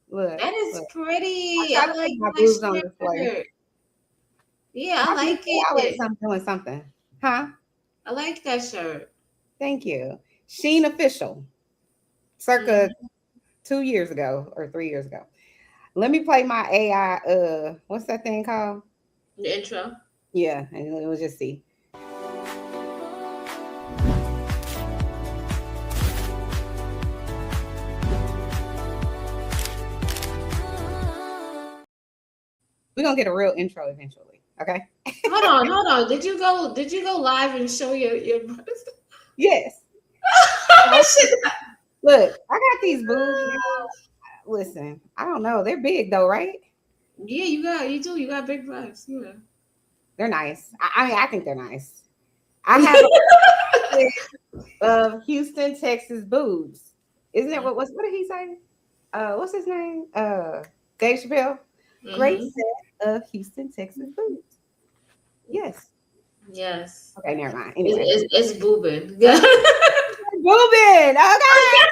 Look, That is look. pretty. I I try to like put my that boobs on display. shirt. Yeah, I My like boobs are always it. doing something. Huh? I like that shirt. Thank you. Sheen Official, circa Mm, 2 years ago or 3 years ago. Let me play my AI. What's that thing called? the intro. Yeah, and we'll just see. We're gonna get a real intro eventually. Okay. Hold on, hold on. Did you go live and show your Yes. I- Shit. Look, I got these boobs. Listen, I don't know. They're big though, right? Yeah, you got big breasts. Yeah. They're nice. I mean, I think they're nice. I have a set of Houston, Texas boobs. Isn't it what did he say? What's his name? Dave Chappelle. Great Mm-hmm. set of Houston, Texas boobs. Yes. Yes. Okay, never mind. Anyway. It's boobing. Boobin. Okay.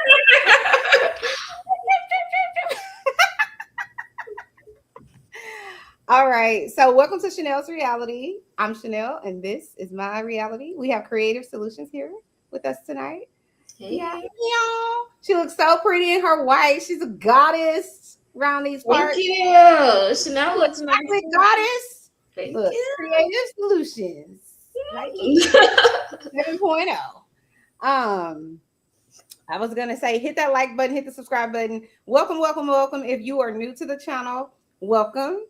All right. So welcome to Chanel's reality. I'm Chanel, and this is my reality. We have creative solutions here with us tonight. Yeah. Hey, She looks so pretty in her white. She's a goddess around these thank parts. you. Chanel Look, looks nice. chocolate goddess. Thank Look, you. creative solutions. Right here. 7.0. Um, I was gonna say hit that like button, hit the subscribe button. Welcome, welcome, welcome. If you are new to the channel, welcome.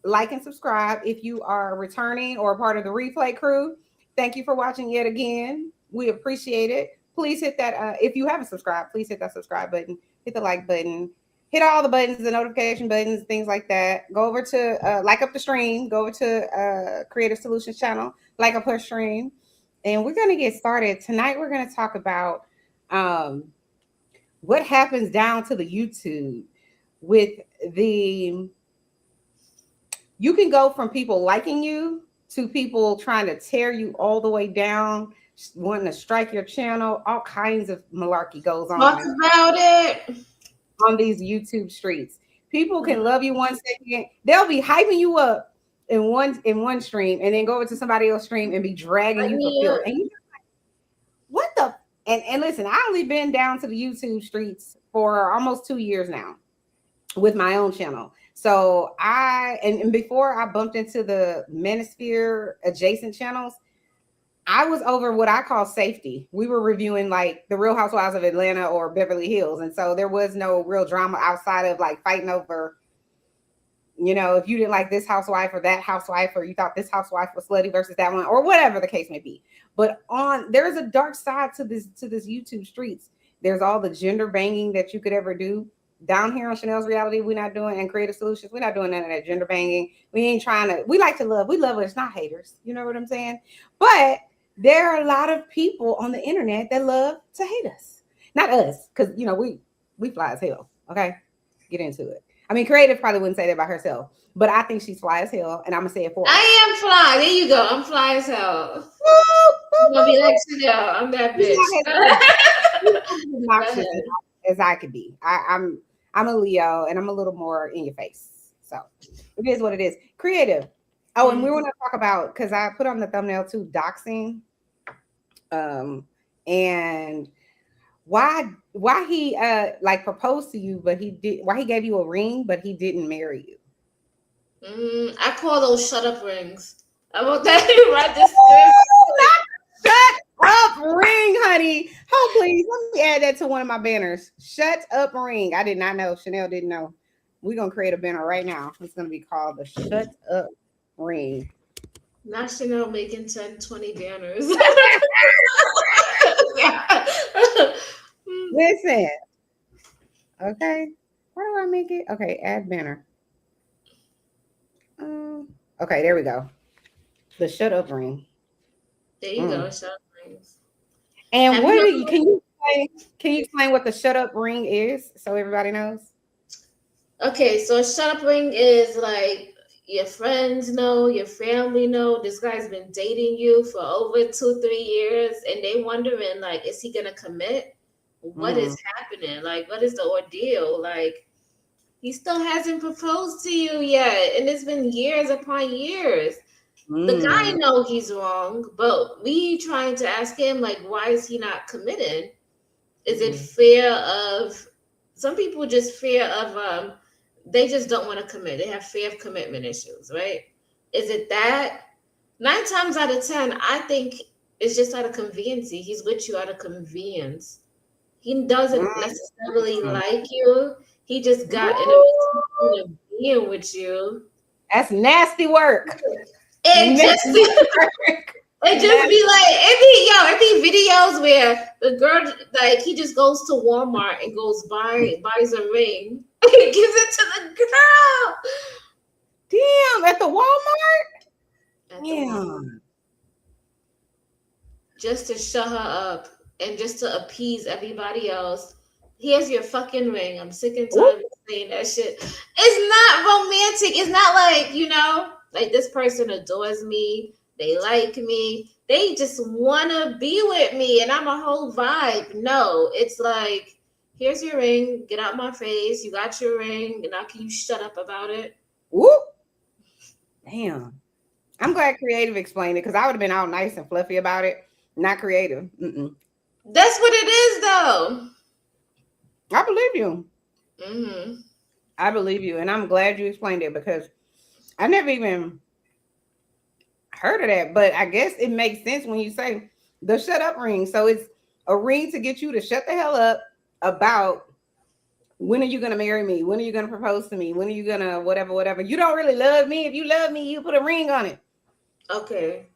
Like and subscribe. If you are returning or a part of the replay crew, thank you for watching yet again. We appreciate it. Please hit that. If you haven't subscribed, please hit that subscribe button, hit the like button, hit all the buttons, the notification buttons, things like that. Go over to like up the stream, go over to Creative Solutions channel, like up her stream. And we're going to get started. Tonight, we're going to talk about um, what happens down to the YouTube with the you can go from people liking you to people trying to tear you all the way down, wanting to strike your channel. All kinds of malarkey goes Talk on about it. these YouTube streets. People can love you 1 second, they'll be hyping you up in one stream, and then go over to somebody else's stream and be dragging I you for mean, filth. And you what the and listen, I only been down to the YouTube streets for almost 2 years now with my own channel. So and before I bumped into the Manosphere adjacent channels, I was over what I call safety. We were reviewing like the Real Housewives of Atlanta or Beverly Hills. And so there was no real drama outside of like fighting over, if you didn't like this housewife or that housewife, or you thought this housewife was slutty versus that one, or whatever the case may be. But there's a dark side to this YouTube streets. There's all the gender banging that you could ever do. Down here on Chanel's reality, we're not doing, and creative solutions, we're not doing none of that gender banging. We ain't trying to, we like to love. We love it. It's not haters. You know what I'm saying? But there are a lot of people on the internet that love to hate us. Not us, because we fly as hell. Okay. Get into it. I mean, creative probably wouldn't say that about herself, but I think she's fly as hell, and I'm gonna say it for her. I am fly. There you go. I'm fly as hell. Boop, boop, I'm gonna be boop, like boop. Chanel. I'm that She's bitch. not as Go obnoxious ahead. as I could be. I'm a Leo, and I'm a little more in your face. So it is what it is. Creative. Oh, and we Mhm. want to talk about, because I put on the thumbnail too, doxing. And why he like proposed to you, but why he gave you a ring, but he didn't marry you. I call those shut up rings. I want that you write this script. Shut up, ring, honey. Oh, please let me add that to one of my banners. Shut up, ring. I did not know. Chanel didn't know. We're gonna create a banner right now. It's gonna be called the Shut Up Ring. Not Chanel making 10, 20 banners. Listen, okay. Where do I make it? Okay, add banner. Okay, there we go. The Shut Up Ring. There you go, Mm. shut up rings. And Have you can you explain what the Shut Up Ring is so everybody knows? Okay, so a shut up ring is like your friends know, your family know this guy's been dating you for over 2, 3 years, and they wondering like, is he gonna commit? What is Mm. happening? Like, what is the ordeal? Like, He still hasn't proposed to you yet, and it's been years upon years. The guy know he's wrong, but we trying to ask him like, why is he not committed? Is it fear of? Some people just fear of they just don't want to commit. They have fear of commitment issues, right? Is it that? 9 times out of 10, I think it's just out of convenience. He's with you out of convenience. He doesn't necessarily like you. He just got in a routine of being with you. That's nasty work. It just it just be like it be videos where the girl like he just goes to Walmart and buys a ring and gives it to the girl. Damn, at the Walmart? Damn. Just to shut her up and just to appease everybody else. Here's your fucking ring. I'm sick and tired of saying that shit. It's not romantic. It's not like, like this person adores me. They like me. They just want to be with me. And I'm a whole vibe. No, it's like, here's your ring. Get out my face. You got your ring. And now can you shut up about it? Whoop. Damn. I'm glad Creative explained it because I would have been all nice and fluffy about it. Not Creative. That's what it is, though. I believe you. I believe you. And I'm glad you explained it because I never even heard of that. But I guess it makes sense when you say the shut up ring. So it's a ring to get you to shut the hell up about when are you going to marry me? When are you going to propose to me? When are you going to whatever? You don't really love me. If you love me, you put a ring on it. Okay.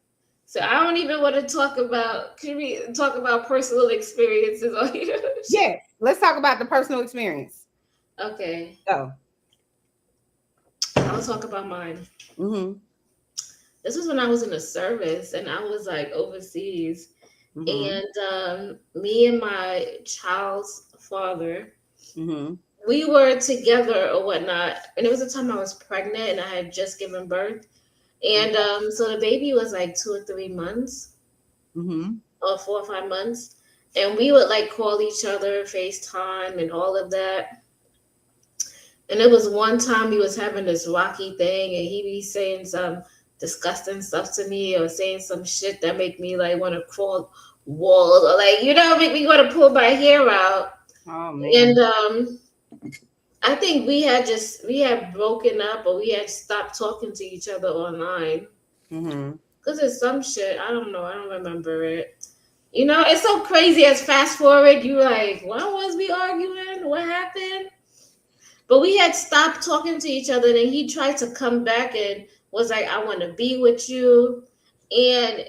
So I don't even want to talk about, can we talk about personal experiences on here? Yeah, let's talk about the personal experience. Okay. Go. I'll talk about mine. This was when I was in the service and I was like overseas. And me and my child's father, we were together or whatnot. And it was the time I was pregnant and I had just given birth. And so the baby was like 2 or 3 months or 4 or 5 months. And we would like call each other, FaceTime and all of that. And it was one time he was having this rocky thing and he be saying some disgusting stuff to me or saying some shit that make me like want to crawl walls or like, make me want to pull my hair out. Oh, man. And I think we had broken up or we had stopped talking to each other online. Because it's some shit. I don't know. I don't remember it. It's so crazy as fast forward. You like, why was we arguing? What happened? But we had stopped talking to each other. And he tried to come back and was like, I want to be with you. And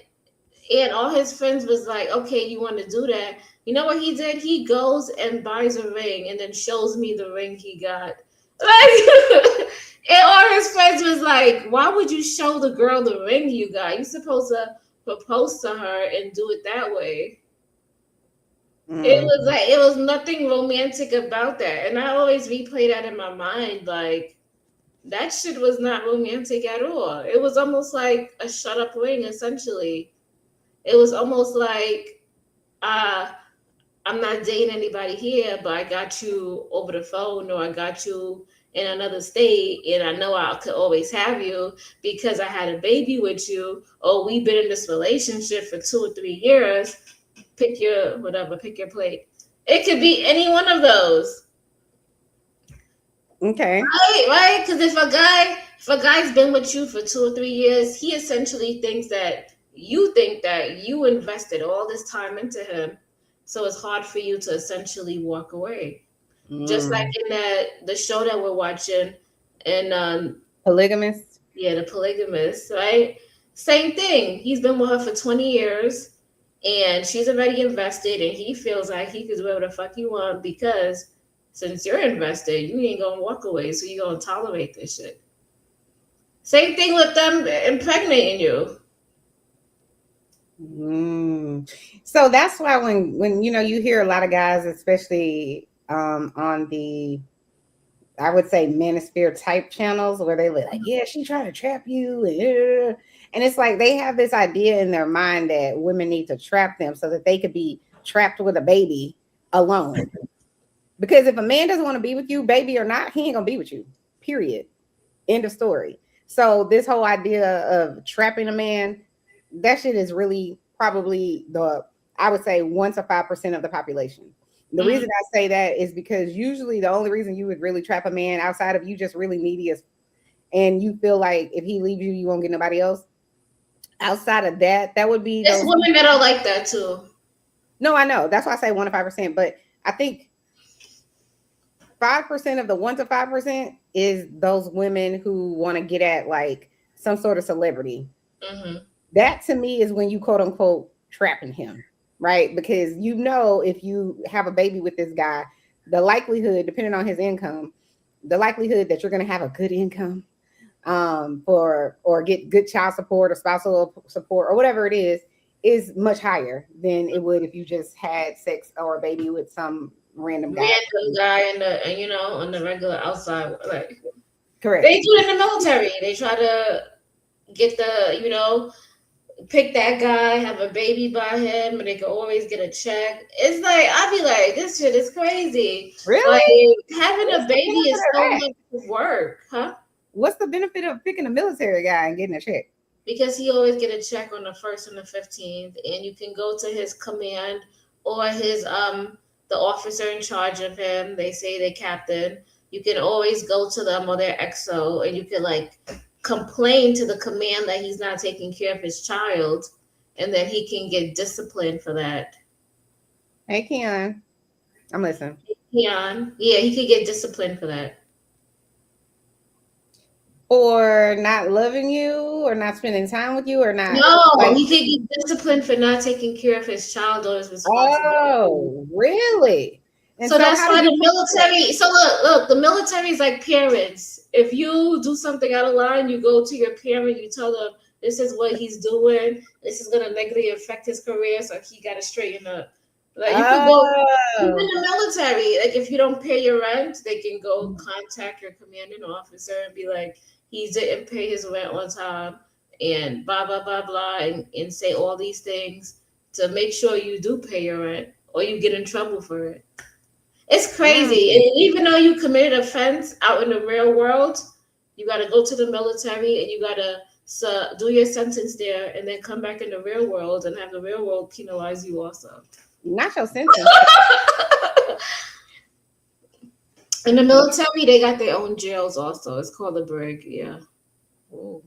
all his friends was like, okay, you want to do that? You know what he did? He goes and buys a ring and then shows me the ring he got. Like, and all his friends was like, why would you show the girl the ring you got? You're supposed to propose to her and do it that way. It was nothing romantic about that. And I always replay that in my mind. Like, that shit was not romantic at all. It was almost like a shut up ring, essentially. It was almost like, I'm not dating anybody here, but I got you over the phone or I got you in another state and I know I could always have you because I had a baby with you or we've been in this relationship for 2 or 3 years. Pick your plate. It could be any one of those. Okay. Right? Because if a guy's been with you for 2 or 3 years, he essentially thinks that you invested all this time into him. So it's hard for you to essentially walk away. Just like in the show that we're watching and Polygamist. Yeah, The Polygamist, right? Same thing. He's been with her for 20 years and she's already invested and he feels like he could do whatever the fuck you want because since you're invested, you ain't gonna walk away, so you're gonna tolerate this shit. Same thing with them impregnating you. So that's why when you hear a lot of guys, especially on the, I would say, manosphere type channels where they look like, yeah, she trying to trap you, and it's like they have this idea in their mind that women need to trap them so that they could be trapped with a baby alone. Because if a man doesn't want to be with you, baby or not, he ain't gonna be with you. Period. End of story. So this whole idea of trapping a man, that shit is really probably I would say 1 to 5% of the population. The reason I say that is because usually the only reason you would really trap a man outside of you just really needy and you feel like if he leaves you, you won't get nobody else. Outside of that, that would be there's women that are like that too. No, I know. That's why I say 1 to 5%. But I think 5% of the 1 to 5% is those women who want to get at like some sort of celebrity. That to me is when you quote unquote trapping him, right? Because you know, if you have a baby with this guy, the likelihood, depending on his income, the likelihood that you're going to have a good income or get good child support or spousal support or whatever it is much higher than it would if you just had sex or a baby with some random guy in the, you know, on the regular outside. Like, correct. They do it in the military. They try to get the, you know, pick that guy, have a baby by him, and they can always get a check. It's like, I'd be like, this shit is crazy. Really? Like, having a baby is so much work, huh? What's the benefit of picking a military guy and getting a check? Because he always get a check on the 1st and the 15th, and you can go to his command or his the officer in charge of him. They say they captain. You can always go to them or their XO, and you can like complain to the command that he's not taking care of his child, and then he can get disciplined for that. Hey, Keon, I'm listening. Keon, yeah, he could get disciplined for that. Or not loving you, or not spending time with you, or not. No, he could get disciplined for not taking care of his child or his responsibility. Oh, really? And so that's why the military. So look, the military is like parents. If you do something out of line, you go to your parent, you tell them this is what he's doing. This is gonna negatively affect his career, so he got to straighten up. Like you can go even in the military. Like if you don't pay your rent, they can go contact your commanding officer and be like, he didn't pay his rent on time, and blah blah blah blah, and say all these things to make sure you do pay your rent, or you get in trouble for it. It's crazy. And even though you committed offense out in the real world, you got to go to the military and you got to do your sentence there and then come back in the real world and have the real world penalize you also. Not your sentence. In the military, they got their own jails also. It's called the brig. Yeah. Ooh.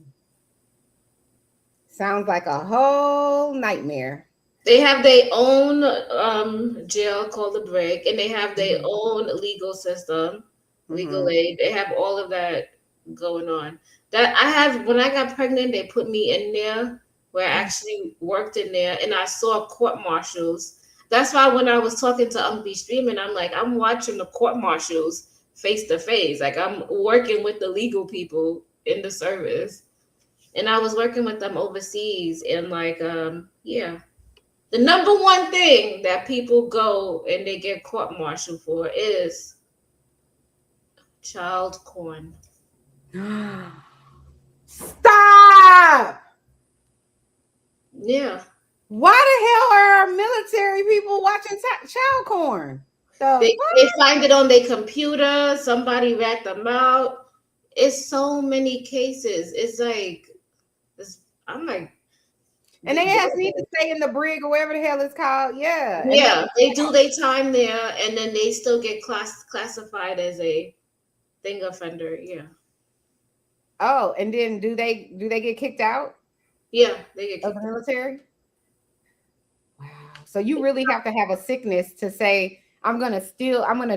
Sounds like a whole nightmare. They have their own jail called the brig, and they have their own legal system, legal aid. They have all of that going on. That I have when I got pregnant, they put me in there where I actually worked in there, and I saw court martials. That's why when I was talking to Uncle B Streaming, I'm like, I'm watching the court martials face to face. Like I'm working with the legal people in the service, and I was working with them overseas, and like yeah. The number one thing that people go and they get court-martialed for is child porn. Stop! Yeah. Why the hell are military people watching child porn? They find it on their computer. Somebody rat them out. It's so many cases. It's like, I'm like, and they ask me to stay in the brig or whatever the hell it's called. Yeah. Yeah, they do their time there, and then they still get classified as a thing offender. Yeah. Oh, and then do they get kicked out? Yeah, they get kicked out of the military. Wow. So you really have to have a sickness to say, I'm gonna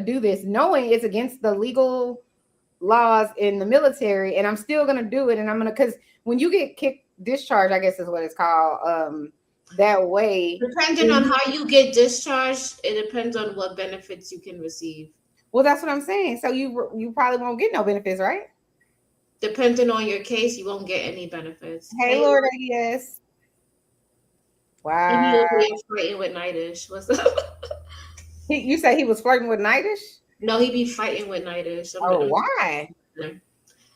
do this, knowing it's against the legal laws in the military, and I'm still gonna do it, and because when you get discharged, I guess is what it's called. That way, depending on how you get discharged, it depends on what benefits you can receive. Well, that's what I'm saying. So you probably won't get no benefits, right? Depending on your case, you won't get any benefits. Hey, Lord, yes. Wow. He be fighting with Nightish. What's up? You say he was flirting with Nightish? No, he be fighting with Nightish. Why?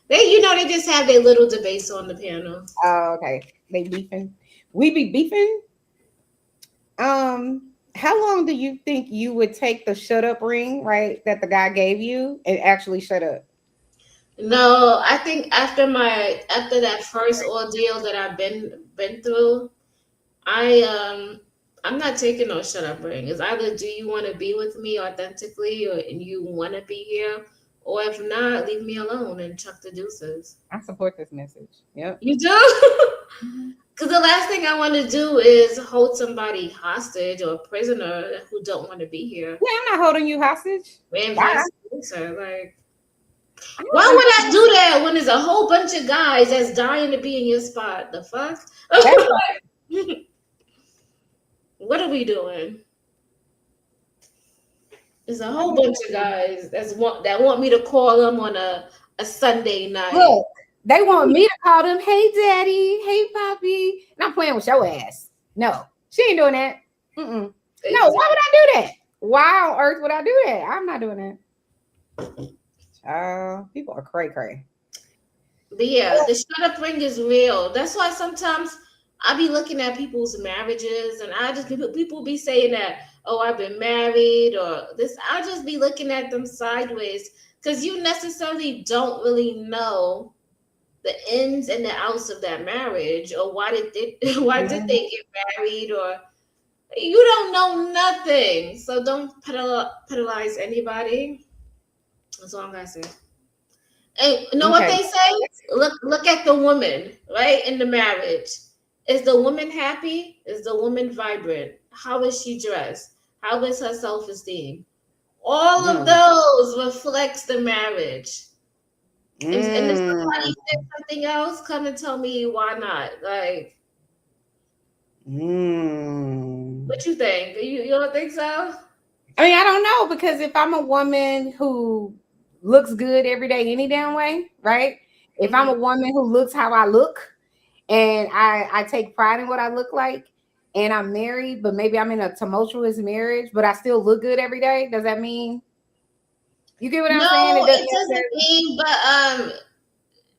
They just have their little debates on the panel. Oh, okay. They beefing. We be beefing. How long do you think you would take the shut up ring, right, that the guy gave you and actually shut up? No, I think after that first ordeal that I've been through, I I'm not taking no shut up ring. It's either do you want to be with me authentically or and you want to be here, or if not, leave me alone and chuck the deuces. I support this message. Yep. You do? Mhm. Because the last thing I want to do is hold somebody hostage or a prisoner who don't want to be here, Yeah, I'm not holding you hostage. and Bye. vice versa. Like, I'm why not would I do that when there's a whole bunch of guys that's dying to be in your spot? The fuck? That's What are we doing? There's a whole bunch of guys that want me to call them on a Sunday night. look. They want me to call them, hey daddy, hey poppy. And I'm playing with your ass. No, she ain't doing that. Mm-mm. No, why would I do that? Why on earth would I do that? I'm not doing that. People are cray cray. But yeah, the shut up ring is real. That's why sometimes I be looking at people's marriages and people be saying that, oh, I've been married or this. I just be looking at them sideways because you necessarily don't really know the ins and the outs of that marriage or why did they get married or you don't know nothing. So don't penalize anybody. That's all I'm gonna say. And you know what Okay. they say? Look at the woman, right? In the marriage. Is the woman happy? Is the woman vibrant? How is she dressed? How is her self-esteem? All of those reflects the marriage. And if somebody says something else, come and tell me why not. Like, what you think? You don't think so? I mean, I don't know because if I'm a woman who looks good every day, any damn way, right? If I'm a woman who looks how I look and I take pride in what I look like and I'm married, but maybe I'm in a tumultuous marriage, but I still look good every day, does that mean you get what I'm saying? No, it doesn't mean,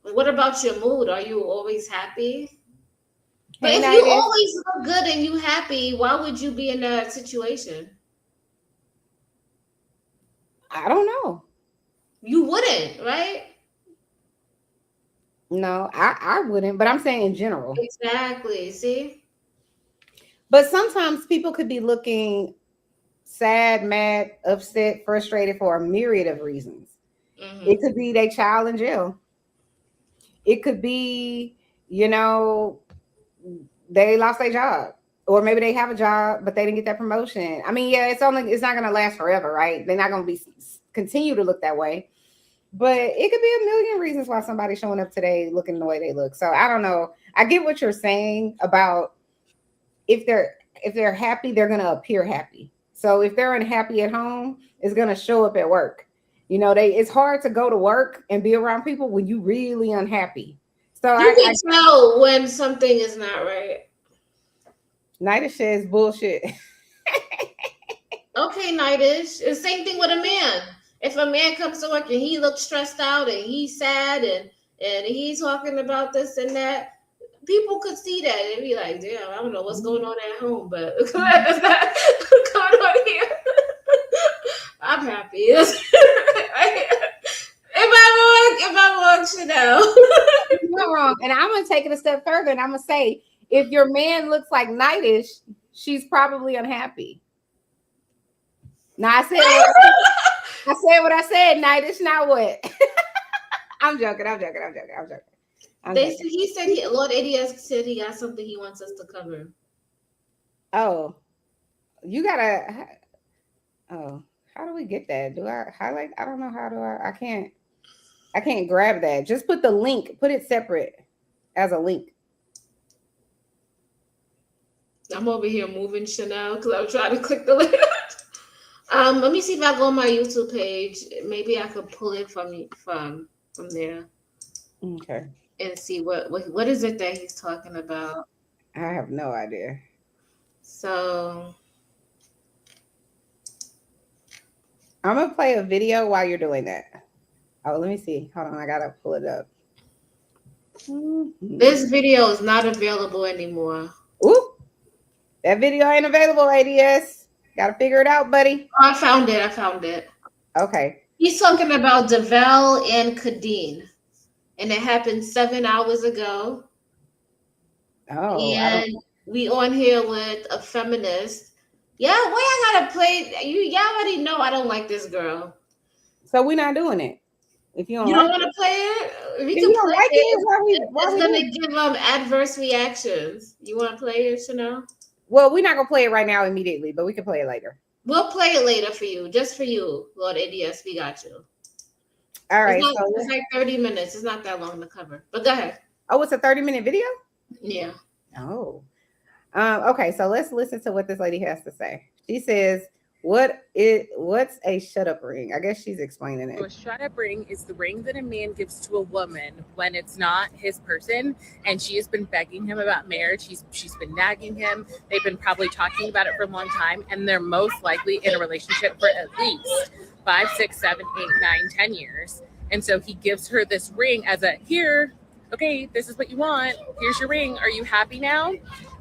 but what about your mood? Are you always happy? But Hey, if you Nidus. always look good and you happy, why would you be in that situation? I don't know. You wouldn't, right? No, I wouldn't, but I'm saying in general. Exactly. See? But sometimes people could be looking sad, mad, upset, frustrated for a myriad of reasons. It could be their child in jail. It could be, you know, they lost their job. Or maybe they have a job, but they didn't get that promotion. I mean, yeah, it's not gonna last forever, right? They're not gonna be continue to look that way. But it could be a million reasons why somebody's showing up today looking the way they look. So I don't know. I get what you're saying about if they're happy, they're gonna appear happy. So if they're unhappy at home, it's gonna show up at work. You know, it's hard to go to work and be around people when you really unhappy. So You can tell when something is not right. Nightish says bullshit. Okay, Nightish. It's the same thing with a man. If a man comes to work and he looks stressed out and he's sad and he's talking about this and that, people could see that and be like, damn, I don't know what's going on at home, but what's going on here? I'm happy. Am I wrong, Chanel? You're not wrong. And I'm gonna take it a step further and I'm gonna say if your man looks like Nightish, she's probably unhappy. Now I said what I said, Nightish. Now what? I'm joking. He said Lord ADS said he got something he wants us to cover. Oh, you gotta. Oh, how do we get that? Do I highlight? I don't know how do I can't grab that. Just put the link. Put it separate as a link. I'm over here moving Chanel because I'm trying to click the link. Let me see if I go on my YouTube page. Maybe I could pull it from there. Okay. And see what is it that he's talking about. I have no idea. So I'm gonna play a video while you're doing that. Oh, let me see. Hold on, I gotta pull it up. This video is not available anymore. Ooh, that video ain't available, ADS. Gotta figure it out, buddy. Oh, I found it. I found it. Okay. He's talking about Devel and Kadeen, and it happened 7 hours ago. Oh, I don't. And we on here with a feminist. Yeah, why I gotta play? Y'all already know I don't like this girl. So we're not doing it. If you don't You don't like want it, to play it? We if can you don't play like it, it. why It's we gonna do it? give adverse reactions. You want to play it, Chanel? Well, we're not gonna play it right now immediately, but we can play it later. We'll play it later for you, just for you, Lord ADS. We got you. All It's right. not. So It's like 30 minutes. It's not that long to cover. But go ahead. oh, it's a 30-minute video? Yeah. Oh. Okay, so let's listen to what this lady has to say. She says, what's a shut up ring? I guess she's explaining it. So a shut up ring is the ring that a man gives to a woman when it's not his person and she has been begging him about marriage. She's been nagging him. They've been probably talking about it for a long time, and they're most likely in a relationship for at least 5, 6, 7, 8, 9, 10 years. And so he gives her this ring as a here, okay, this is what you want. Here's your ring. Are you happy now?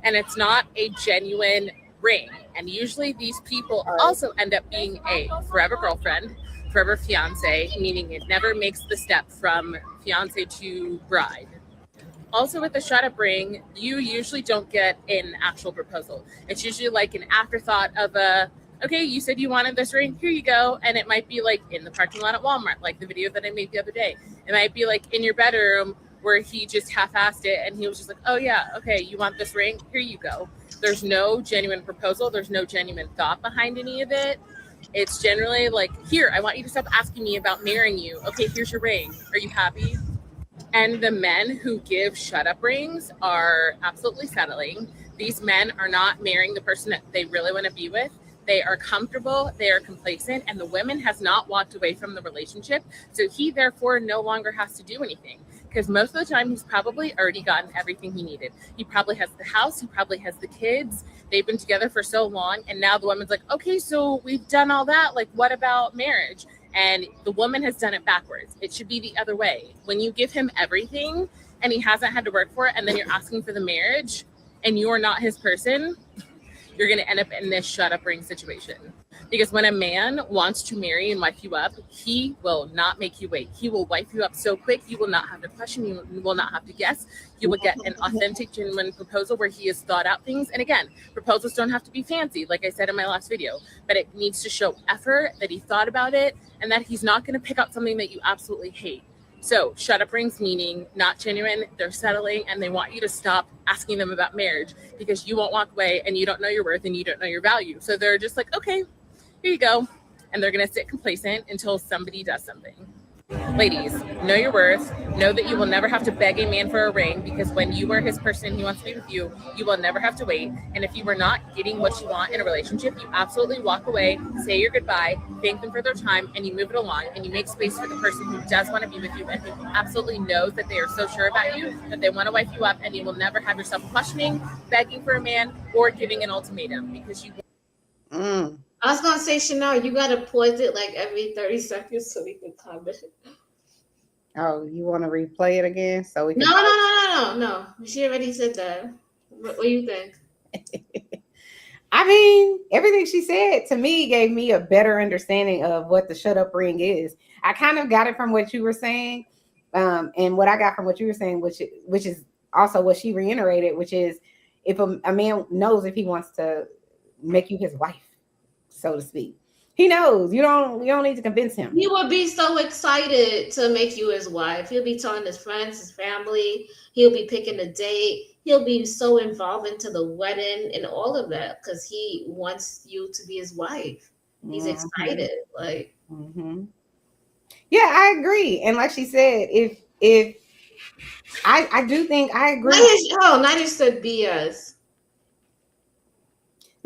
And it's not a genuine ring. And usually these people also end up being a forever girlfriend, forever fiance, meaning it never makes the step from fiance to bride. Also with the shut up ring, you usually don't get an actual proposal. It's usually like an afterthought of okay, you said you wanted this ring, here you go. And it might be like in the parking lot at Walmart, like the video that I made the other day. It might be like in your bedroom where he just half-assed it and he was just like, oh yeah, okay, you want this ring? Here you go. There's no genuine proposal. There's no genuine thought behind any of it. It's generally like, here, I want you to stop asking me about marrying you. Okay, here's your ring. Are you happy? And the men who give shut up rings are absolutely settling. These men are not marrying the person that they really want to be with. They are comfortable, they are complacent, and the woman has not walked away from the relationship. So he therefore no longer has to do anything, because most of the time he's probably already gotten everything he needed. He probably has the house, he probably has the kids. They've been together for so long, and now the woman's like, okay, so we've done all that. Like, what about marriage? And the woman has done it backwards. It should be the other way. When you give him everything and he hasn't had to work for it, and then you're asking for the marriage and you're not his person, you're going to end up in this shut up ring situation. Because when a man wants to marry and wife you up, he will not make you wait. He will wife you up so quick, you will not have to question, you will not have to guess. You will get an authentic, genuine proposal where he has thought out things. And again, proposals don't have to be fancy, like I said in my last video, but it needs to show effort, that he thought about it, and that he's not going to pick out something that you absolutely hate. So shut up rings meaning not genuine, they're settling, and they want you to stop asking them about marriage because you won't walk away and you don't know your worth and you don't know your value. So they're just like, okay, here you go. And they're going to sit complacent until somebody does something. Ladies, know your worth. Know that you will never have to beg a man for a ring, because when you are his person, he wants to be with you, you will never have to wait. And if you are not getting what you want in a relationship, you absolutely walk away, say your goodbye, thank them for their time, and you move it along, and you make space for the person who does want to be with you and who absolutely knows that they are so sure about you that they want to wife you up, and you will never have yourself questioning, begging for a man, or giving an ultimatum, because you I was gonna say, Chanel, you gotta pause it like every 30 seconds so we can comment. Oh, you want to replay it again so we can? No. She already said that. What do you think? I mean, everything she said to me gave me a better understanding of what the shut up ring is. I kind of got it from what you were saying, and what I got from what you were saying, which is also what she reiterated, which is if a man knows if he wants to make you his wife, so to speak. He knows. You don't need to convince him. He would be so excited to make you his wife. He'll be telling his friends, his family. He'll be picking a date. He'll be so involved into the wedding and all of that because he wants you to be his wife. He's excited. Like, yeah, I agree. And like she said, if I do think I agree. Nightdish said BS.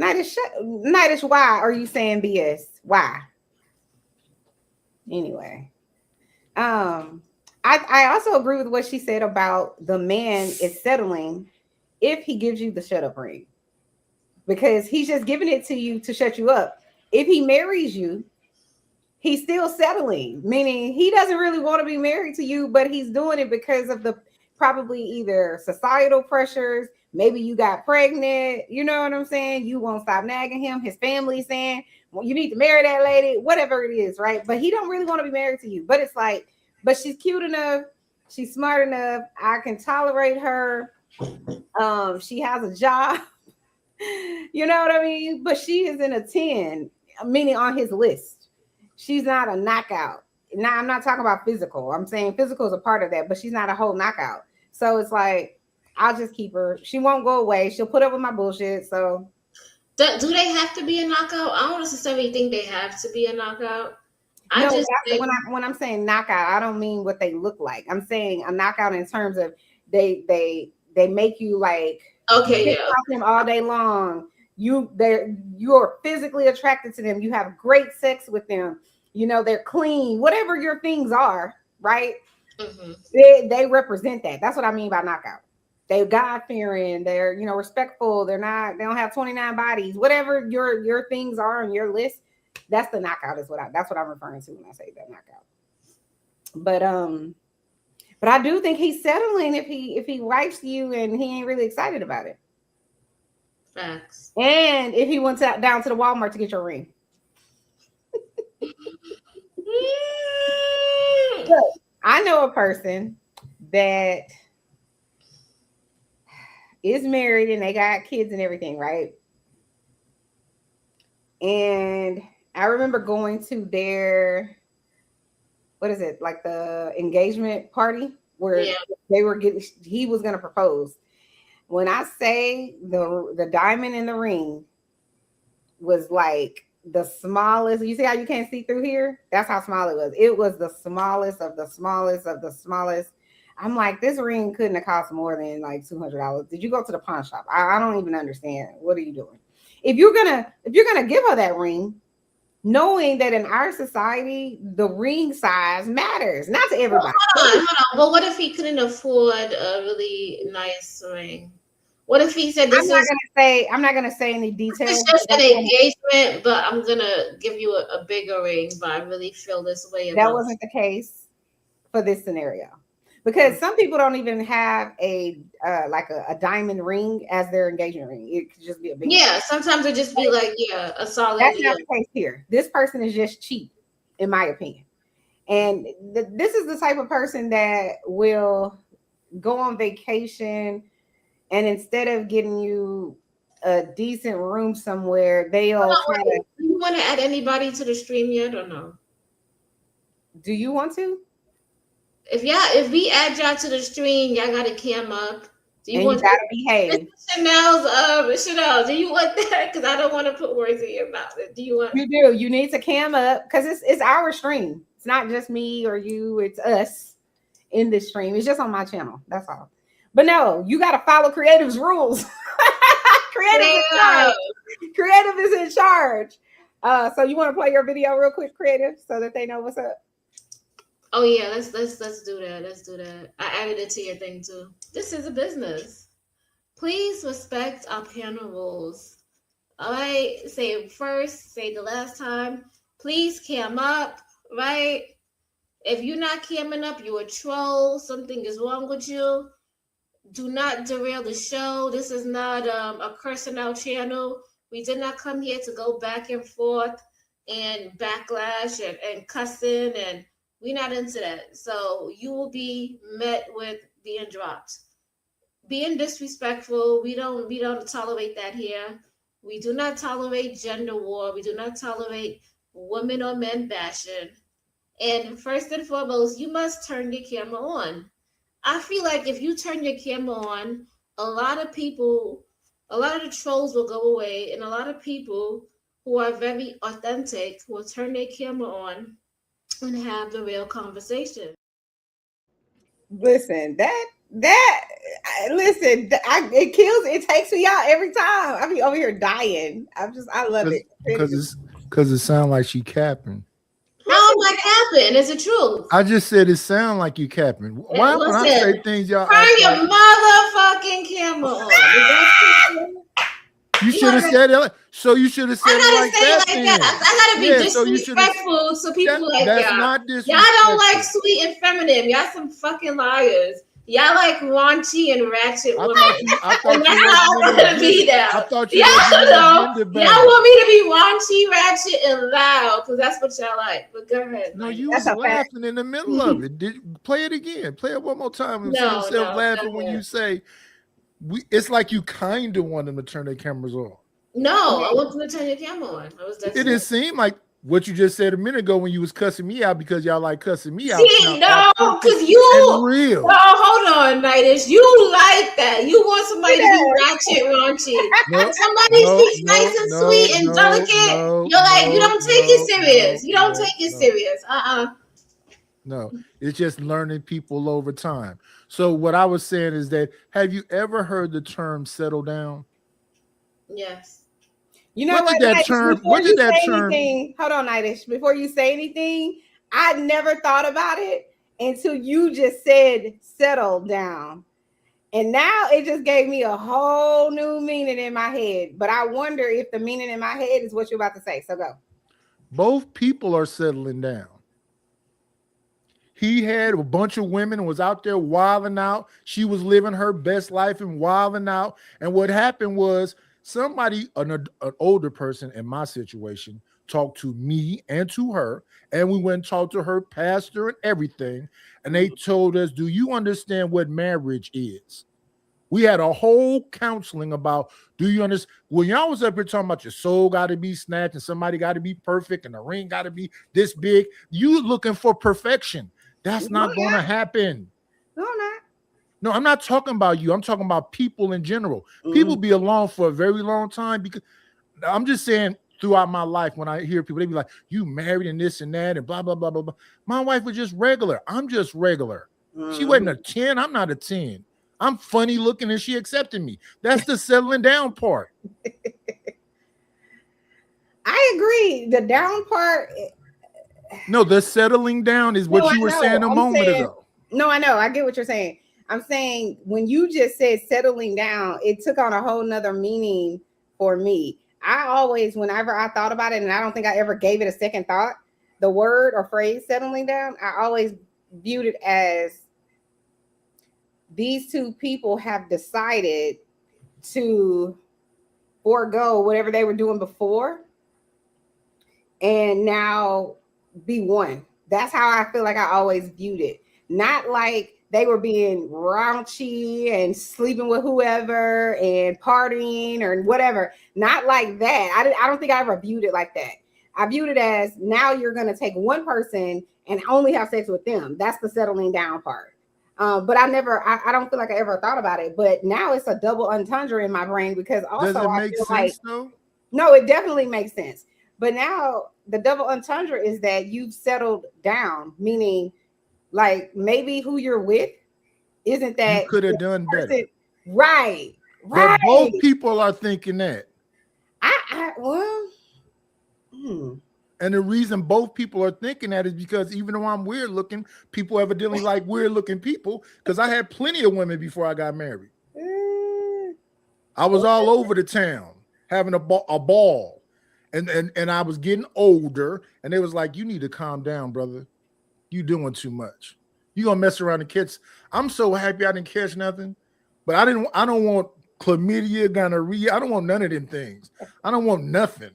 Nightdish, why are you saying BS? Why? Anyway, I also agree with what she said about the man is settling if he gives you the shut up ring, because he's just giving it to you to shut you up. If he marries you, he's still settling, meaning he doesn't really want to be married to you, but he's doing it because of the probably either societal pressures, maybe you got pregnant, you know what I'm saying? You won't stop nagging him. His family saying, well, you need to marry that lady, whatever it is, right? But he don't really want to be married to you. But it's like, but she's cute enough, she's smart enough, I can tolerate her. She has a job, you know what I mean? But she is in a 10, meaning on his list. She's not a knockout. Now, I'm not talking about physical. I'm saying physical is a part of that, but she's not a whole knockout. So it's like, I'll just keep her. She won't go away. She'll put up with my bullshit. So, do they have to be a knockout? I don't necessarily think they have to be a knockout. No, when I'm saying knockout, I don't mean what they look like. I'm saying a knockout in terms of they make you like him all day long. You're physically attracted to them. You have great sex with them. You know, they're clean, whatever your things are, right? Mm-hmm. They represent that. That's what I mean by knockout. They're God-fearing, they're, you know, respectful, they don't have 29 bodies, whatever your things are on your list, that's the knockout that's what I'm referring to when I say that knockout. But I do think he's settling if he writes you and he ain't really excited about it. Facts. And if he went down to the Walmart to get your ring. I know a person that is married and they got kids and everything, right? And I remember going to their, what is it, like the engagement party where he was going to propose. When I say the diamond in the ring was like the smallest, you see how you can't see through here? That's how small it was. It was the smallest of the smallest of the smallest. I'm like, this ring couldn't have cost more than like $200. Did you go to the pawn shop? I don't even understand. What are you doing? If you're gonna give her that ring, knowing that in our society the ring size matters, not to everybody. Hold on. But what if he couldn't afford a really nice ring? What if he said, I'm not gonna say any details. It's just an engagement, but I'm gonna give you a bigger ring, but I really feel this way about. That wasn't the case for this scenario. Because some people don't even have a diamond ring as their engagement ring. It could just be a big ring. Sometimes it just be like, a solid. That's not the case here. This person is just cheap, in my opinion. And this is the type of person that will go on vacation and instead of getting you a decent room somewhere, they'll try to. Do you want to add anybody to the stream yet or no? Do you want to? If we add y'all to the stream, y'all gotta cam up. Do you want to behave? Chanel, do you want that? Because I don't want to put words in your mouth. Do you want? You do. You need to cam up because it's our stream. It's not just me or you. It's us in this stream. It's just on my channel. That's all. But no, you got to follow Creative's rules. Creative is in charge. So you want to play your video real quick, Creative, so that they know what's up? Oh yeah, let's do that. Let's do that. I added it to your thing too. This is a business. Please respect our panel rules. All right, say it first, say the last time. Please cam up, right? If you're not camming up, you're a troll. Something is wrong with you. Do not derail the show. This is not a cursing out channel. We did not come here to go back and forth and backlash and cussing, and we're not into that. So you will be met with being dropped. Being disrespectful, we don't tolerate that here. We do not tolerate gender war. We do not tolerate women or men bashing. And first and foremost, you must turn your camera on. I feel like if you turn your camera on, a lot of the trolls will go away, and a lot of people who are very authentic will turn their camera on and have the real conversation. Listen, it takes me out every time. I be over here dying. I love it. Because it sounds like she capping. How am I capping? Is it true? I just said it sound like you capping. Why when I say things y'all turn your motherfucking camera on? You should have said it. So you should have said it like that. I gotta be disrespectful to people like that's y'all. Not disrespectful. Y'all don't like sweet and feminine. Y'all some fucking liars. Y'all like raunchy and ratchet women. I thought and that's how I'm gonna be now. I thought you y'all know. Y'all want me to be raunchy, ratchet, and loud because that's what y'all like. But go ahead. No, you was laughing in the middle of it. Play it again. Play it one more time and see yourself laughing when you say it's like you kind of want them to turn their cameras on. No, I want them to turn your camera on. It didn't seem like what you just said a minute ago when you was cussing me out because y'all like cussing me out. See, no, because you real. No, hold on, Nightish. You like that. You want somebody to be ratchet, raunchy. Somebody speaks nice and sweet and delicate. You're like, you don't take it serious. You don't take it serious. No, it's just learning people over time. So what I was saying is that have you ever heard the term settle down? Yes. You know what? Did that term? What did that term? Hold on, Nightish. Before you say anything, I never thought about it until you just said settle down. And now it just gave me a whole new meaning in my head. But I wonder if the meaning in my head is what you're about to say. So go. Both people are settling down. He had a bunch of women and was out there wilding out. She was living her best life and wilding out. And what happened was somebody, an older person in my situation, talked to me and to her. And we went and talked to her pastor and everything. And they told us, do you understand what marriage is? We had a whole counseling about, do you understand? When y'all was up here talking about your soul got to be snatched and somebody got to be perfect and the ring got to be this big, you looking for perfection. That's not going to happen. No, not. No, I'm not talking about you. I'm talking about people in general. People be alone for a very long time because I'm just saying throughout my life, when I hear people, they be like, you married and this and that and blah, blah, blah, blah, blah. My wife was just regular. I'm just regular. She wasn't a 10. I'm not a 10. I'm funny looking and she accepted me. That's the settling down part. I agree. The down part. No, the settling down is what you were saying a moment ago. No, I know. I get what you're saying. I'm saying when you just said settling down, it took on a whole nother meaning for me. I always, whenever I thought about it, and I don't think I ever gave it a second thought, the word or phrase settling down, I always viewed it as these two people have decided to forego whatever they were doing before and now be one. That's how I feel like I always viewed it. Not like they were being raunchy and sleeping with whoever and partying or whatever. Not like that. I don't think I ever viewed it like that. I viewed it as now you're going to take one person and only have sex with them. That's the settling down part. But I don't feel like I ever thought about it. But now it's a double entendre in my brain because also does it make sense though? No, it definitely makes sense. But now the double entendre is that you've settled down, meaning like maybe who you're with isn't that you could have done better. Right. But both people are thinking that. And the reason both people are thinking that is because even though I'm weird looking, people evidently like weird looking people because I had plenty of women before I got married. I was all over the town having a ball. And I was getting older and they was like, you need to calm down, brother. You doing too much. You gonna mess around and catch. I'm so happy I didn't catch nothing, but I don't want chlamydia, gonorrhea. I don't want none of them things. I don't want nothing.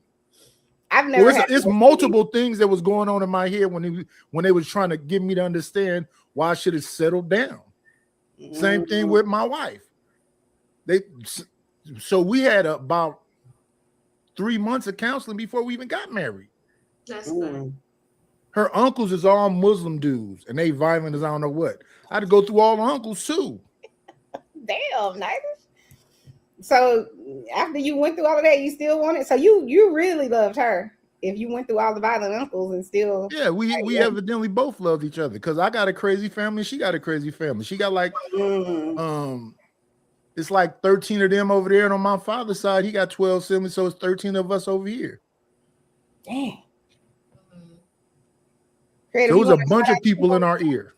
I've never. It's multiple things that was going on in my head when they was trying to get me to understand why I should have settled down. Same thing with my wife. So we had about 3 months of counseling before we even got married. That's good. Her uncles is all Muslim dudes, and they violent as I don't know what. I had to go through all the uncles too. Damn, nice. So after you went through all of that, you still wanted. So you really loved her. If you went through all the violent uncles and still. Yeah, we evidently both loved each other because I got a crazy family. She got a crazy family. She got like it's like 13 of them over there, and on my father's side, he got 12 siblings, so it's 13 of us over here. Dang. So it was a bunch of people in our ear.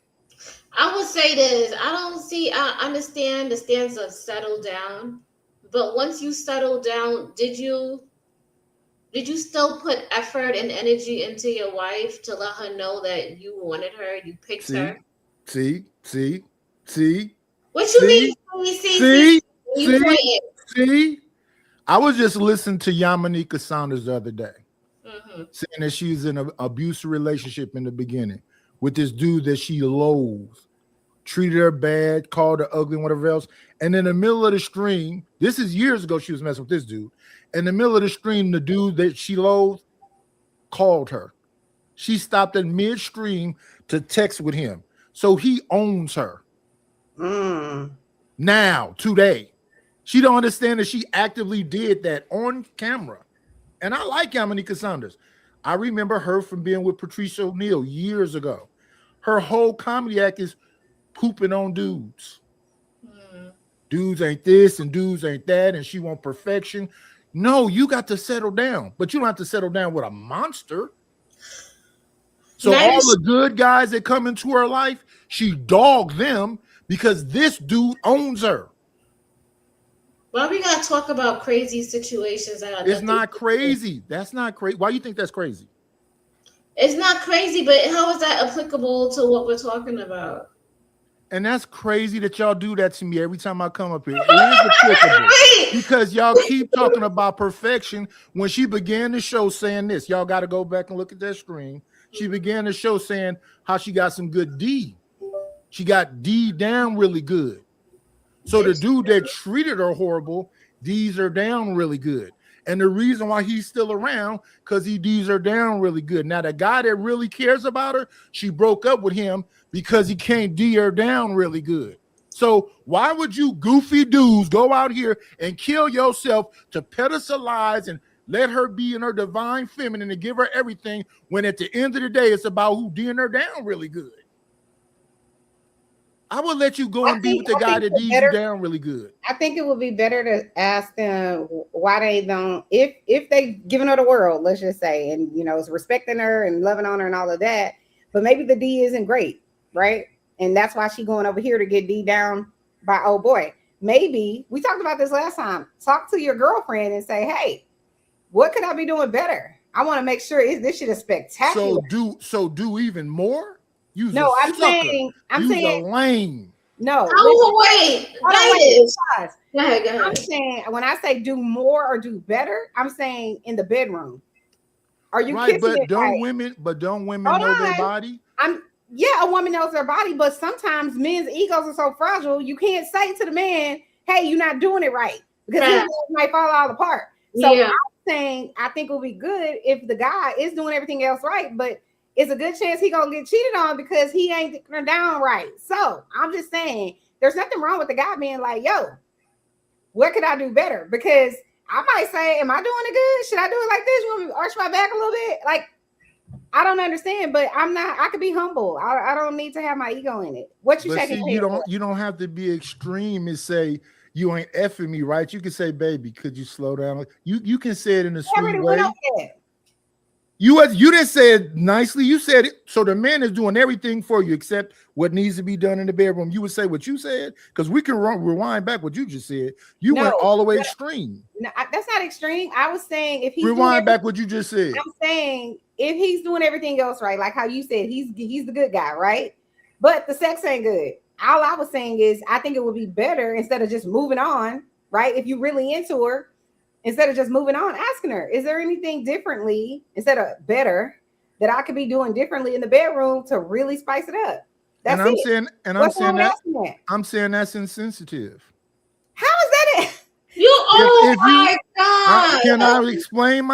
I would say this. I understand the stance of settle down, but once you settle down, did you still put effort and energy into your wife to let her know that you wanted her, you picked her? See? What you mean? See? I was just listening to Yamanika Saunders the other day, saying that she's in an abusive relationship in the beginning with this dude that she loathes, treated her bad, called her ugly, and whatever else. And in the middle of the stream, this is years ago, she was messing with this dude. In the middle of the stream, the dude that she loathed called her. She stopped at midstream to text with him. So he owns her. Now, today. She don't understand that she actively did that on camera. And I like Yamanika Saunders. I remember her from being with Patricia O'Neal years ago. Her whole comedy act is pooping on dudes. Dudes ain't this and dudes ain't that, and she want perfection. No, you got to settle down, but you don't have to settle down with a monster. So all the good guys that come into her life, she dogged them because this dude owns her. Why we gotta talk about crazy situations? It's not crazy. That's not crazy. Why do you think that's crazy? It's not crazy, but how is that applicable to what we're talking about? And that's crazy that y'all do that to me every time I come up here. It is applicable because y'all keep talking about perfection. When she began the show saying this, y'all got to go back and look at that screen. She began the show saying how she got some good D. She got D down really good. So the dude that treated her horrible, D's her down really good. And the reason why he's still around, because he D's her down really good. Now, the guy that really cares about her, she broke up with him because he can't D her down really good. So why would you goofy dudes go out here and kill yourself to pedestalize and let her be in her divine feminine and give her everything when at the end of the day, it's about who D'ing her down really good? I would let you go and be with the guy that D's you down really good. I think it would be better to ask them why they don't, if they giving her the world, let's just say, and is respecting her and loving on her and all of that, but maybe the D isn't great, right? And that's why she going over here to get D down by old boy. Maybe we talked about this last time. Talk to your girlfriend and say, hey, what could I be doing better? I want to make sure this shit is spectacular. So do even more. I'm saying lame. No. Wait. Go ahead. I'm saying when I say do more or do better, I'm saying in the bedroom. Are you right? But don't women know their body? A woman knows their body, but sometimes men's egos are so fragile. You can't say to the man, "Hey, you're not doing it right," because his might fall all apart. So I'm saying I think it would be good if the guy is doing everything else right, but it's a good chance he gonna get cheated on because he ain't down right. So I'm just saying there's nothing wrong with the guy being like, yo, what could I do better? Because I might say, am I doing it good? Should I do it like this? You want me to arch my back a little bit? Like, I don't understand, but I could be humble. I don't need to have my ego in it. What you shaking? You don't have to be extreme and say you ain't effing me, right? You can say, baby, could you slow down? You can say it in a sweet way. You didn't say it nicely. You said it. So the man is doing everything for you except what needs to be done in the bedroom. You would say what you said because we can rewind back what you just said. You went all the way extreme. No, that's not extreme. I was saying if he's rewind back what you just said. I'm saying if he's doing everything else right, like how you said, he's the good guy, right? But the sex ain't good. All I was saying is I think it would be better instead of just moving on, right? If you're really into her. Instead of just moving on, asking her, is there anything differently instead of better that I could be doing differently in the bedroom to really spice it up? That's I'm saying that's insensitive. How is that it? My God. Can I explain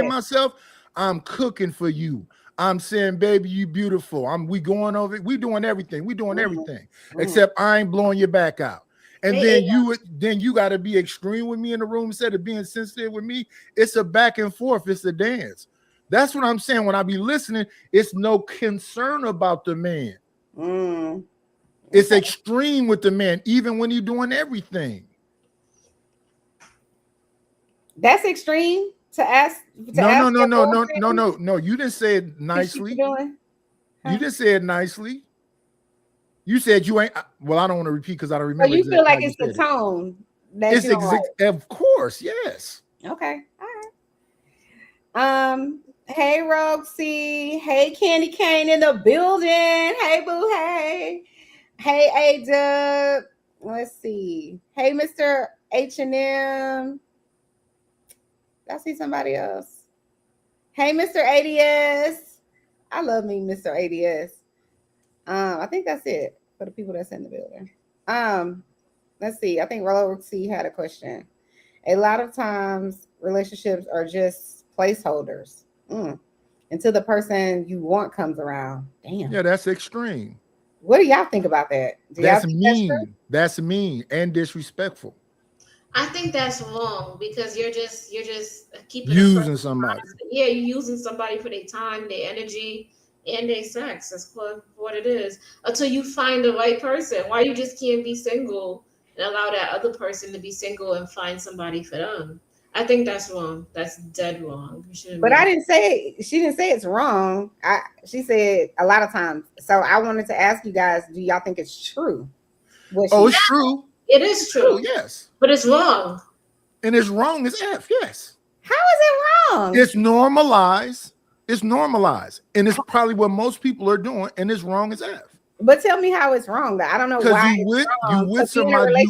myself? I'm cooking for you. I'm saying, baby, you beautiful. We going over it. We doing everything. Except I ain't blowing your back out. And then you got to be extreme with me in the room instead of being sensitive with me. It's a back and forth. It's a dance. That's what I'm saying. When I be listening, it's no concern about the man. It's extreme with the man, even when he's doing everything. That's extreme to ask. No. You didn't say it nicely. You didn't say it nicely. You said you ain't. Well, I don't want to repeat because I don't remember. So you feel like it's the tone. Of course, yes. Okay, all right. Hey Roxy. Hey Candy Cane in the building. Hey boo. Hey. Hey, A-Dub. Let's see. Hey, Mr. H&M. I see somebody else. Hey, Mr. ADS. I love me, Mr. ADS. I think that's it for the people that's in the building. Let's see. I think Rollo C had a question. A lot of times relationships are just placeholders until the person you want comes around. Damn. Yeah, that's extreme. What do y'all think about that? That's mean. That's mean and disrespectful. I think that's wrong because you're just keeping using somebody. Yeah, you're using somebody for their time, their energy, and their sex. That's what it is. Until you find the right person. Why you just can't be single and allow that other person to be single and find somebody for them? I think that's wrong. That's dead wrong. But I didn't say she didn't say it's wrong. She said a lot of times. So I wanted to ask you guys, do y'all think it's true? It's true. It is true. Yes. But it's wrong. And it's wrong as F, yes. How is it wrong? It's normalized. It's normalized. And it's probably what most people are doing, and it's wrong as F. But tell me how it's wrong. I don't know why you with somebody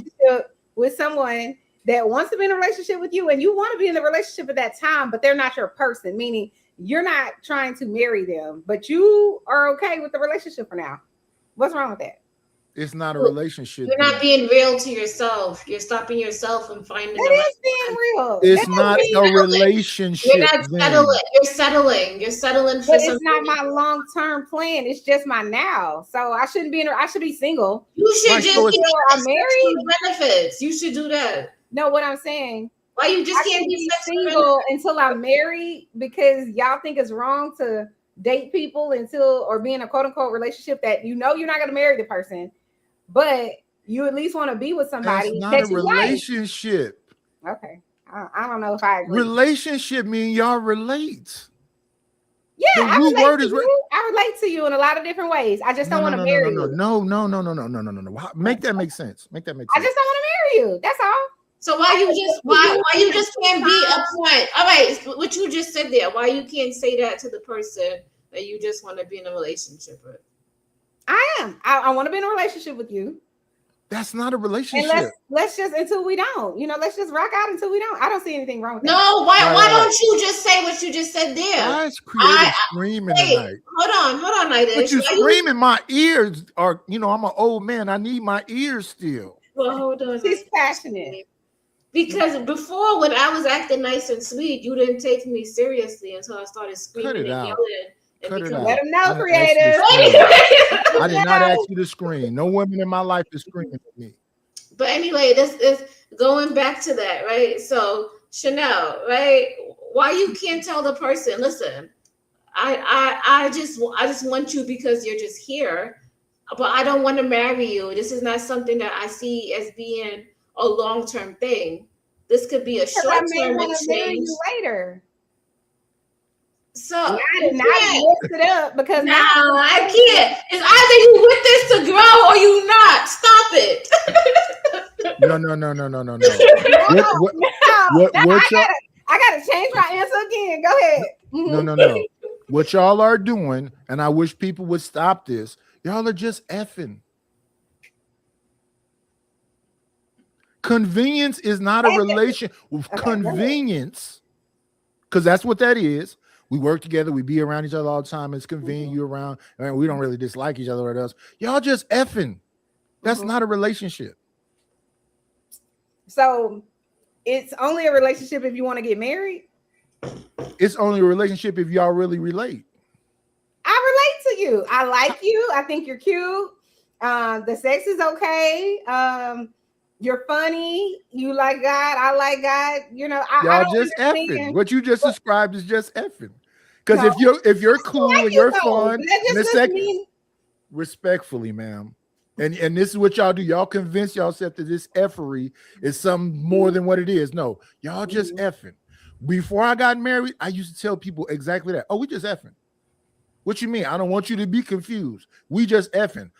with someone that wants to be in a relationship with you, and you want to be in the relationship at that time, but they're not your person, meaning you're not trying to marry them, but you are okay with the relationship for now. What's wrong with that? It's not a relationship. You're not being real to yourself. You're stopping yourself and finding that is being real. It's not a relationship. You're not settling. You're settling for but something. It's not my long-term plan. It's just my now. So I shouldn't be I should be single. You should just I'm married. Benefits. You should do that. No, what I'm saying. Why you just can't be single until I'm married because y'all think it's wrong to date people or be in a quote unquote relationship that you're not going to marry the person, but you at least want to be with somebody. That's not a relationship. Like. Okay, I don't know if I agree. Relationship mean y'all relate. Yeah, I relate to you in a lot of different ways. I just don't want to marry you. No. Make that make sense. I just don't want to marry you. That's all. So why you just can't be upfront? All right, what you just said there. Why you can't say that to the person that you just want to be in a relationship with? I am. I want to be in a relationship with you. That's not a relationship. And let's just until we don't. Let's just rock out until we don't. I don't see anything wrong with that. No, why don't you just say what you just said there? Guys created screaming tonight. Hold on, Nida. But you screaming, my ears are. I'm an old man. I need my ears still. Well, hold on. She's passionate. Because before, when I was acting nice and sweet, you didn't take me seriously until I started screaming and yelling. Cut it out. Let them know, creative. I did not ask you to scream. No woman in my life is screaming at me. But anyway, this is going back to that, right? So Chanel, right? Why you can't tell the person, listen, I just want you because you're just here, but I don't want to marry you. This is not something that I see as being a long-term thing. This could be a short-term exchange later. So I did not mess it up because no, I can't. It's either you with this to grow or you not. Stop it. No. I gotta change my answer again. Go ahead. No. What y'all are doing, and I wish people would stop this. Y'all are just effing. Convenience is not a relation with convenience, because that's what that is. We work together, we be around each other all the time. It's convenient you around, and we don't really dislike each other or else. Y'all just effing. That's not a relationship. So it's only a relationship if you want to get married. It's only a relationship if y'all really relate. I relate to you. I like you. I think you're cute. The sex is okay. You're funny. You like God. I like God. Y'all just effing. What you just described is just effing. Because if you're cool and you're fun, and the second, respectfully, ma'am, and this is what y'all do. Y'all convince yourself that this effery is something more than what it is. No, y'all just effing. Before I got married, I used to tell people exactly that. Oh, we just effing. What you mean? I don't want you to be confused. We just effing.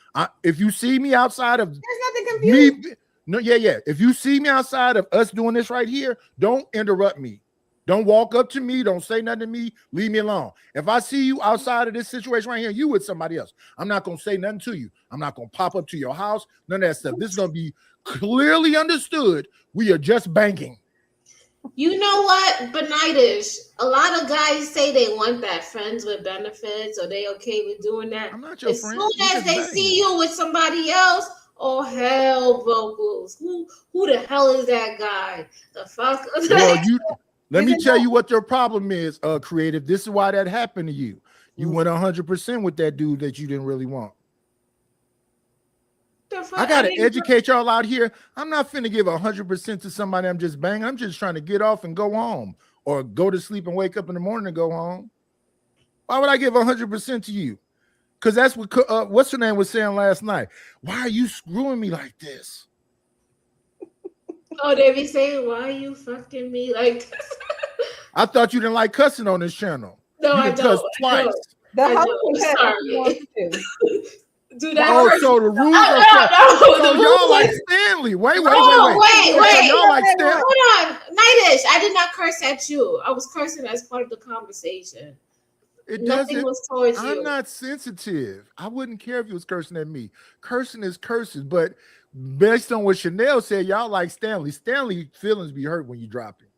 If you see me outside of there's nothing confused. No, yeah. If you see me outside of us doing this right here, don't interrupt me. Don't walk up to me. Don't say nothing to me. Leave me alone. If I see you outside of this situation right here, you with somebody else, I'm not going to say nothing to you. I'm not going to pop up to your house. None of that stuff. This is going to be clearly understood. We are just banking. You know what? Benightish. A lot of guys say they want that, friends with benefits, or they okay with doing that. I'm not your as friend. soon as they see you with somebody else, oh hell, vocals. Who the hell is that guy? The fuck? Well, let me tell you what your problem is, creative. This is why that happened to you. You went 100% with that dude that you didn't really want. I gotta educate y'all out here. I'm not finna give 100% to somebody I'm just banging. I'm just trying to get off and go home, or go to sleep and wake up in the morning and go home. Why would I give 100% to you? Because that's what what's her name was saying last night. Why are you screwing me like this? Oh, they be saying, why are you fucking me like this? I thought you didn't like cussing on this channel. No, you I cuss don't. twice. The I whole Do that. Oh, so the rules are so y'all like Stanley. Wait. Wait. So y'all like Stanley. Hold on. Nightish, I did not curse at you. I was cursing as part of the conversation. Nothing was towards you. I'm not sensitive. I wouldn't care if you was cursing at me. Cursing is cursing, but based on what Chanel said, y'all like Stanley. Stanley feelings be hurt when you drop him,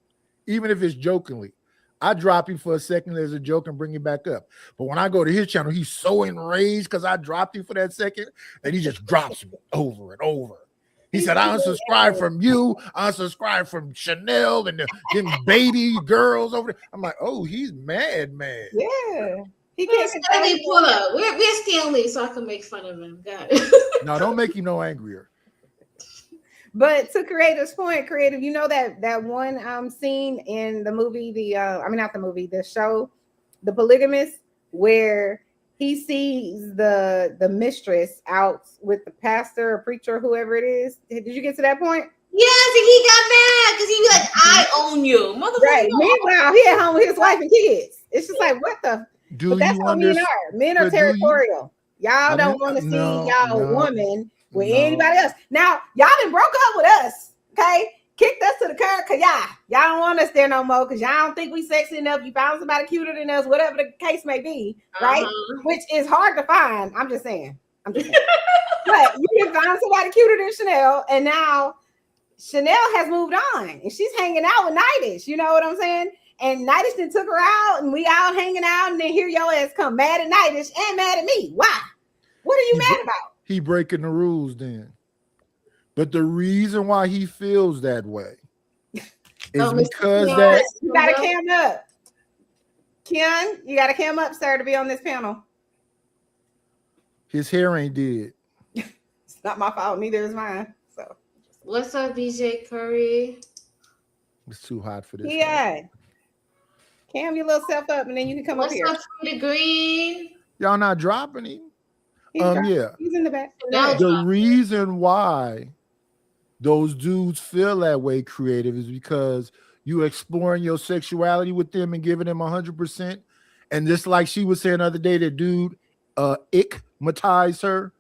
even if it's jokingly. I drop him for a second as a joke and bring him back up. But when I go to his channel, he's so enraged because I dropped him for that second that he just drops me over and over. He said, I unsubscribe from you. I unsubscribe from Chanel and them baby girls over there. I'm like, oh, he's mad. Yeah. He can't Stanley pull up. We're Stanley, so I can make fun of him. Got it. No, don't make him no angrier. But to Creative's point, Creative, you know that one scene in the movie, the show, The Polygamist, where he sees the mistress out with the pastor or preacher, whoever it is. Did you get to that point? Yes, and he got mad because he be like, I own you. Motherfucker. Right. Meanwhile, he at home with his wife and kids. It's just like, what the? But that's what men are. Men are territorial. Y'all don't want to see y'all woman with anybody else. Now, y'all done broke up with us, okay? Kicked us to the curb because y'all don't want us there no more because y'all don't think we sexy enough. You found somebody cuter than us, whatever the case may be, right? Which is hard to find. I'm just saying. But you can find somebody cuter than Chanel, and now Chanel has moved on, and she's hanging out with Nightish. You know what I'm saying? And Nightish then took her out, and we out hanging out, and then here your ass come mad at Nightish and mad at me. Why? What are you mad about? He breaking the rules then. But the reason why he feels that way is because that you gotta cam up. Ken, you gotta cam up, sir, to be on this panel. His hair ain't dead. It's not my fault, neither is mine. So what's up, BJ Curry? It's too hot for this. Yeah. Cam your little self up and then you can come up here. What's up, Frida Green? Y'all not dropping him? He's in the back. The reason why those dudes feel that way, Creative, is because you exploring your sexuality with them and giving them 100%. And just like she was saying the other day, that dude ickmatized her,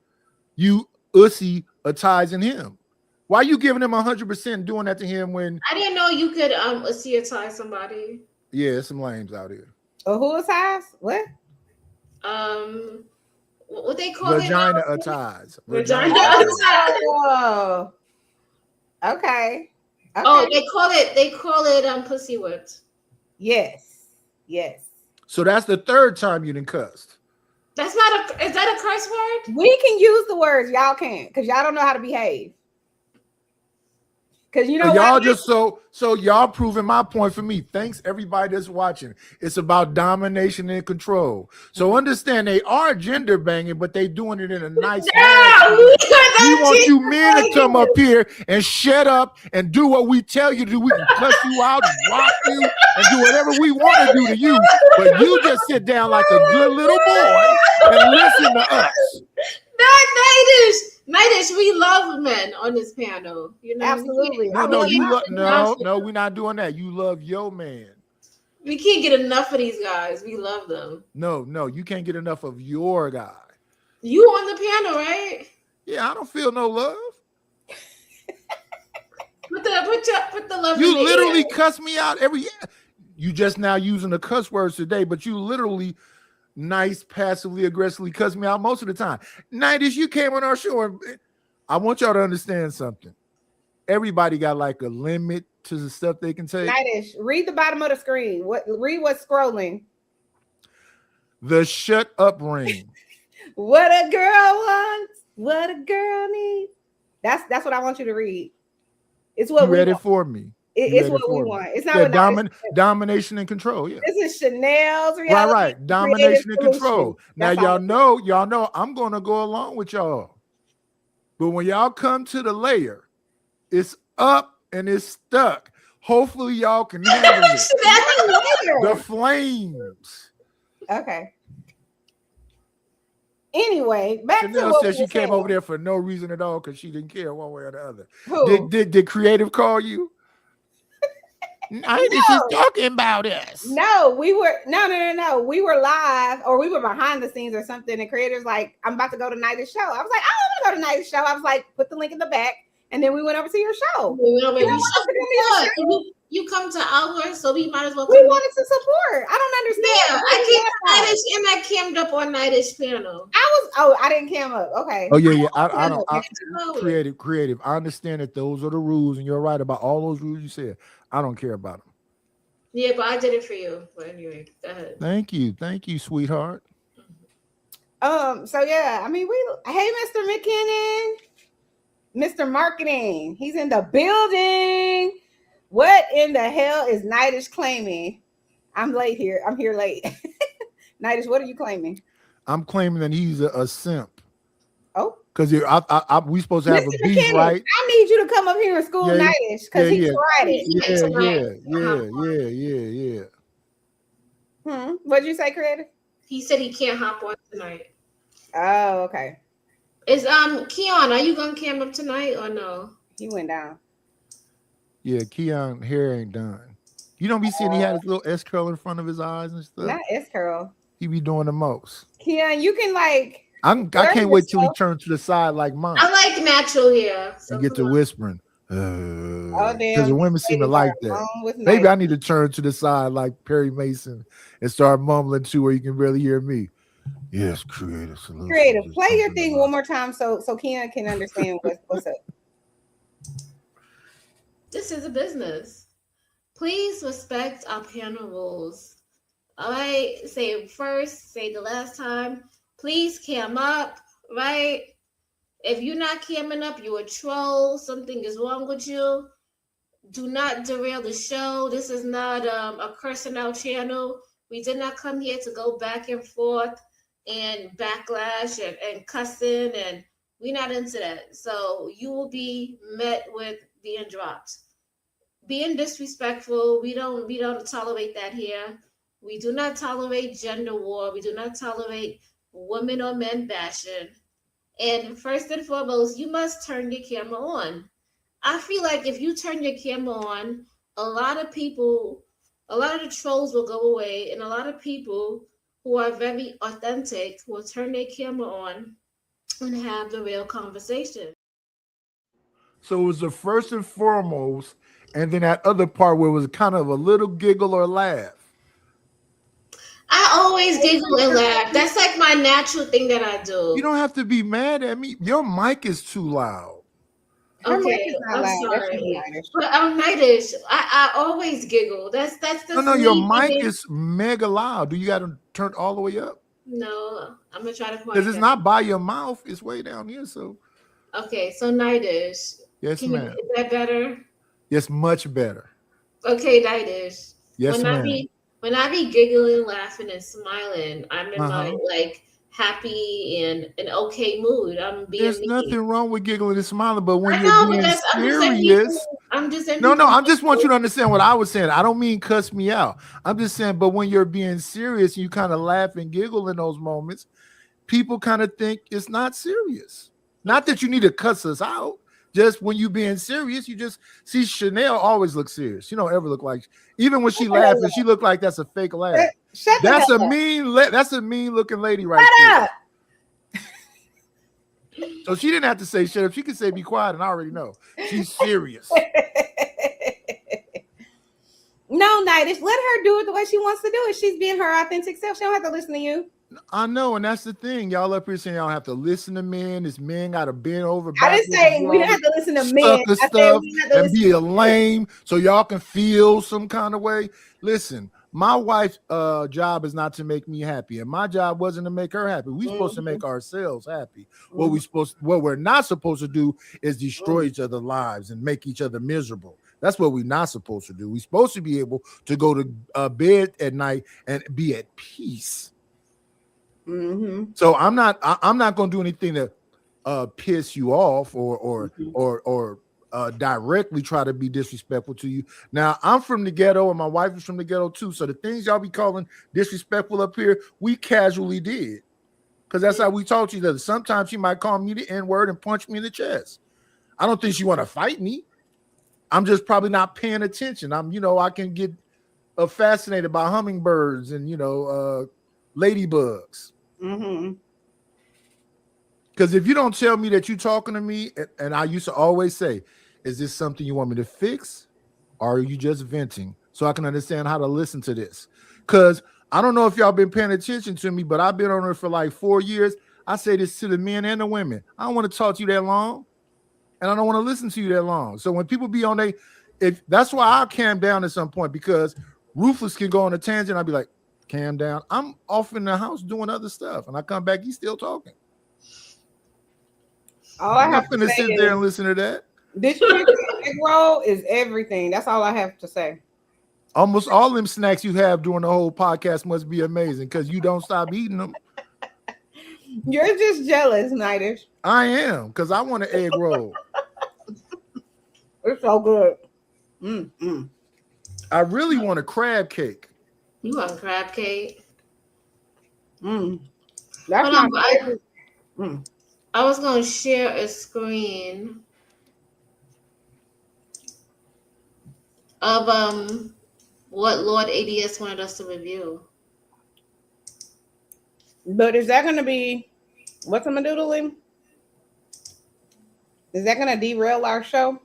you ussy-atizing him. Why are you giving him 100% doing that to him when I didn't know you could ussy-atize somebody? Yeah, some lames out here. Oh, who is size? What? What they call vagina it? Atize. Vagina atize. Oh, okay. Oh, they call it pussy whipped. Yes. So that's the third time you done cussed. That's not is that a curse word? We can use the words, y'all can't, because y'all don't know how to behave. Because you know y'all just so y'all proving my point for me. Thanks everybody that's watching. It's about domination and control. So understand they are gender banging, but they doing it in a nice way. We want you men to come up here and shut up and do what we tell you to do. We can cuss you out, rock you, and do whatever we want to do to you. But you just sit down like a good little boy and listen to us. Nightish, we love men on this panel. You know, absolutely. No, we're not doing that. You love your man. We can't get enough of these guys. We love them. No, you can't get enough of your guy. You on the panel, right? Yeah, I don't feel no love. Put the love. You literally cuss me out every year. You just now using the cuss words today, but you literally nice, passively, aggressively cuss me out most of the time. Nightish, you came on our show, and I want y'all to understand something. Everybody got like a limit to the stuff they can take. Nightish, read the bottom of the screen. Read what's scrolling. The shut up ring. What a girl wants, what a girl needs. That's what I want you to read. It's what you we read want. it for me. It's what we want. It's not what domination and control. Yeah. This is Chanel's reality. Right. Domination and control. That's now y'all know I'm gonna go along with y'all. But when y'all come to the layer, it's up and it's stuck. Hopefully y'all can handle it. The flames. Okay. Anyway, back Chanel to what said she came over there for no reason at all because she didn't care one way or the other. Who? Did Creative call you? She's talking about us. No, we were no. We were live or we were behind the scenes or something. And Creator's like, I'm about to go to Nightish show. I was like, I don't want to go to Nightish show. I was like, put the link in the back. And then we went over to your show. You come to ours, so we might as well. We wanted to support. I don't understand. Yeah, I cammed up on Nightish panel. I didn't cam up. Okay. Oh yeah. I don't. Creative. I understand that those are the rules, and you're right about all those rules you said. I don't care about them. Yeah, but I did it for you. But anyway, go ahead. Thank you, sweetheart. So yeah, I mean, hey, Mr. McKinnon, Mr. Marketing, he's in the building. What in the hell is Nightish claiming? I'm late here. I'm here late. Nightish, what are you claiming? I'm claiming that he's a simp. Oh, because we supposed to have Mr. a beef, McKinnon, right? I need you to come up here and school Nightish because he tried it. Yeah. What'd you say, Creative? He said he can't hop on tonight. Oh, okay. Is Keon, are you gonna cam up tonight or no? He went down. Yeah, Keon hair ain't done. You don't be seeing he had his little S curl in front of his eyes and stuff. Not S curl. He be doing the most. Keon, you can like. I can't wait till he turns to the side like mine. I like natural hair. So and get to whispering. Because the women seem to like that. Maybe I need to turn to the side like Perry Mason and start mumbling too, where you can barely hear me. Yes, creative solution. Creative, play your thing one more time so Keon can understand what's up. This is a business. Please respect our panel rules. All right, say it first, say the last time. Please cam up, right? If you're not camming up, you're a troll. Something is wrong with you. Do not derail the show. This is not a cursing out channel. We did not come here to go back and forth and backlash and cussing, and we're not into that. So you will be met with being dropped. Being disrespectful, we don't tolerate that here. We do not tolerate gender war. We do not tolerate women or men bashing. And first and foremost, you must turn your camera on. I feel like if you turn your camera on, a lot of the trolls will go away, and a lot of people who are very authentic will turn their camera on and have the real conversation. So it was the first and foremost, and then that other part where it was kind of a little giggle or laugh. I always giggle and laugh. That's like my natural thing that I do. You don't have to be mad at me. Your mic is too loud. Okay, I'm sorry. But I'm Nightish. I always giggle. That's no. Your mic is mega loud. Do you got to turn it all the way up? No, I'm gonna try to. Because it's not by your mouth. It's way down here. So. Okay, so Nightish. Yes, ma'am. Is that better? Yes, much better. Okay, Nightish. Yes, ma'am. When I be giggling, laughing, and smiling, I'm in my like happy and an okay mood. There's nothing wrong with giggling and smiling, but when you're being serious, I'm just I just want you to understand what I was saying. I don't mean cuss me out. I'm just saying, but when you're being serious, you kind of laugh and giggle in those moments. People kind of think it's not serious. Not that you need to cuss us out. Just when you being serious, you just see Chanel always look serious. She don't ever look like, even when she laughs, she look like that's a fake laugh. That's a mean looking lady right there. So she didn't have to say shut up. She could say be quiet, and I already know she's serious. No, No, Nightish, let her do it the way she wants to do it. She's being her authentic self. She don't have to listen to you. I know, and that's the thing. Y'all up here saying y'all have to listen to men. This men got to bend over I backwards. didn't say we don't have to listen to men. I said stuff we have to and listen be to a lame so y'all can feel some kind of way. Listen, my wife's job is not to make me happy, and my job wasn't to make her happy. We're supposed to make ourselves happy. What we're not supposed to do is destroy each other's lives and make each other miserable. That's what we're not supposed to do. We're supposed to be able to go to bed at night and be at peace. So I'm not going to do anything to piss you off or directly try to be disrespectful to you. Now, I'm from the ghetto and my wife is from the ghetto too. So the things y'all be calling disrespectful up here, we casually did. Because that's how we talk to each other. Sometimes she might call me the N-word and punch me in the chest. I don't think she want to fight me. I'm just probably not paying attention. I can get fascinated by hummingbirds and, ladybugs. Because if you don't tell me that you're talking to me, and I used to always say, is this something you want me to fix? Or are you just venting? So I can understand how to listen to this. Because I don't know if y'all been paying attention to me, but I've been on it for like 4 years. I say this to the men and the women. I don't want to talk to you that long. And I don't want to listen to you that long. So when people be on that's why I'll calm down at some point, because Ruthless can go on a tangent. I'll be like, calm down. I'm off in the house doing other stuff. And I come back, he's still talking. All I have to sit there and listen to that. This egg roll is everything. That's all I have to say. Almost all them snacks you have during the whole podcast must be amazing because you don't stop eating them. You're just jealous, Nightish. I am, because I want an egg roll. It's so good. I really want a crab cake. You want crab cake? That's my favorite. I was going to share a screen of what Lord ADS wanted us to review. But is that going to be what's I'm doodling? Is that going to derail our show?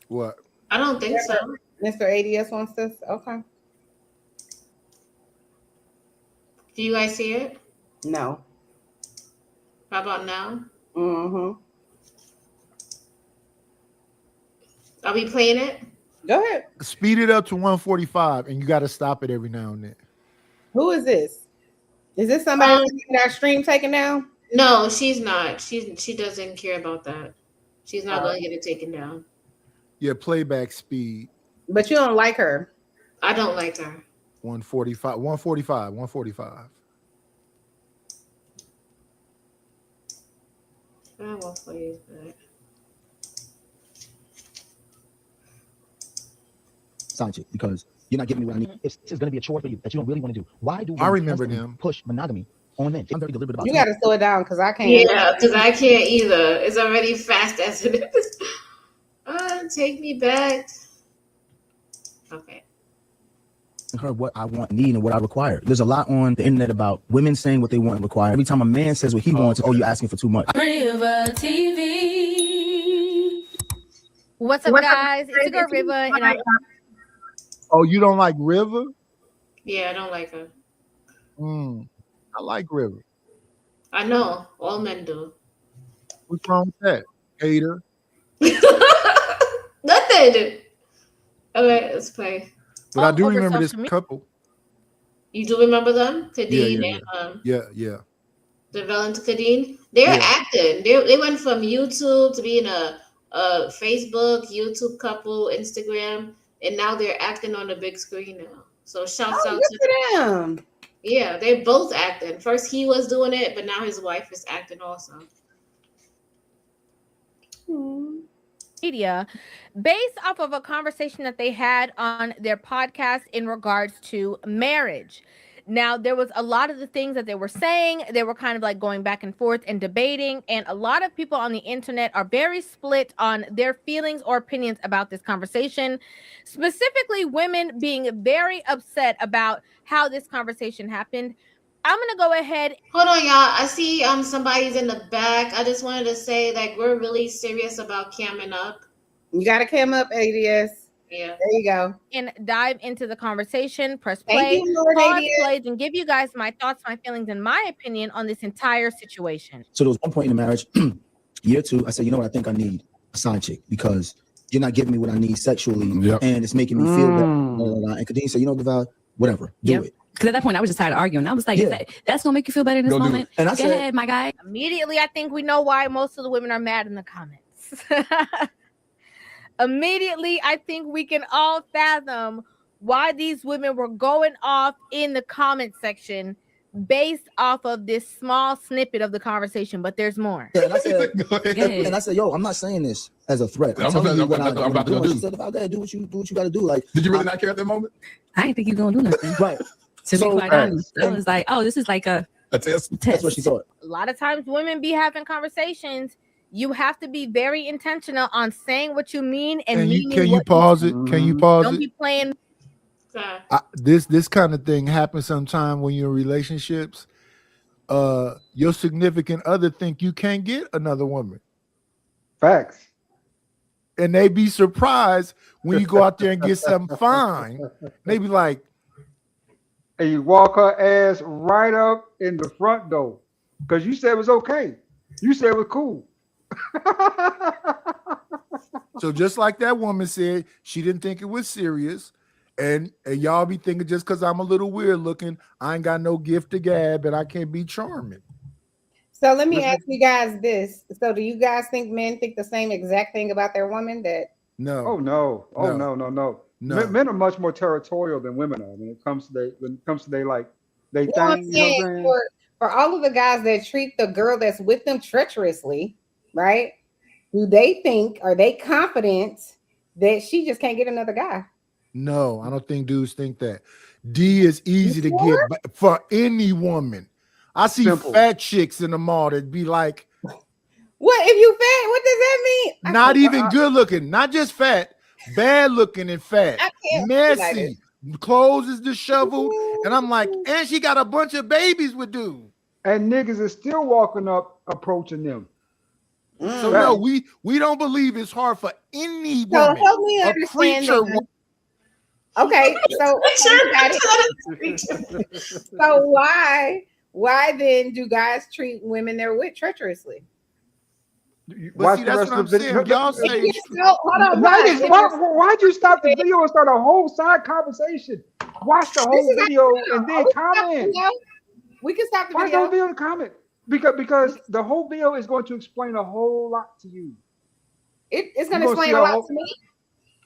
What? I don't think so. Mr. ADS wants this. Okay. Do you guys see it? No. How about now? Are we playing it? Go ahead. Speed it up to 145, and you got to stop it every now and then. Who is this? Is this somebody getting our stream taken down? No, she's not. She doesn't care about that. She's not going to get it taken down. Yeah, playback speed. But you don't like her. I don't like her. 145. I won't play it. Silence it, because you're not giving me what I need. It's going to be a chore for you that you don't really want to do. Why do I remember them push monogamy on men? I'm very deliberate about it. You got to slow it down because I can't. Yeah, because I can't either. It's already fast as it is. Take me back. Okay. Her what I want, need, and what I require. There's a lot on the internet about women saying what they want and require. Every time a man says what he wants, you're asking for too much. River TV. What's up, guys? It's your girl River, and I. Oh, you don't like River? Yeah, I don't like her. I like River. I know. All men do. What's wrong with that? Hater. Nothing. All right, let's play. But I do remember this couple. You do remember them? Kadeen and Yeah. Devel and Kadeen? They're acting. They went from YouTube to being a Facebook, YouTube couple, Instagram, and now they're acting on the big screen now. So shouts out to them. Yeah, they're both acting. First he was doing it, but now his wife is acting also. Media based off of a conversation that they had on their podcast in regards to marriage. Now, there was a lot of the things that they were saying, they were kind of like going back and forth and debating, and a lot of people on the internet are very split on their feelings or opinions about this conversation, specifically women being very upset about how this conversation happened. I'm gonna go ahead. Hold on, y'all. I see somebody's in the back. I just wanted to say, like, we're really serious about camming up. You gotta cam up, ADS. Yeah. There you go. And dive into the conversation. Press Thank play, you, Lord pause, Adian. plays, and give you guys my thoughts, my feelings, and my opinion on this entire situation. So there was one point in the marriage, year 2, I said, you know what, I think I need a side chick because you're not giving me what I need sexually, and it's making me feel better. And Kadeen said, you know, Deval, whatever, do it. Because at that point, I was just tired of arguing. I was like, that's going to make you feel better in this moment. And I Go said, ahead, my guy. Immediately, I think we know why most of the women are mad in the comments. Immediately, I think we can all fathom why these women were going off in the comment section based off of this small snippet of the conversation, but there's more. And I said, yo, I'm not saying this as a threat. I'm telling you what I'm about to do. She said, "About that, do what you got to do." Like, did you really not care at that moment? I didn't think you were gonna do nothing. Right. To be quite honest, I was like, "Oh, this is like a test." That's what she thought. A lot of times, women be having conversations. You have to be very intentional on saying what you mean and meaning. Can you pause it? Can you pause it? Don't be playing. This kind of thing happens sometime when you're in relationships. Your significant other think you can't get another woman. Facts. And they be surprised when you go out there and get something fine. They be like, and you walk her ass right up in the front door because you said it was okay. You said it was cool. So just like that woman said, she didn't think it was serious. And y'all be thinking just because I'm a little weird looking, I ain't got no gift to gab and I can't be charming. So let me ask you guys this. So do you guys think men think the same exact thing about their woman? That no. Oh no. Oh no. Men are much more territorial than women are when it comes to they thing. You know what I'm saying? For all of the guys that treat the girl that's with them treacherously, right? Do they think, are they confident that she just can't get another guy? No, I don't think dudes think that. D is easy to get for any woman. I see fat chicks in the mall that be like, what if you fat? What does that mean? Not even good looking, not just fat, bad looking and fat, messy, clothes is disheveled, and I'm like, and she got a bunch of babies with dudes. And niggas is still walking up, approaching them. So no, we don't believe it's hard for any woman. So help me understand. Okay, so so why then do guys treat women they're with treacherously? But see, that's what I'm saying. Y'all say, why'd you stop the video and start a whole side conversation? Watch the whole video and then comment. We can stop the video. Why don't video and comment? Because the whole video is going to explain a whole lot to you. It's going to explain a lot to me.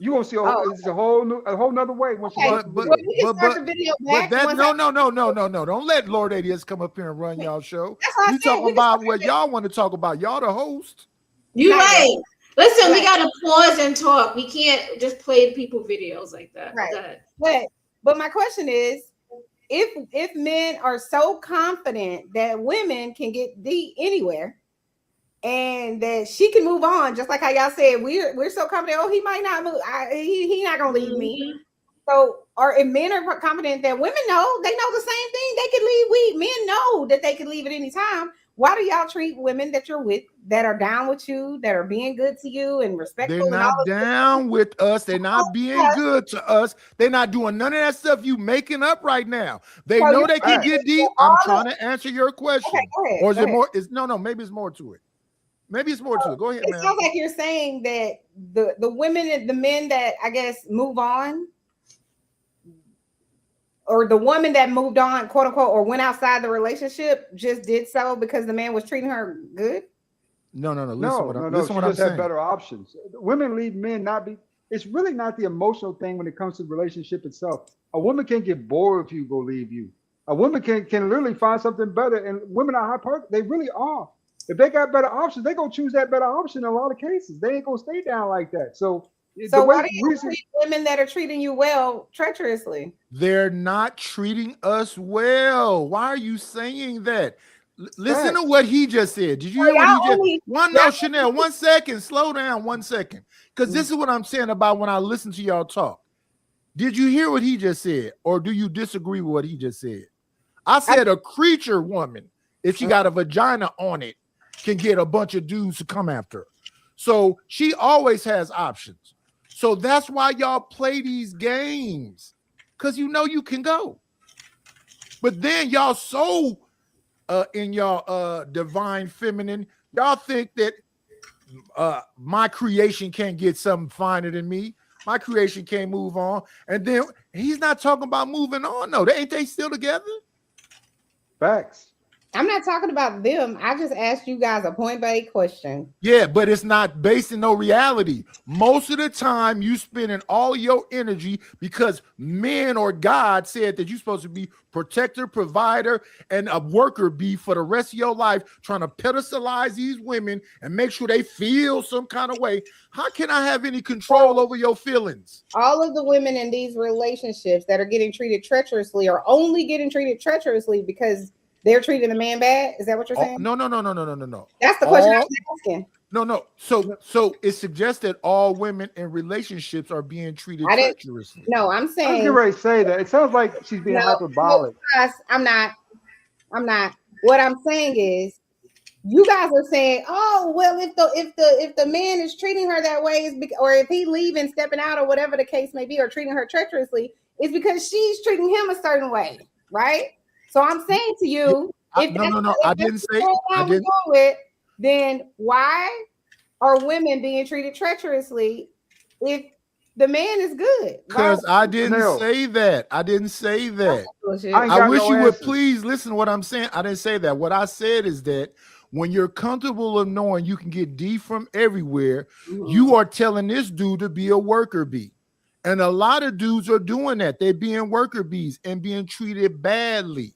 You gonna see it's a whole nother way once you watch the video. No. Don't let Lord Adias come up here and run y'all show. You talking about what y'all want to talk about. Y'all the host. You right. Listen, we gotta pause and talk. We can't just play people videos like that. Right. But my question is, if men are so confident that women can get D anywhere, and that she can move on, just like how y'all said, we're so confident. Oh, he might not move. He not gonna leave me. So, or if men are confident that women know, they know the same thing. They could leave. Men know that they could leave at any time. Why do y'all treat women that you're with, that are down with you, that are being good to you and respectful? They're not down with us. They're not being good to us. They're not doing none of that stuff you making up right now. They know they can get deep. I'm trying to answer your question. Okay, or is it more? No, maybe it's more to it. Maybe it's more to it. Go ahead, man. It sounds like you're saying that the women and the men that I guess move on, or the woman that moved on, quote unquote, or went outside the relationship, just did so because the man was treating her good. No. Listen what I'm saying. Have better options. Women leave men it's really not the emotional thing when it comes to the relationship itself. A woman can get bored if you go leave you. A woman can literally find something better, and women are they really are. If they got better options, they gonna choose that better option in a lot of cases. They ain't gonna stay down like that. So why do you treat women that are treating you well treacherously? They're not treating us well. Why are you saying that? Listen to what he just said. Did you hear what he just? Chanel, 1 second. Slow down 1 second. Because this is what I'm saying about when I listen to y'all talk. Did you hear what he just said? Or do you disagree with what he just said? I said a creature woman, if she got a vagina on it, can get a bunch of dudes to come after her. So she always has options. So that's why y'all play these games, because you know you can go. But then y'all so in y'all divine feminine, y'all think that my creation can't get something finer than me. My creation can't move on. And then he's not talking about moving on. No, ain't they still together? Facts. I'm not talking about them. I just asked you guys a point blank question. Yeah, but it's not based in no reality. Most of the time you spending all your energy because men or God said that you're supposed to be protector, provider, and a worker bee for the rest of your life, trying to pedestalize these women and make sure they feel some kind of way. How can I have any control over your feelings? All of the women in these relationships that are getting treated treacherously are only getting treated treacherously because they're treating the man bad. Is that what you're saying? No. That's the question I was asking. No. So it suggests that all women in relationships are being treated treacherously. No, I'm saying. I was getting ready to say that. It sounds like she's being hyperbolic. No, I'm not. What I'm saying is, you guys are saying, oh well, if the man is treating her that way, or if he leaving, stepping out, or whatever the case may be, or treating her treacherously, it's because she's treating him a certain way, right? So I'm saying to you, I didn't say. Then why are women being treated treacherously if the man is good? Because I didn't say that. I didn't say that. I wish you would please listen to what I'm saying. I didn't say that. What I said is that when you're comfortable of knowing you can get D from everywhere, you are telling this dude to be a worker bee. And a lot of dudes are doing that. They're being worker bees and being treated badly.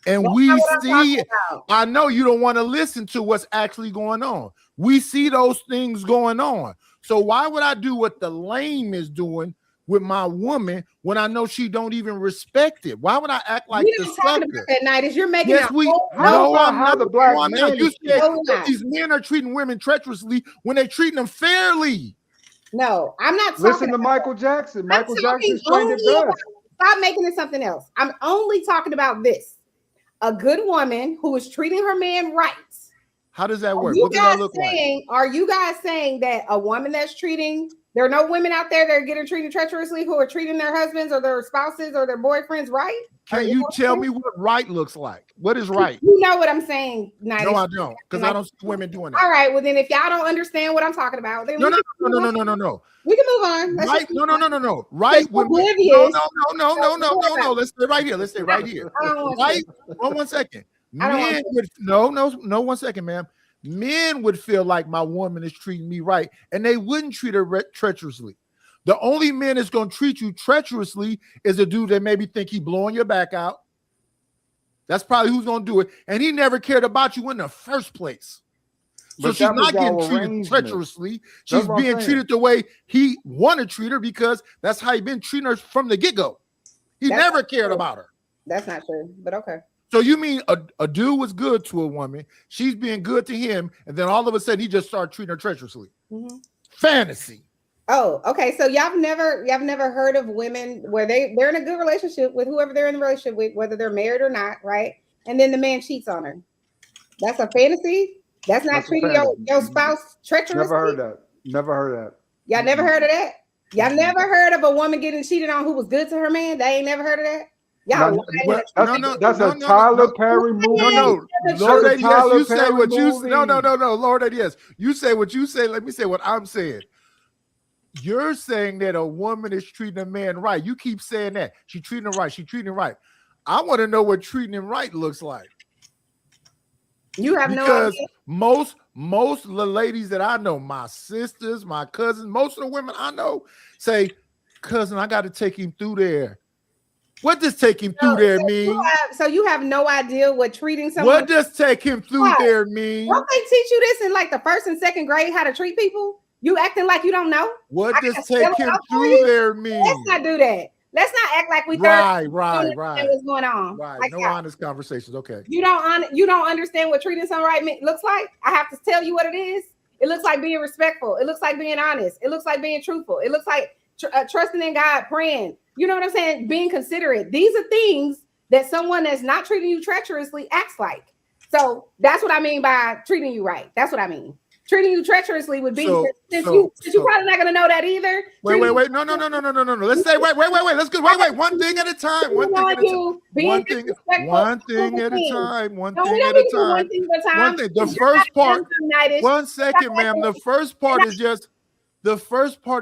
And we see, I know you don't want to listen to what's actually going on. We see those things going on. So why would I do what the lame is doing with my woman when I know she don't even respect it? Why would I act like the sucker? That night is you're making I'm not the black man. You said these men are treating women treacherously when they're treating them fairly. No, I'm not. Listen to Michael Jackson. Michael Jackson explained it best. Stop making it something else. I'm only talking about this. A good woman who is treating her man right. How does that work? What does that look like? Are you guys saying that a woman that's treating, there are no women out there that are getting treated treacherously who are treating their husbands or their spouses or their boyfriends right? Can you tell me what right looks like? What is right? You know what I'm saying? No, I don't, because I don't see women doing that. All right, well then if y'all don't understand what I'm talking about, then no. We can move on. Right? No. Right? No. Let's stay right here. Right? One second. Men would no. 1 second, ma'am. Men would feel like my woman is treating me right, and they wouldn't treat her treacherously. The only man that's going to treat you treacherously is a dude that maybe think he blowing your back out. That's probably who's going to do it, and he never cared about you in the first place. So she's not getting treated treacherously. She's being treated the way he want to treat her because that's how he been treating her from the get-go. He never cared about her. That's not true, but okay. So you mean a dude was good to a woman, she's being good to him, and then all of a sudden he just started treating her treacherously. Fantasy. Oh, okay. So y'all never heard of women where they're in a good relationship with whoever they're in the relationship with, whether they're married or not, right? And then the man cheats on her. That's a fantasy. That's not treating your spouse treacherously. Never heard that. Y'all never heard of that? Y'all never heard of a woman getting cheated on who was good to her man? They ain't never heard of that? Y'all that's a Tyler Perry movie. No. Lord, yes, you say what you say. No. Lord, yes. You say what you say. Let me say what I'm saying. You're saying that a woman is treating a man right. You keep saying that. She's treating him right. She's treating him right. I want to know what treating him right looks like. You have no idea. Because most of the ladies that I know, my sisters, my cousins, most of the women I know say, cousin, I got to take him through there. What does take him through there mean? So you have no idea what treating someone. What does take him through there mean? Don't they teach you this in like the 1st and 2nd grade, how to treat people? You acting like you don't know? What does take him through there mean? Let's not do that. Let's not act like we right. What's going on? Right. Like no honest conversations. Okay. You don't understand what treating someone right looks like. I have to tell you what it is. It looks like being respectful. It looks like being honest. It looks like being truthful. It looks like trusting in God, praying. You know what I'm saying? Being considerate. These are things that someone that's not treating you treacherously acts like. So that's what I mean by treating you right. That's what I mean. treating you treacherously would be. Since you're probably not gonna know that either. Wait. No. Let's say wait. Let's go. Wait. One thing at a time. One thing at a time. One thing at a time. One thing at a time. The first part. 1 second, ma'am. The first part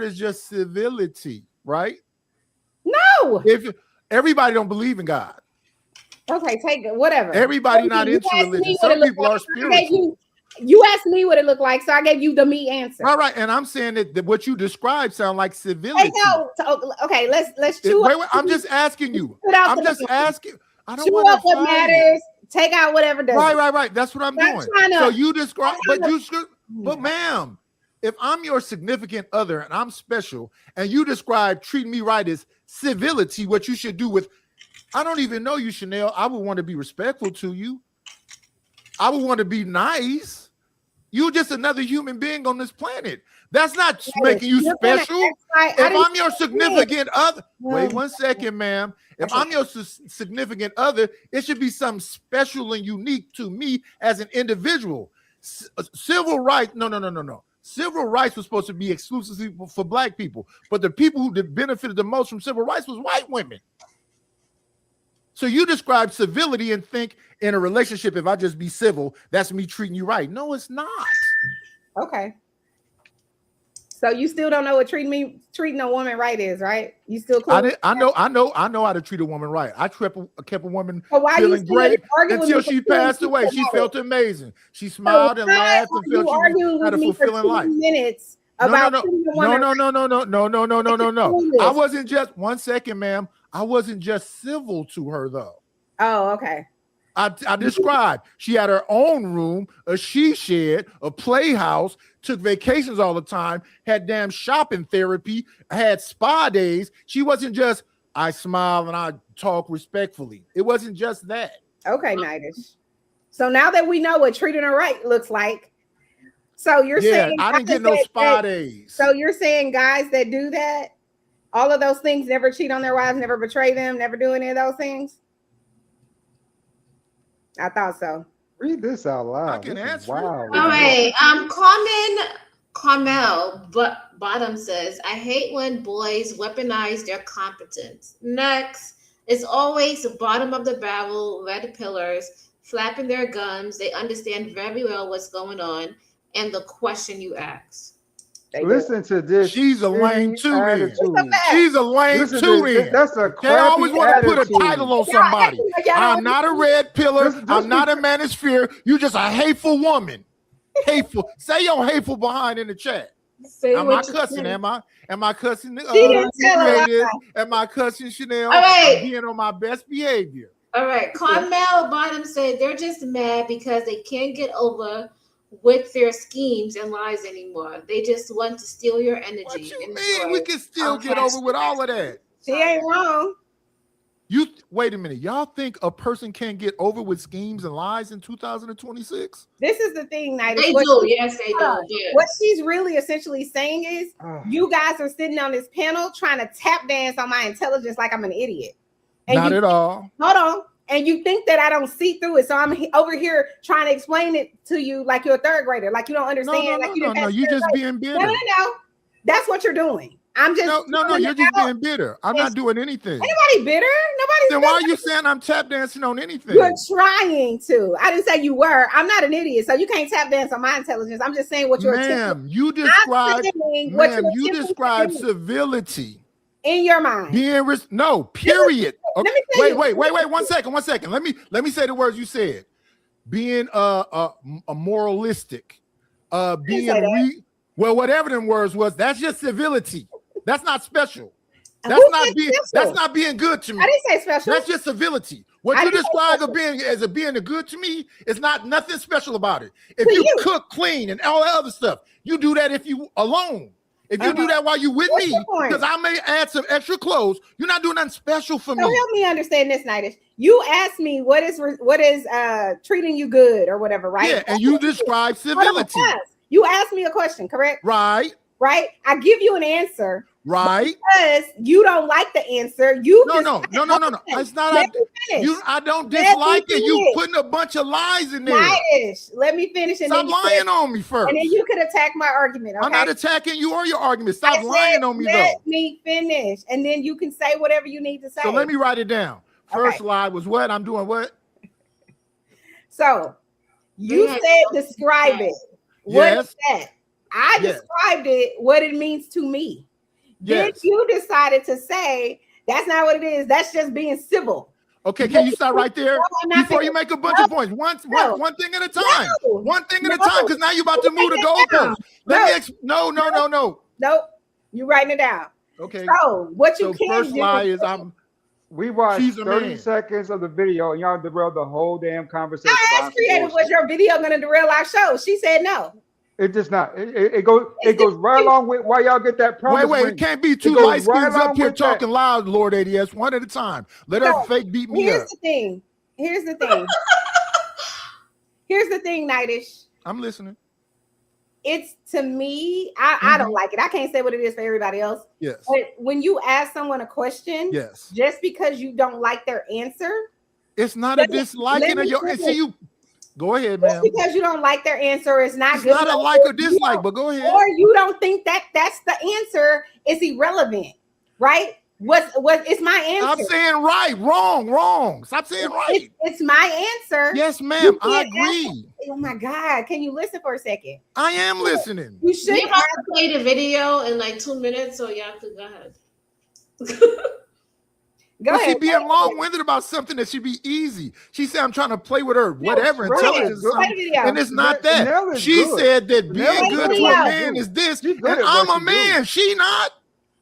is just civility, right? No. If everybody don't believe in God. Okay, take it. Whatever. Everybody not into religion. Some people are spiritual. You asked me what it looked like, so I gave you the me answer. All right, and I'm saying that what you described sound like civility. Okay, let's chew up. Wait, I'm just asking you. I'm just asking. I don't want to what matters. Take out whatever does. Right. That's what I'm doing. So you describe, but ma'am, if I'm your significant other and I'm special, and you describe treating me right as civility, what you should do with, I don't even know you, Chanel. I would want to be respectful to you. I would want to be nice. You're just another human being on this planet. That's not making you special. If I'm your significant other, wait 1 second, ma'am. If I'm your significant other, it should be something special and unique to me as an individual. Civil rights, no. Civil rights was supposed to be exclusively for black people, but the people who benefited the most from civil rights was white women. So you describe civility and think in a relationship, if I just be civil, that's me treating you right. No, it's not. Okay. So you still don't know what treating a woman right is, right? You still cool? I know how to treat a woman right. I kept a woman feeling great until she passed away. She felt amazing. She smiled and laughed and felt she had a fulfilling life. Minutes no. I wasn't just 1 second, ma'am. I wasn't just civil to her though. Oh, okay. I described she had her own room, a she shed, a playhouse, took vacations all the time, had damn shopping therapy, had spa days. She wasn't just, I smile and I talk respectfully. It wasn't just that. Okay, Nidish. So now that we know what treating her right looks like, so you're saying I didn't get no spa days. So you're saying guys that do that, all of those things, never cheat on their wives, never betray them, never do any of those things? I thought so. Read this out loud. I can answer. Wow. All right. Carmel Bottom says, I hate when boys weaponize their competence. Next, it's always the bottom of the barrel, red pillars, flapping their gums. They understand very well what's going on and the question you ask. Listen to this. She's a lame too. She's a lame too. That's a crappy They always want to put a title on somebody. I'm not a red pillar. I'm not a manosphere. You just a hateful woman. Hateful. Say your hateful behind in the chat. Am I cussing? Am I cussing? Am I cussing Chanel? All right. I'm being on my best behavior. All right. Carmel Bottom said they're just mad because they can't get over with their schemes and lies anymore. They just want to steal your energy. What you mean? We can still get over with all of that. She ain't wrong. Wait a minute. Y'all think a person can't get over with schemes and lies in 2026? This is the thing, Nidish. They do. Yes, they do. Yes. What she's really essentially saying is, you guys are sitting on this panel trying to tap dance on my intelligence like I'm an idiot. And Not at all. Hold on. And you think that I don't see through it. So I'm over here trying to explain it to you like you're a third grader. Like you don't understand. No, you just being bitter. No. That's what you're doing. I'm just no, you're just being bitter. I'm not doing anything. Anybody bitter? Nobody's Then why are you saying I'm tap dancing on anything? You're trying to. I didn't say you were. I'm not an idiot, so you can't tap dance on my intelligence. I'm just saying what you're you describe civility. In your mind. No, period. Okay. Wait. 1 second. Let me say the words you said. Being a moralistic, whatever them words was, that's just civility. That's not special. That's not being good to me. I didn't say special. That's just civility. What you describe as being good to me is nothing special about it. If you cook, clean, and all that other stuff, you do that if you alone. If you do that while you with me, because I may add some extra clothes, you're not doing nothing special for me. So help me understand this, Nidish. You asked me what is treating you good or whatever, right? Yeah, and you describe civility. You asked me a question, correct? Right. I give you an answer. Right. Because you don't like the answer. You no. It's not. I don't dislike it. You putting a bunch of lies in there. Let me finish. And stop lying on me first. And then you could attack my argument. Okay? I'm not attacking you or your argument. Stop lying on me, Let me finish. And then you can say whatever you need to say. So let me write it down. First lie was what? I'm doing what? So you said describe it. What is that? I described it, what it means to me. Then you decided to say that's not what it is. That's just being civil. Okay, can you stop right there before you make a bunch of points? One thing at a time. One thing at a time, because now you're about to move the goalpost. No. Nope. You're writing it down. Okay. So what you can first do lie is we watched 30 seconds of the video and y'all derailed the whole damn conversation. I asked Creative, was your video going to derail our show? She said no. It does not. It goes right along with why y'all get that promise. Wait, it can't be two light skins up here talking loud, Lord ADS, one at a time. Let her fake beat me up. Here's the thing. Here's the thing, Nightish. I'm listening. It's to me, I don't like it. I can't say what it is for everybody else. Yes. But when you ask someone a question, just because you don't like their answer, it's not a disliking of your. See you. Go ahead, man. Because you don't like their answer, it's not good. It's not a like or dislike, but go ahead. Or you don't think that's the answer. It's irrelevant, right? What? It's my answer. Stop saying right, wrong. Stop saying right. It's my answer. Yes, ma'am. I agree. Oh my God! Can you listen for a second? I am listening. You should play the video in like 2 minutes, so y'all could go ahead. Go ahead. She being long-winded about something that should be easy. She said, I'm trying to play with her, whatever, intelligence. And it's not that. She said that being good to a man is this, and I'm a man. She not.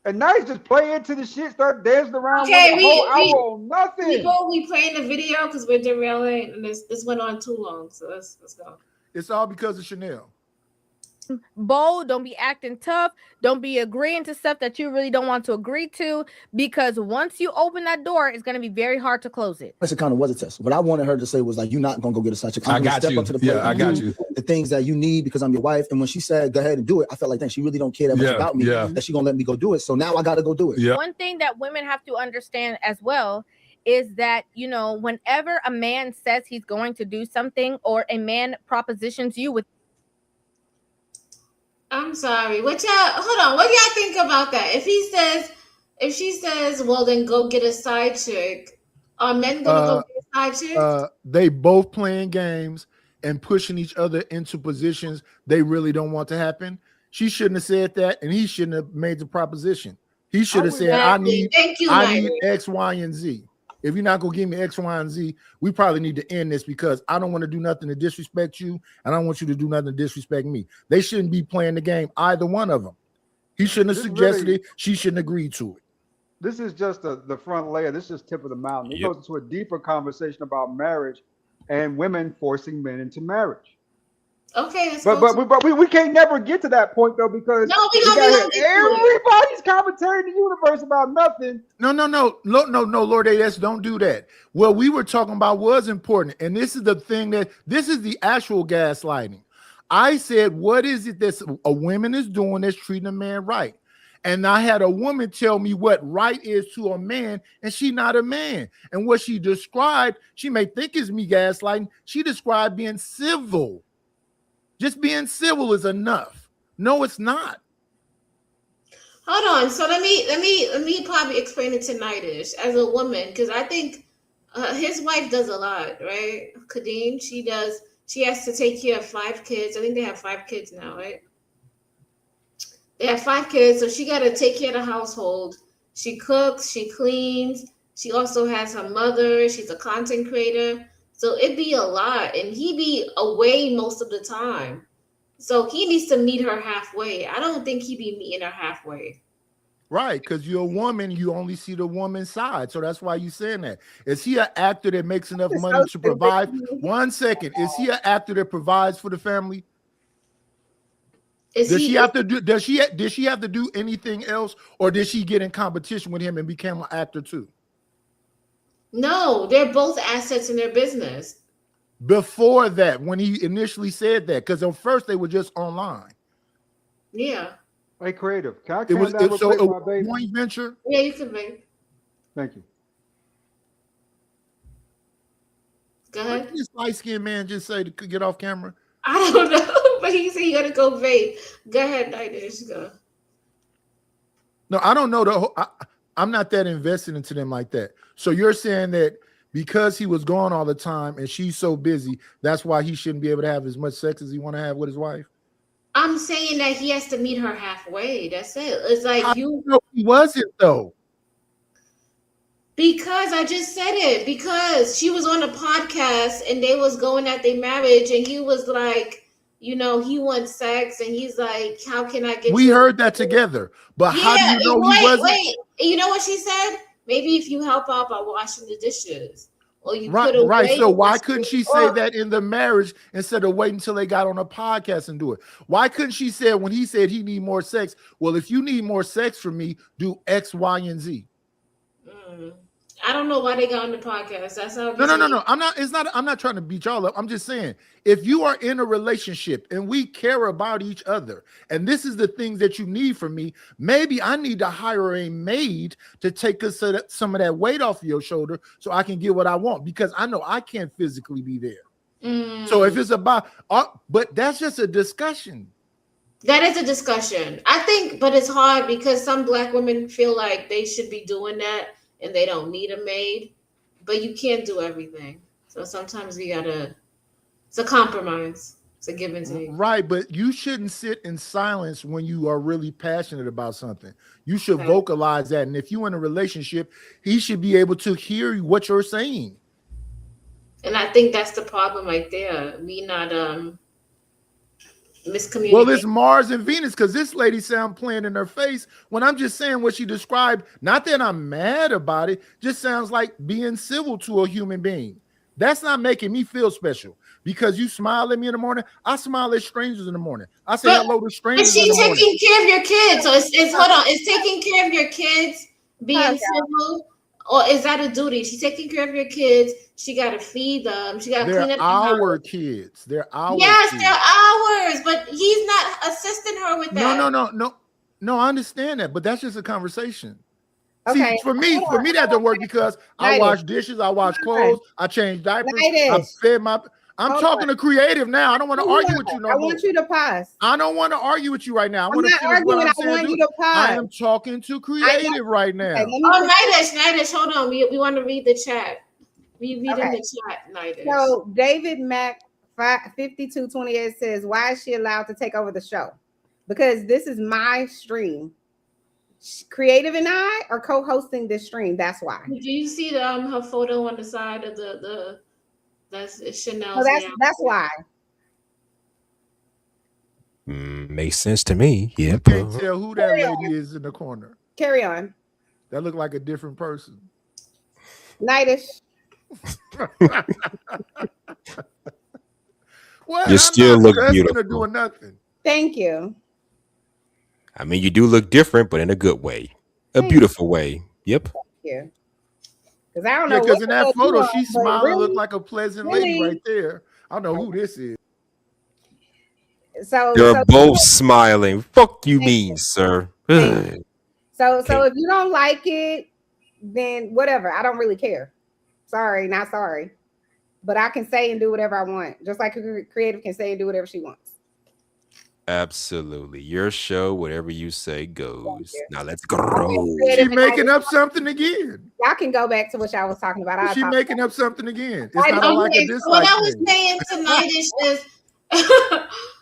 And now he's just play into the shit, start dancing around for a whole hour on nothing. We playing the video because we're derailing, and this went on too long. So let's go. It's all because of Chanel. Bold, don't be acting tough, don't be agreeing to stuff that you really don't want to agree to, because once you open that door, it's going to be very hard to close it. It kind of was a test. What I wanted her to say was like, you're not going to go get a side chick. I got you. I got you. The things that you need because I'm your wife. And when she said, go ahead and do it, I felt like, dang, she really don't care that much about me, that she going to let me go do it. So now I got to go do it. Yeah. One thing that women have to understand as well is that, you know, whenever a man says he's going to do something or a man propositions you with, I'm sorry. Hold on. What do y'all think about that? If she says, well, then go get a side chick, are men gonna go get a side chick? They both playing games and pushing each other into positions they really don't want to happen. She shouldn't have said that, and he shouldn't have made the proposition. He should have said, I need X, Y, and Z. If you're not gonna give me X, Y, and Z, we probably need to end this because I don't want to do nothing to disrespect you, and I don't want you to do nothing to disrespect me. They shouldn't be playing the game, either one of them. He shouldn't have suggested it. She shouldn't agree to it. This is just the front layer. This is tip of the mountain. It goes into a deeper conversation about marriage and women forcing men into marriage. Okay, but we can't never get to that point though because everybody's commentary in the universe about nothing. No, Lord AS, don't do that. What we were talking about was important, and this is the thing this is the actual gaslighting. I said, what is it that a woman is doing that's treating a man right? And I had a woman tell me what right is to a man, and she not a man. And what she described, she may think is me gaslighting. She described being civil. Just being civil is enough. No, it's not. Hold on. So let me probably explain it to Nightish as a woman, because I think his wife does a lot, right? Kadeem, she has to take care of 5 kids. I think they have 5 kids now, right? They have 5 kids, so she got to take care of the household. She cooks, she cleans. She also has her mother. She's a content creator. So it'd be a lot, and he be away most of the time. So he needs to meet her halfway. I don't think he be meeting her halfway. Right, because you're a woman, you only see the woman's side. So that's why you're saying that. Is he an actor that makes enough money to provide? 1 second. Is he an actor that provides for the family? Did she have to do anything else, or did she get in competition with him and become an actor too? No, they're both assets in their business. Before that, when he initially said that, because at first they were just online. Yeah. Hey, creative. Can I It calm was down real quick, my a baby? joint venture. Yeah, you can make. Thank you. Go ahead. What did this light-skinned man just say to get off camera? I don't know, but he said you gotta go vape. Go ahead, Nightdish, go. No, I don't know. I'm not that invested into them like that. So you're saying that because he was gone all the time and she's so busy, that's why he shouldn't be able to have as much sex as he want to have with his wife? I'm saying that he has to meet her halfway. That's it. It's like he wasn't though. Because I just said it. Because she was on a podcast and they was going at their marriage, and he was like, he wants sex, and he's like, "How can I get?" We heard that together, but how do you know he wasn't? Wait. You know what she said? Maybe if you help out by washing the dishes, or you right. So why couldn't she say that in the marriage instead of waiting until they got on a podcast and do it? Why couldn't she say when he said he need more sex? Well, if you need more sex from me, do X, Y, and Z. I don't know why they got on the podcast. That's how. No. I'm not trying to beat y'all up. I'm just saying, if you are in a relationship and we care about each other, and this is the things that you need from me, maybe I need to hire a maid to take some of that weight off of your shoulder so I can get what I want, because I know I can't physically be there. So if it's about, but that's just a discussion. That is a discussion, I think, but it's hard because some Black women feel like they should be doing that. And they don't need a maid, but you can't do everything. So sometimes it's a compromise. It's a give and take. Right, but you shouldn't sit in silence when you are really passionate about something. You should vocalize that. And if you're in a relationship, he should be able to hear what you're saying. And I think that's the problem right there. We not miscommunicating. Well, it's Mars and Venus, because this lady sound playing in her face when I'm just saying what she described. Not that I'm mad about it, just sounds like being civil to a human being. That's not making me feel special. Because you smile at me in the morning, I smile at strangers in the morning. I say hello to strangers. But she's taking care of your kids. So it's taking care of your kids, being civil. Or is that a duty? She's taking care of your kids. She got to feed them. She got to clean up our kids. They're our yes, kids. they're ours. But he's not assisting her with that. No, I understand that, but that's just a conversation. Okay. See, for me, that don't work because I wash dishes, I wash clothes, I change diapers, I fed my. I'm talking to creative now. I don't want to argue with you no more. I want you to pause. I don't want to argue with you right now. I'm not arguing. I want you to pause. I am talking to creative right now. Okay, Nightdish, hold on. We want to read the chat. We read in the chat, Nightdish. So David Mack 5228 says, "Why is she allowed to take over the show? Because this is my stream. Creative and I are co-hosting this stream. That's why." Do you see her photo on the side of the that's Chanel? So that's why. Makes sense to me. Yep. Can't tell who that lady is in the corner. Carry on. That looked like a different person. Nightdish. Well, you still look beautiful. Doing nothing. Thank you. I mean, you do look different, but in a good way, a beautiful way. Yep. Thank you. Because I don't know. Because in that photo, she smiled and looked like a pleasant lady right there. I don't know who this is. So you're both smiling. Fuck you mean, sir. So if you don't like it, then whatever. I don't really care. Sorry, not sorry. But I can say and do whatever I want. Just like a creative can say and do whatever she wants. Absolutely. Your show, whatever you say goes. Now let's go. She's making up something again. Y'all can go back to what y'all was talking about. She's making up something again. It's not like a dislike. What I was saying tonight is just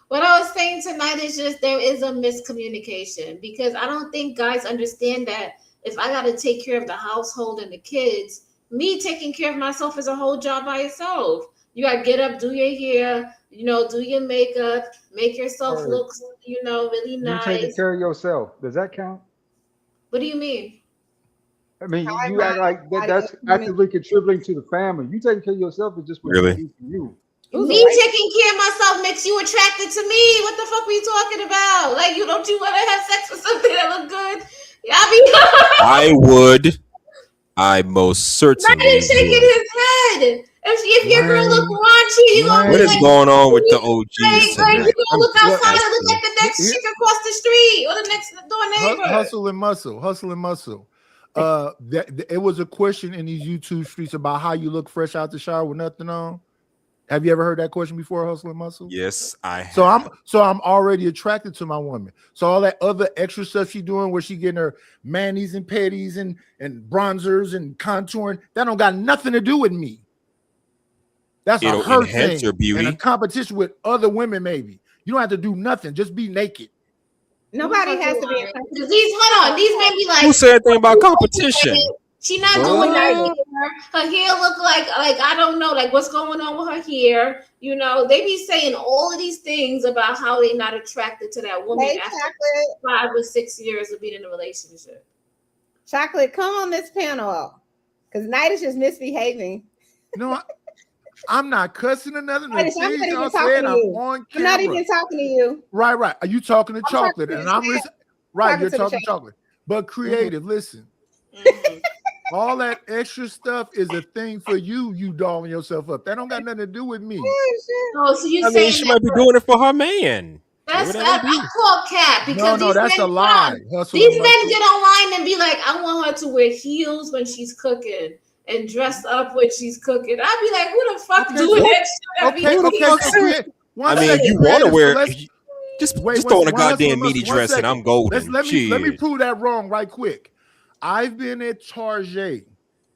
what I was saying tonight is just there is a miscommunication, because I don't think guys understand that if I got to take care of the household and the kids, me taking care of myself is a whole job by itself. You got to get up, do your hair, do your makeup, make yourself look, really nice. You taking care of yourself. Does that count? What do you mean? I mean, you act like that's actively contributing to the family. You taking care of yourself is just what you do for you. Me taking care of myself makes you attracted to me. What the fuck were you talking about? Like, don't you want to have sex with something that look good? I would. I most certainly. Not shaking his head. If your girl look raunchy, you gonna what be is like, going on with the OGs you tonight? gonna look outside and look like the next chick across the street or the next door neighbor. Hustle and muscle. It was a question in these YouTube streets about how you look fresh out the shower with nothing on. Have you ever heard that question before, Hustle and Muscle? Yes, I have. So I'm already attracted to my woman. So all that other extra stuff she doing, where she getting her manis and petties and bronzers and contouring, that don't got nothing to do with me. That's It'll her enhance thing. your beauty. And a competition with other women, maybe. You don't have to do nothing. Just be naked. Nobody has to be. Hold on. These men be like, who said anything about competition? She not doing that. Her hair look like I don't know, like what's going on with her hair. You know, they be saying all of these things about how they not attracted to that woman after 5 or 6 years of being in a relationship. Chocolate, come on this panel, because Night is just misbehaving. No, I'm not cussing or nothing. I'm not even talking to you. I'm not even talking to you. Right. Are you talking to Chocolate? Talking and I'm listening. Right, you're talking to Chocolate. But creative, listen. All that extra stuff is a thing for you. You dolling yourself up. That don't got nothing to do with me. Oh, so you saying she might be doing it for her man. That's called cap. Because no, that's a lie. These men get online and be like, I want her to wear heels when she's cooking and dress up when she's cooking. I'd be like, who the fuck doing that shit? I mean, you want to wear. Just throw on a goddamn meaty dress and I'm golden. Let me prove that wrong right quick. I've been at Target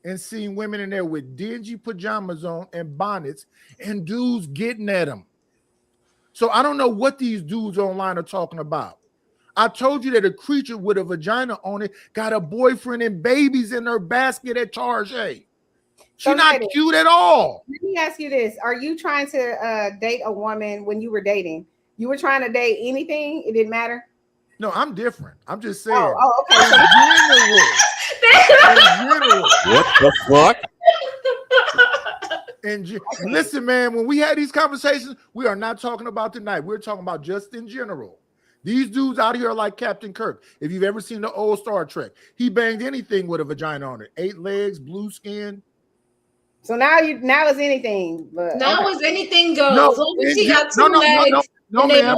and seen women in there with dingy pajamas on and bonnets and dudes getting at them. So I don't know what these dudes online are talking about. I told you that a creature with a vagina on it got a boyfriend and babies in her basket at Target. She's not cute at all. Let me ask you this. Are you trying to date a woman when you were dating? You were trying to date anything? It didn't matter? No, I'm different. I'm just saying. Oh, okay. In general. What the fuck? Listen, man, when we had these conversations, we are not talking about tonight. We're talking about just in general. These dudes out here are like Captain Kirk. If you've ever seen the old Star Trek, he banged anything with a vagina on it. 8 legs, blue skin. So now it's anything. But now it's anything goes. No, as long as she got 2 legs. No, ma'am.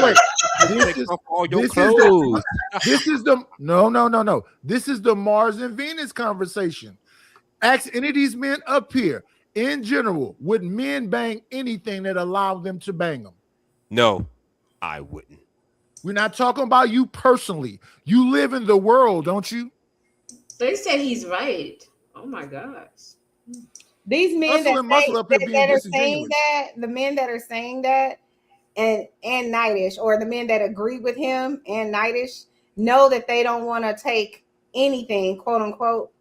Wait. This is the Mars and Venus conversation. Ask any of these men up here. In general, would men bang anything that allowed them to bang them? No, I wouldn't. We're not talking about you personally. You live in the world, don't you? They said he's right. Oh my gosh. These men that are saying that, the men that are saying that, and Nightish, or the men that agree with him and Nightish, know that they don't want to take anything, quote unquote,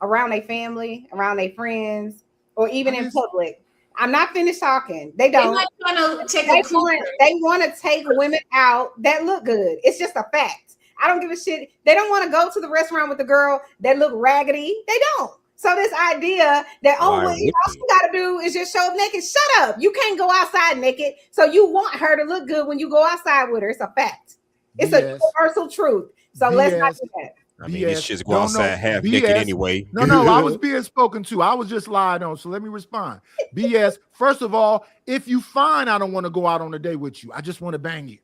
around their family, around their friends, or even in public. I'm not finished talking. They don't. They want to take women out that look good. It's just a fact. I don't give a shit. They don't want to go to the restaurant with the girl that look raggedy. They don't. So this idea that all you got to do is just show up naked. Shut up. You can't go outside naked. So you want her to look good when you go outside with her. It's a fact. It's a universal truth. So let's not do that. I mean, this shit's go outside half naked anyway. No, I was being spoken to. I was just lied on. So let me respond. BS. First of all, if you find I don't want to go out on a date with you, I just want to bang you.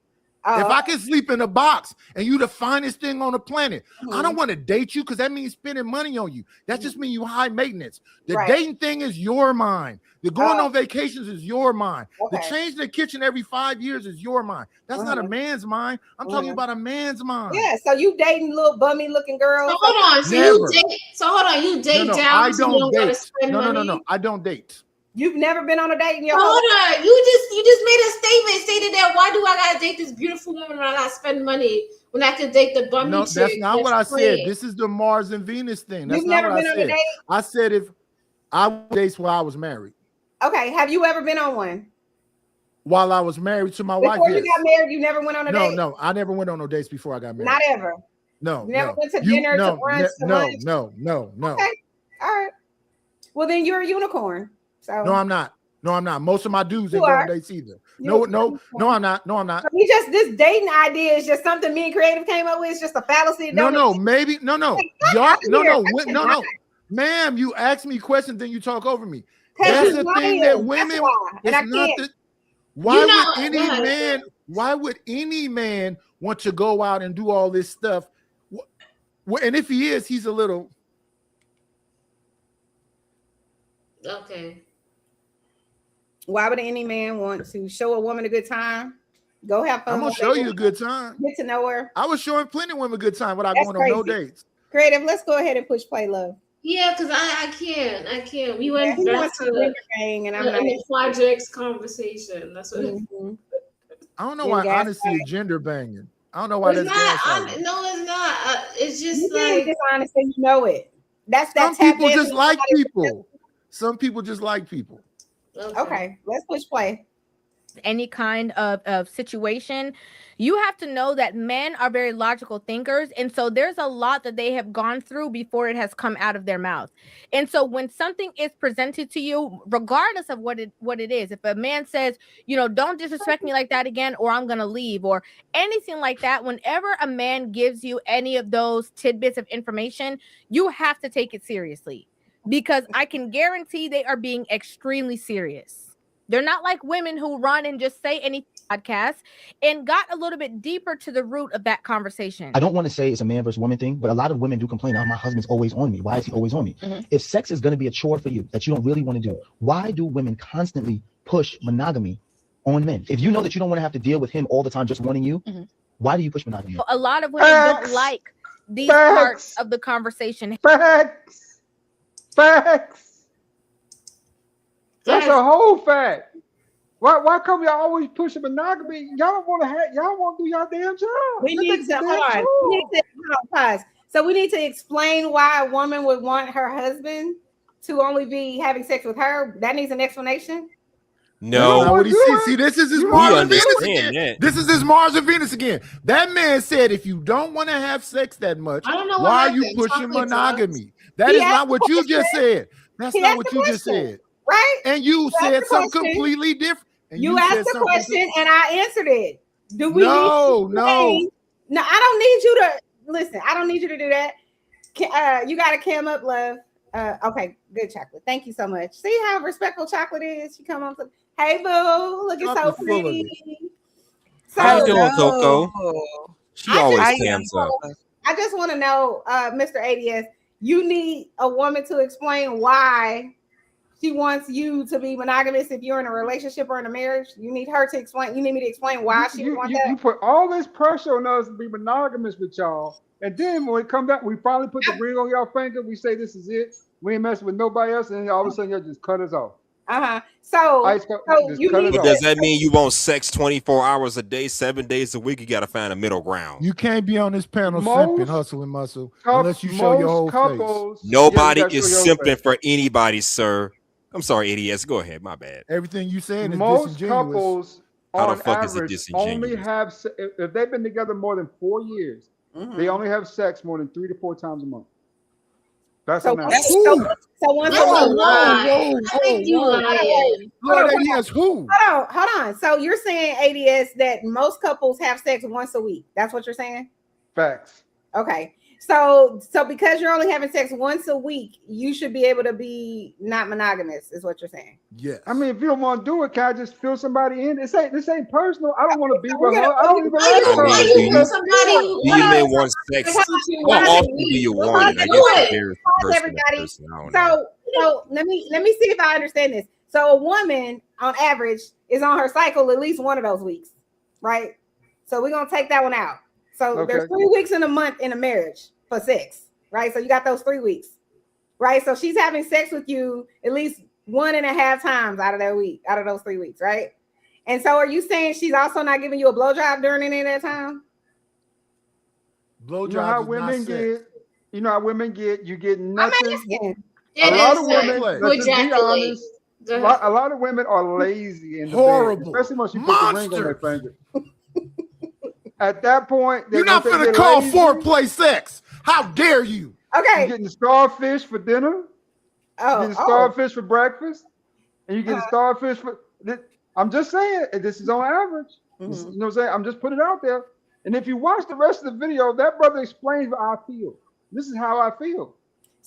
If I can sleep in a box and you the finest thing on the planet, I don't want to date you because that means spending money on you. That just means you high maintenance. The dating thing is your mind. The going on vacations is your mind. The change in the kitchen every 5 years is your mind. That's not a man's mind. I'm talking about a man's mind. Yeah, so you dating little bummy looking girls. So hold on. You date down. I don't date. No. I don't date. You've never been on a date in your Hold on. You just made a statement stated that why do I gotta date this beautiful woman when I gotta spend money when I could date the bummy chick? That's not what I said. This is the Mars and Venus thing. That's not what I said. I said if I would date while I was married. Okay. Have you ever been on one? While I was married to my wife. Before you got married, you never went on a date? No. I never went on no dates before I got married. Not ever. No. You never went to dinner, to brunch, to lunch? No. Okay. All right. Well, then you're a unicorn. So No, I'm not. Most of my dudes ain't going on dates either. No, I'm not. So this dating idea is just something me and Creative came up with. It's just a fallacy. Maybe. No. Ma'am, you ask me questions, then you talk over me. That's the thing that women. It's not that. Why would any man want to go out and do all this stuff? And if he is, he's a little. Okay. Why would any man want to show a woman a good time? Go have fun. I'm gonna show you a good time. Get to know her. I was showing plenty of women a good time without going on no dates. Creative, let's go ahead and push play, love. Yeah, because I can't. We went back to the thing, and I'm not in projects conversation. That's what. I don't know why honesty is gender banging. I don't know why that's not. No, it's not. It's just like dishonest, and you know it. That's some people just like people. Some people just like people. Okay, let's push play. Any kind of situation, you have to know that men are very logical thinkers, and so there's a lot that they have gone through before it has come out of their mouth. And so when something is presented to you, regardless of what it is, if a man says, don't disrespect me like that again, or I'm gonna leave, or anything like that, whenever a man gives you any of those tidbits of information, you have to take it seriously, because I can guarantee they are being extremely serious. They're not like women who run and just say any podcast, and got a little bit deeper to the root of that conversation. I don't want to say it's a man versus woman thing, but a lot of women do complain, my husband's always on me. Why is he always on me? Mm-hmm. If sex is going to be a chore for you that you don't really want to do, why do women constantly push monogamy on men? If you know that you don't want to have to deal with him all the time just wanting you, why do you push monogamy? So a lot of women don't like these parts of the conversation. Facts. That's a whole fact. Why come y'all always pushing monogamy? Y'all want to do y'all damn job. We need to pause. So we need to explain why a woman would want her husband to only be having sex with her. That needs an explanation. No. See, this is his Mars and Venus again. This is his Mars and Venus again. That man said, if you don't want to have sex that much, why are you pushing monogamy? That is not what you just said. That's not what you just said. Right? And you said something completely different. You asked the question and I answered it. Do we No, I don't need you to listen. I don't need you to do that. You got to cam up, love. Okay, good chocolate. Thank you so much. See how respectful chocolate is? She come on to, hey boo, look at so pretty. So, how you doing, Coco? She always cams up. I just want to know, Mr. ADS, you need a woman to explain why she wants you to be monogamous if you're in a relationship or in a marriage. You need her to explain. You need me to explain why she wants that. You put all this pressure on us to be monogamous with y'all, and then when it comes back, we finally put the ring on y'all finger. We say this is it. We ain't messing with nobody else, and then all of a sudden y'all just cut us off. So does that mean you want sex 24 hours a day, 7 days a week? You got to find a middle ground. You can't be on this panel simping, hustle and muscle unless you show your whole face. Nobody is simping for anybody, sir. I'm sorry, ADS. Go ahead. My bad. Everything you saying is most disingenuous. Couples how on the fuck average is it disingenuous? only have, if they've been together more than 4 years, they only have sex more than 3 to 4 times a month. That's so once a lie. I think you lying. Hold on. So you're saying, ADS, that most couples have sex once a week. That's what you're saying? Facts. Okay. So because you're only having sex once a week, you should be able to be not monogamous, is what you're saying. Yes. I mean, if you don't want to do it, can I just fill somebody in? This ain't personal. I don't want to be with her. I don't even like her. Do you may want sex? How often do you want it? I guess it varies from everybody. So let me see if I understand this. So a woman on average is on her cycle at least one of those weeks, right? So we're gonna take that one out. So there's 3 weeks in a month in a marriage for sex, right? So you got those 3 weeks, right? So she's having sex with you at least 1.5 times out of those 3 weeks, right? And so are you saying she's also not giving you a blowjob during any of that time? Blowjob. You know how women get? You know how women get? You get nothing. A lot of women, let's just be honest, a lot of women are lazy in the bed, especially once you put the ring on their finger. At that point, you're not gonna call foreplay sex. How dare you? Okay. You're getting starfish for dinner. You're getting starfish for breakfast, and you getting starfish for. I'm just saying, this is on average. You know what I'm saying? I'm just putting it out there. And if you watch the rest of the video, that brother explains how I feel. This is how I feel.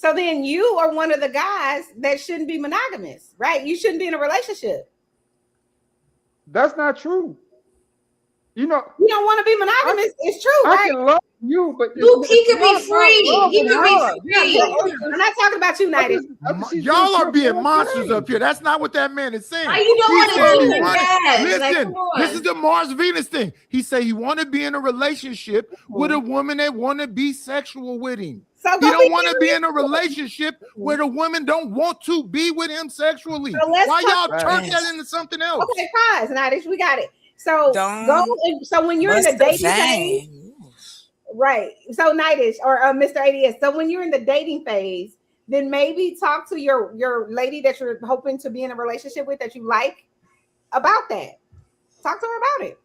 So then you are one of the guys that shouldn't be monogamous, right? You shouldn't be in a relationship. That's not true. You know, you don't want to be monogamous. It's true, I right? can love you, but Luke, he could be free. He could be free. I'm not talking about you, Nighty. Y'all are being monsters up here. That's not what that man is saying. Why you don't want to do that? Listen, this is the Mars Venus thing. He said he want to be in a relationship with a woman that want to be sexual with him. So he don't want to be in a relationship where the women don't want to be with him sexually. So why y'all turn that into something else? Okay, pause, Nighty. We got it. So so when you're in the dating phase, right? So Nightish or Mr. ADS. So when you're in the dating phase, then maybe talk to your lady that you're hoping to be in a relationship with that you like about that. Talk to her about it.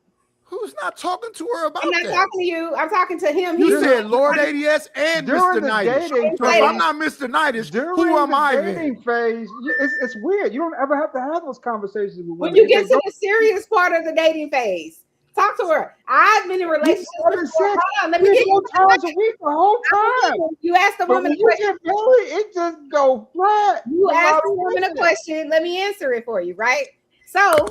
Who's not talking to her about that? I'm not talking to you. I'm talking to him. You said Lord ADS and Mr. Nightish. So if I'm not Mr. Nightish, who am I then? Dating phase, it's weird. You don't ever have to have those conversations with women. When you get to the serious part of the dating phase, talk to her. I've been in relationships before. Hold on, let me get you times a week the whole time. You asked the woman a question. It just go flat. You asked the woman a question. Let me answer it for you, right? So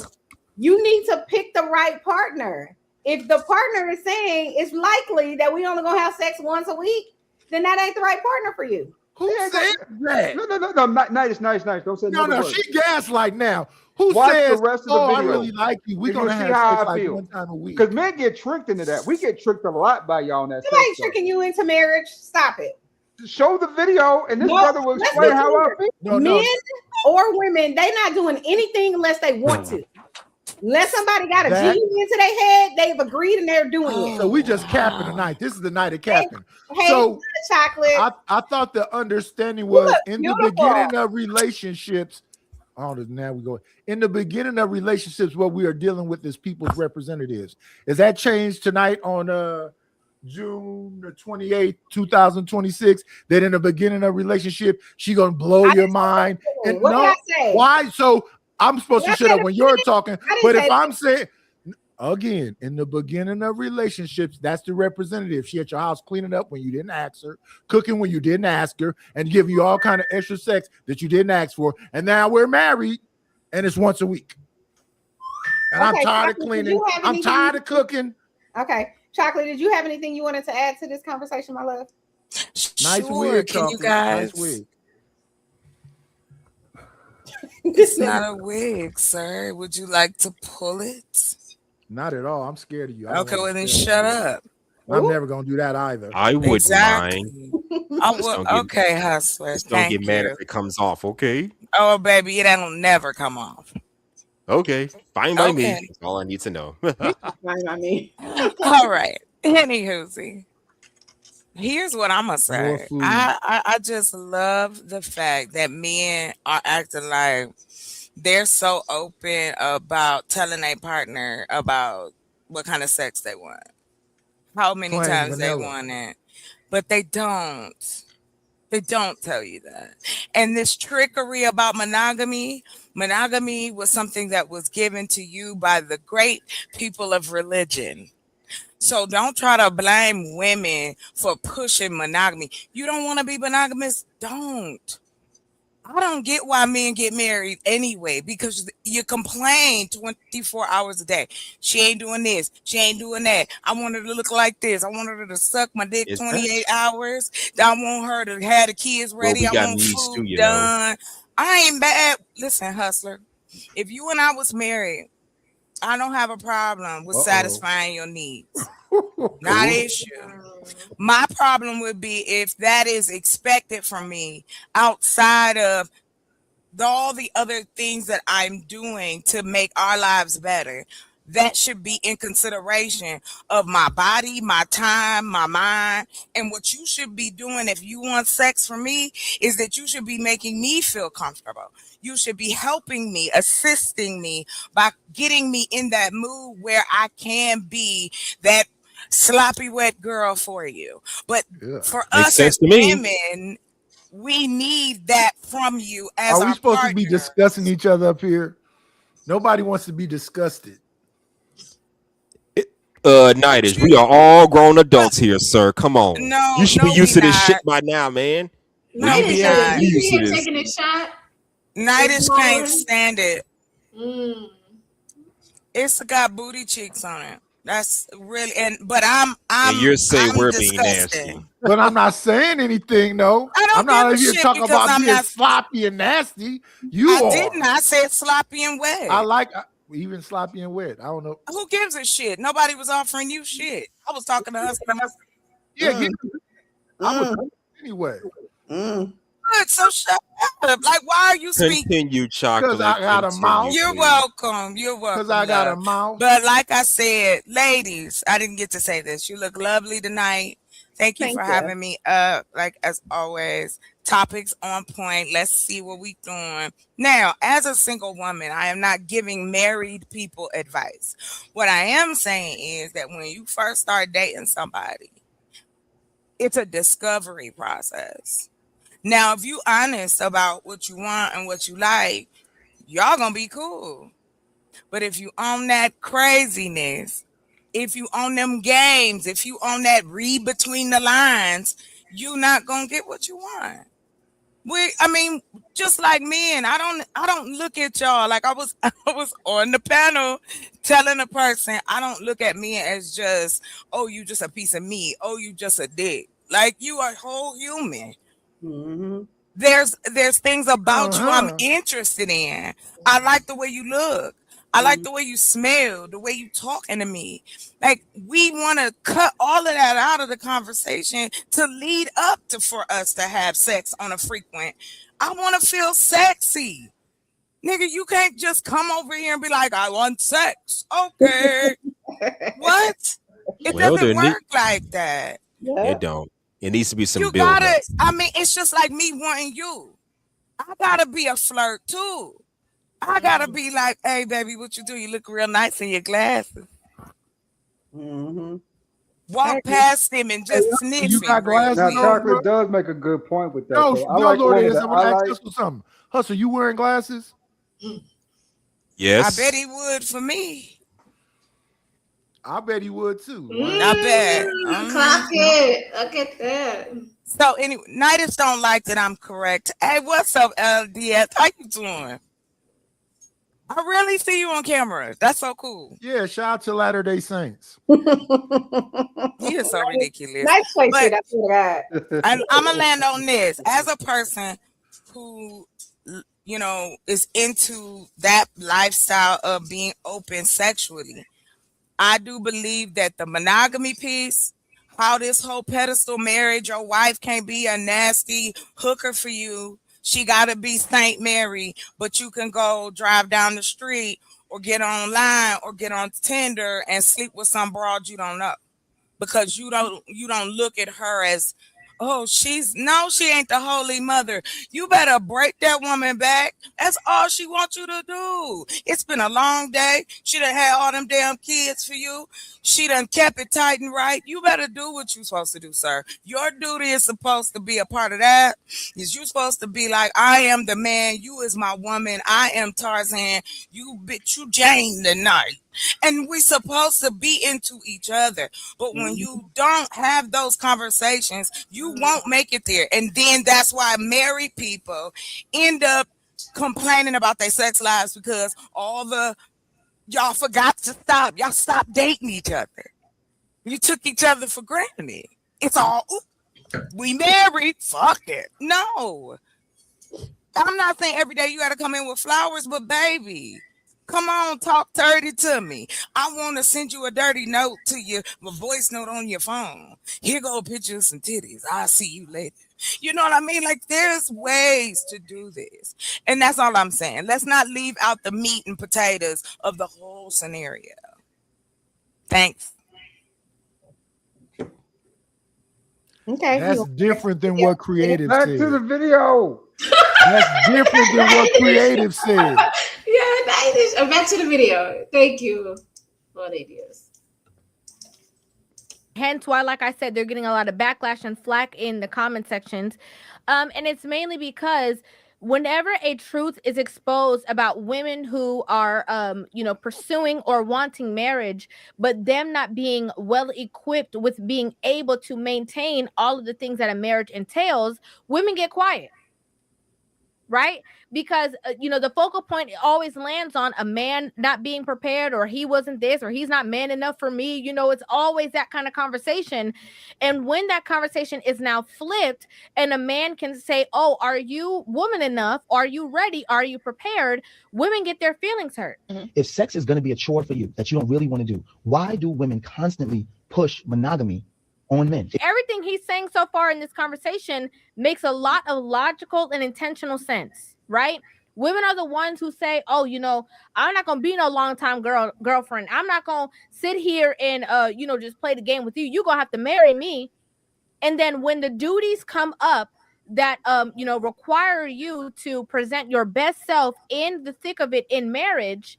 you need to pick the right partner. If the partner is saying it's likely that we only gonna have sex once a week, then that ain't the right partner for you. Who said that? No. Nice. Don't say no. She gaslight now. Who Watch says? The rest of the video. I really like you. We're gonna have sex like one time a week. Because men get tricked into that. We get tricked a lot by y'all on that. Somebody tricking you into marriage. Stop it. Show the video, and this brother will explain how I feel. Men or women, they not doing anything unless they want to. Unless somebody got a genie into their head, they've agreed and they're doing it. So we just capping tonight. This is the night of capping. Hey, so chocolate. I thought the understanding was in the beginning of relationships. Oh, now we go. In the beginning of relationships, what we are dealing with is people's representatives. Is that changed tonight on June the 28th, 2026? That in the beginning of relationship, she gonna blow your mind. And what did I say? Why? So I'm supposed to shut up when you're talking, but if I'm saying again, in the beginning of relationships, that's the representative. She at your house cleaning up when you didn't ask her, cooking when you didn't ask her, and giving you all kind of extra sex that you didn't ask for. And now we're married, and it's once a week. And I'm tired of cleaning. I'm tired of cooking. Okay, Chocolate, did you have anything you wanted to add to this conversation, my love? Nice wig, can you guys? Nice wig. It's not a wig, sir. Would you like to pull it? Not at all. I'm scared of you. Okay, well then shut up. I'm never gonna do that either. I wouldn't mind. Okay, hustler. Just don't get mad if it comes off, okay? Oh, baby, it'll never come off. Okay, fine by me. That's all I need to know. Fine by me. All right. Anywho, here's what I'm gonna say. I just love the fact that men are acting like they're so open about telling a partner about what kind of sex they want, how many times they want it, but they don't. They don't tell you that. And this trickery about monogamy was something that was given to you by the great people of religion. So don't try to blame women for pushing monogamy. You don't want to be monogamous? Don't. I don't get why men get married anyway, because you complain 24 hours a day. She ain't doing this. She ain't doing that. I want her to look like this. I want her to suck my dick 28 hours. I want her to have the kids ready. I want food done. I ain't bad. Listen, hustler, if you and I was married, I don't have a problem with satisfying your needs. Not an issue. My problem would be if that is expected from me outside of all the other things that I'm doing to make our lives better. That should be in consideration of my body, my time, my mind. And what you should be doing if you want sex from me is that you should be making me feel comfortable. You should be helping me, assisting me by getting me in that mood where I can be that sloppy wet girl for you. But for us as women, we need that from you as Are we supposed to be discussing each other up here? Nobody wants to be disgusted. Nightish, we are all grown adults here, sir. Come on. No, you should be used to this shit by now, man. Night not. you here taking a shot? Nighters can't stand it. Mm. It's got booty cheeks on it. That's really but and you're saying we're being disgusting. nasty. But I'm not saying anything, though. I'm not give a here shit talking because about I'm being not sloppy and nasty. You I are. didn't. I said sloppy and wet. I like even sloppy and wet. I don't know. Who gives a shit? Nobody was offering you shit. I was talking to us. Yeah, I was anyway. Good, so shut up. Like, why are you speaking? Continue, chocolate. Because I got a mouth. You're welcome. You're welcome. Because I got a mouth. But like I said, ladies, I didn't get to say this. You look lovely tonight. Thank you for having me up. Like as always, topics on point. Let's see what we doing. Now, as a single woman, I am not giving married people advice. What I am saying is that when you first start dating somebody, it's a discovery process. Now, if you honest about what you want and what you like, y'all gonna be cool. But if you own that craziness, if you own them games, if you own that read between the lines, you not gonna get what you want. Just like men, I don't look at y'all like I was on the panel telling a person I don't look at men as just, oh, you just a piece of meat, oh, you just a dick. Like you are a whole human. Mm-hmm. There's things about you I'm interested in. I like the way you look. I like the way you smell, the way you talking to me. Like we want to cut all of that out of the conversation to lead up to for us to have sex on a frequent. I want to feel sexy. Nigga, you can't just come over here and be like, I want sex. Okay. What? It doesn't work like that. It don't. It needs to be some build gotta, it's just like me wanting you. I gotta be a flirt too. I gotta be like, hey baby, what you do? You look real nice in your glasses. Mm-hmm. Walk past him and just sniff you got glasses. Now, chocolate does make a good point with that. No, I like Lord, that. I want to ask Hustle something. Hustle, you wearing glasses? Yes. I bet he would for me. I bet he would too. I bet. Clock it. Look at that. So anyway, Nighters don't like that I'm correct. Hey, what's up, LDS? How you doing? I really see you on camera. That's so cool. Yeah, shout out to Latter-day Saints. He is so ridiculous. Nice place, I'm gonna land on this. As a person who, is into that lifestyle of being open sexually, I do believe that the monogamy piece, how this whole pedestal marriage, your wife can't be a nasty hooker for you. She got to be Saint Mary, but you can go drive down the street or get online or get on Tinder and sleep with some broad you don't know because you don't look at her as, oh, she ain't the Holy Mother. You better break that woman back. That's all she wants you to do. It's been a long day. She done had all them damn kids for you. She done kept it tight and right. You better do what you're supposed to do, sir. Your duty is supposed to be a part of that. Is you supposed to be like, I am the man. You is my woman. I am Tarzan. You bitch, you Jane tonight. And we supposed to be into each other. But when you don't have those conversations, you won't make it there. And then that's why married people end up complaining about their sex lives because y'all forgot to stop. Y'all stopped dating each other. You took each other for granted. It's all, we married. Fuck it. No. I'm not saying every day you got to come in with flowers, but baby, come on, talk dirty to me. I want to send you a dirty note to you, a voice note on your phone. Here go a picture of some titties. I'll see you later. You know what I mean? Like there's ways to do this. And that's all I'm saying. Let's not leave out the meat and potatoes of the whole scenario. Thanks. Okay. That's different than what creative Back said. to the video. That's different than what creative said. Yeah, back to the video. Thank you for the ideas. Hence why, like I said, they're getting a lot of backlash and flack in the comment sections. And it's mainly because whenever a truth is exposed about women who are pursuing or wanting marriage, but them not being well equipped with being able to maintain all of the things that a marriage entails, women get quiet. Right? Because the focal point always lands on a man not being prepared, or he wasn't this, or he's not man enough for me. It's always that kind of conversation. And when that conversation is now flipped and a man can say, oh, are you woman enough? Are you ready? Are you prepared? Women get their feelings hurt. If sex is going to be a chore for you that you don't really want to do, why do women constantly push monogamy on men? Everything he's saying so far in this conversation makes a lot of logical and intentional sense, right? Women are the ones who say, oh, I'm not going to be no long time girlfriend. I'm not going to sit here and, just play the game with you. You're going to have to marry me. And then when the duties come up that, require you to present your best self in the thick of it in marriage,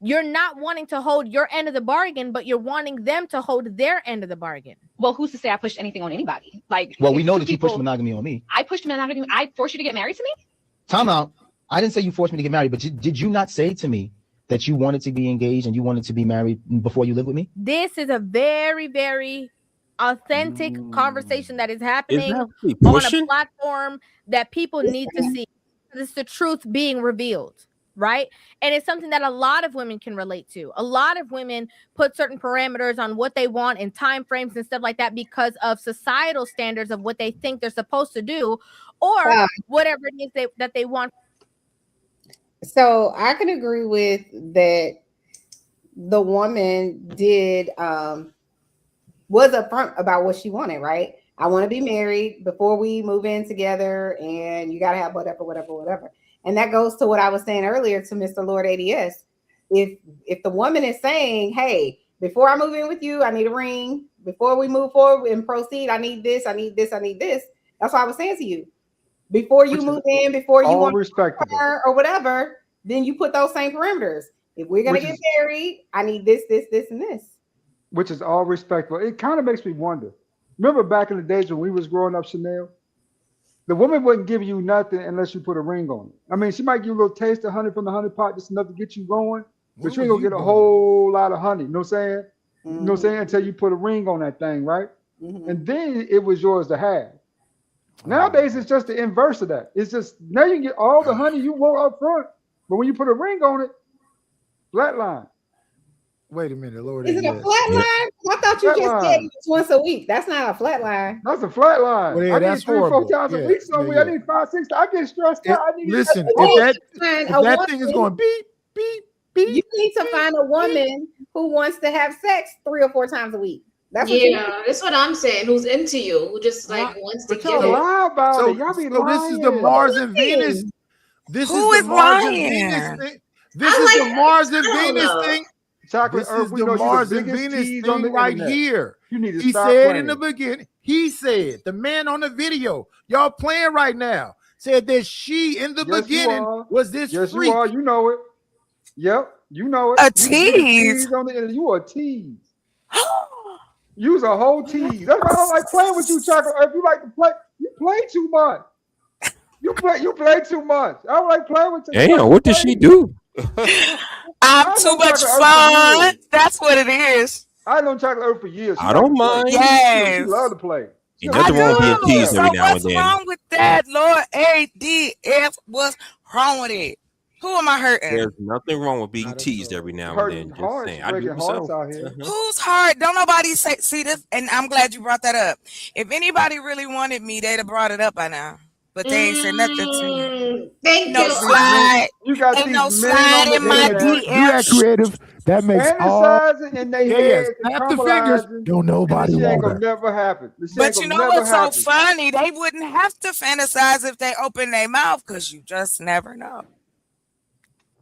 you're not wanting to hold your end of the bargain, but you're wanting them to hold their end of the bargain. Well, who's to say I pushed anything on anybody? Well, we know that you pushed monogamy on me. I pushed monogamy. I forced you to get married to me? Time out. I didn't say you forced me to get married, but did you not say to me that you wanted to be engaged and you wanted to be married before you lived with me? This is a very, very authentic conversation that is happening on a platform that people need to see. It's the truth being revealed. Right? And it's something that a lot of women can relate to. A lot of women put certain parameters on what they want and time frames and stuff like that because of societal standards of what they think they're supposed to do, or whatever it is that they want. So I can agree with that. The woman was upfront about what she wanted, right? I want to be married before we move in together, and you got to have whatever. And that goes to what I was saying earlier to Mr. Lord ADS. If the woman is saying, hey, before I move in with you, I need a ring. Before we move forward and proceed, I need this, I need this, I need this. That's what I was saying to you. Before you move in, before you want her or whatever, then you put those same parameters. If we're going to get married, I need this, this, this, and this. Which is all respectful. It kind of makes me wonder. Remember back in the days when we was growing up, Chanel? The woman wouldn't give you nothing unless you put a ring on it. I mean, she might give you a little taste of honey from the honey pot, just enough to get you going, but you ain't gonna get a whole lot of honey. You know what I'm saying? You know what I'm saying? Until you put a ring on that thing, right? And then it was yours to have. Nowadays, it's just the inverse of that. It's just now you get all the honey you want up front, but when you put a ring on it, flatline. Wait a minute, Lord. Is it a flat line? I thought you just said it once a week. That's not a flat line. That's a flat line. Well, yeah, I that's need 3-4 times a week somewhere. I need 5-6. I get stressed out. I need listen, if that thing is going beep, beep, beep. You need to find a woman who wants to have sex 3 or 4 times a week. That's what that's what I'm saying. Who's into you? Who just wants to get it? Lie about it. Y'all be lying. This is the Mars and Venus. This is the Mars and Venus thing. This is the Mars and Venus thing. Chocolate This is the Mars and Venus thing right here. He said in the beginning, he said, the man on the video, y'all playing right now, said that she in the beginning was this freak. You are. You know it. Yep, you know it. A tease. You are a tease. You was a whole tease. That's why I don't like playing with you, Chocolate. If you like to play, you play too much. You play too much. I don't like playing with you. Damn, what did she do? I'm too much fun. That's what it is. I know Chocolate Earth for years. I don't mind. Yes. She love to play. Nothing wrong being teased every now and what's then. wrong with that, Lord ADF? What's wrong with it? Who am I hurting? There's nothing wrong with being teased every now and then. Just saying. I do myself. Who's hard? Don't nobody see this, and I'm glad you brought that up. If anybody really wanted me, they'd have brought it up by now. But they ain't said nothing to me. Thank no you. Slide. You got ain't these no slide in my DM. You that creative. That makes all. In their head, snap the fingers. Don't nobody want ain't gonna her. never happen. But you know what's so funny? They wouldn't have to fantasize if they open their mouth, because you just never know.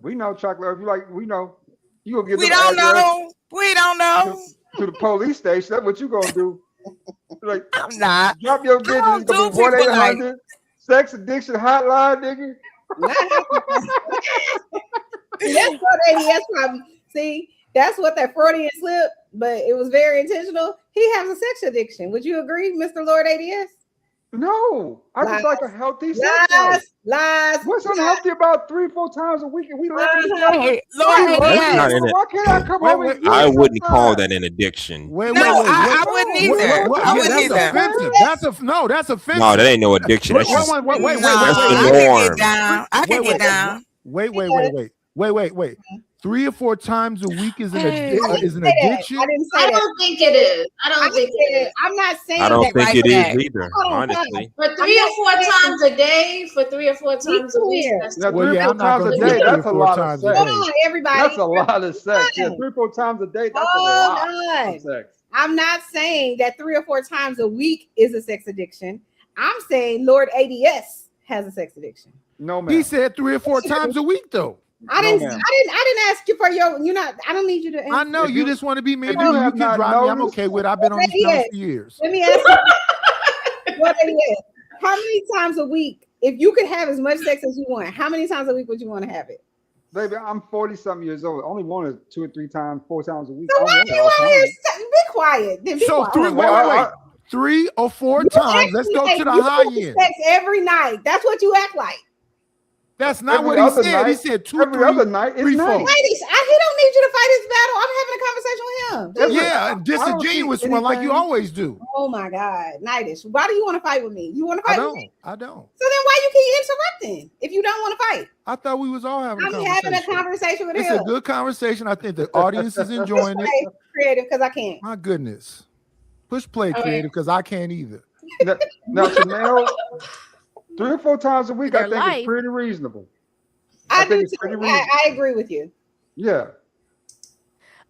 We know, Chocolate. If you like, we know. You gonna get. We don't know. We don't know. To the police station. That's what you gonna do. Like, I'm not. Drop your digits. It's gonna be 1-800 sex addiction hotline, nigga. That's what ADS probably. See, that's what that Freudian slip, but it was very intentional. He has a sex addiction. Would you agree, Mr. Lord ADS? No, I just like a healthy sex life. What's unhealthy about 3-4 times a week? And we live together. Why can't I come home and I wouldn't call that an addiction. I wouldn't either. I wouldn't That's either. offensive. That's offensive. No, that ain't no addiction. That's just that's the norm. I can get down. Wait. 3 or 4 times a week is an addiction. I didn't say I don't think it is. I don't think it is. I'm not saying I don't that think right it there. is either, honestly. For 3 or 4 times a day, for 3 or 4 times a week. Well, yeah, 3 or 4 times a day, that's a lot of sex. Hold on, everybody. That's a lot of sex. Yeah, 3 or 4 times a day, that's a lot of sex. I'm not saying that 3 or 4 times a week is a sex addiction. I'm saying Lord ADS has a sex addiction. No, man. He said 3 or 4 times a week, though. I didn't ask you for your. You're not. I don't need you to. I know you just want to be mean. You can drop me. I'm okay with it. I've been on this channel for years. Let me ask you. What ADS? How many times a week? If you could have as much sex as you want, how many times a week would you want to have it? Baby, I'm 40-something years old. I only want it 2 or 3 times, 4 times a week. So why do you want to hear? Be quiet. Then be quiet. 3 3 or 4 times. Let's go to the high end. Sex every night. That's what you act like. That's not what he said. He said 2 or 3 other night. 3, 4. Ladies, he don't need you to fight his battle. I'm having a conversation with him. Yeah, and disingenuous one like you always do. Oh my God, Nightish. Why do you want to fight with me? You want to fight with me? I don't. So then why you keep interrupting if you don't want to fight? I thought we was all having a conversation. I'm having a conversation with him. It's a good conversation. I think the audience is enjoying it. Creative, because I can't. My goodness. Push play, creative, because I can't either. Now, Chanel, 3 or 4 times a week, I think is pretty reasonable. I do too. I agree with you. Yeah.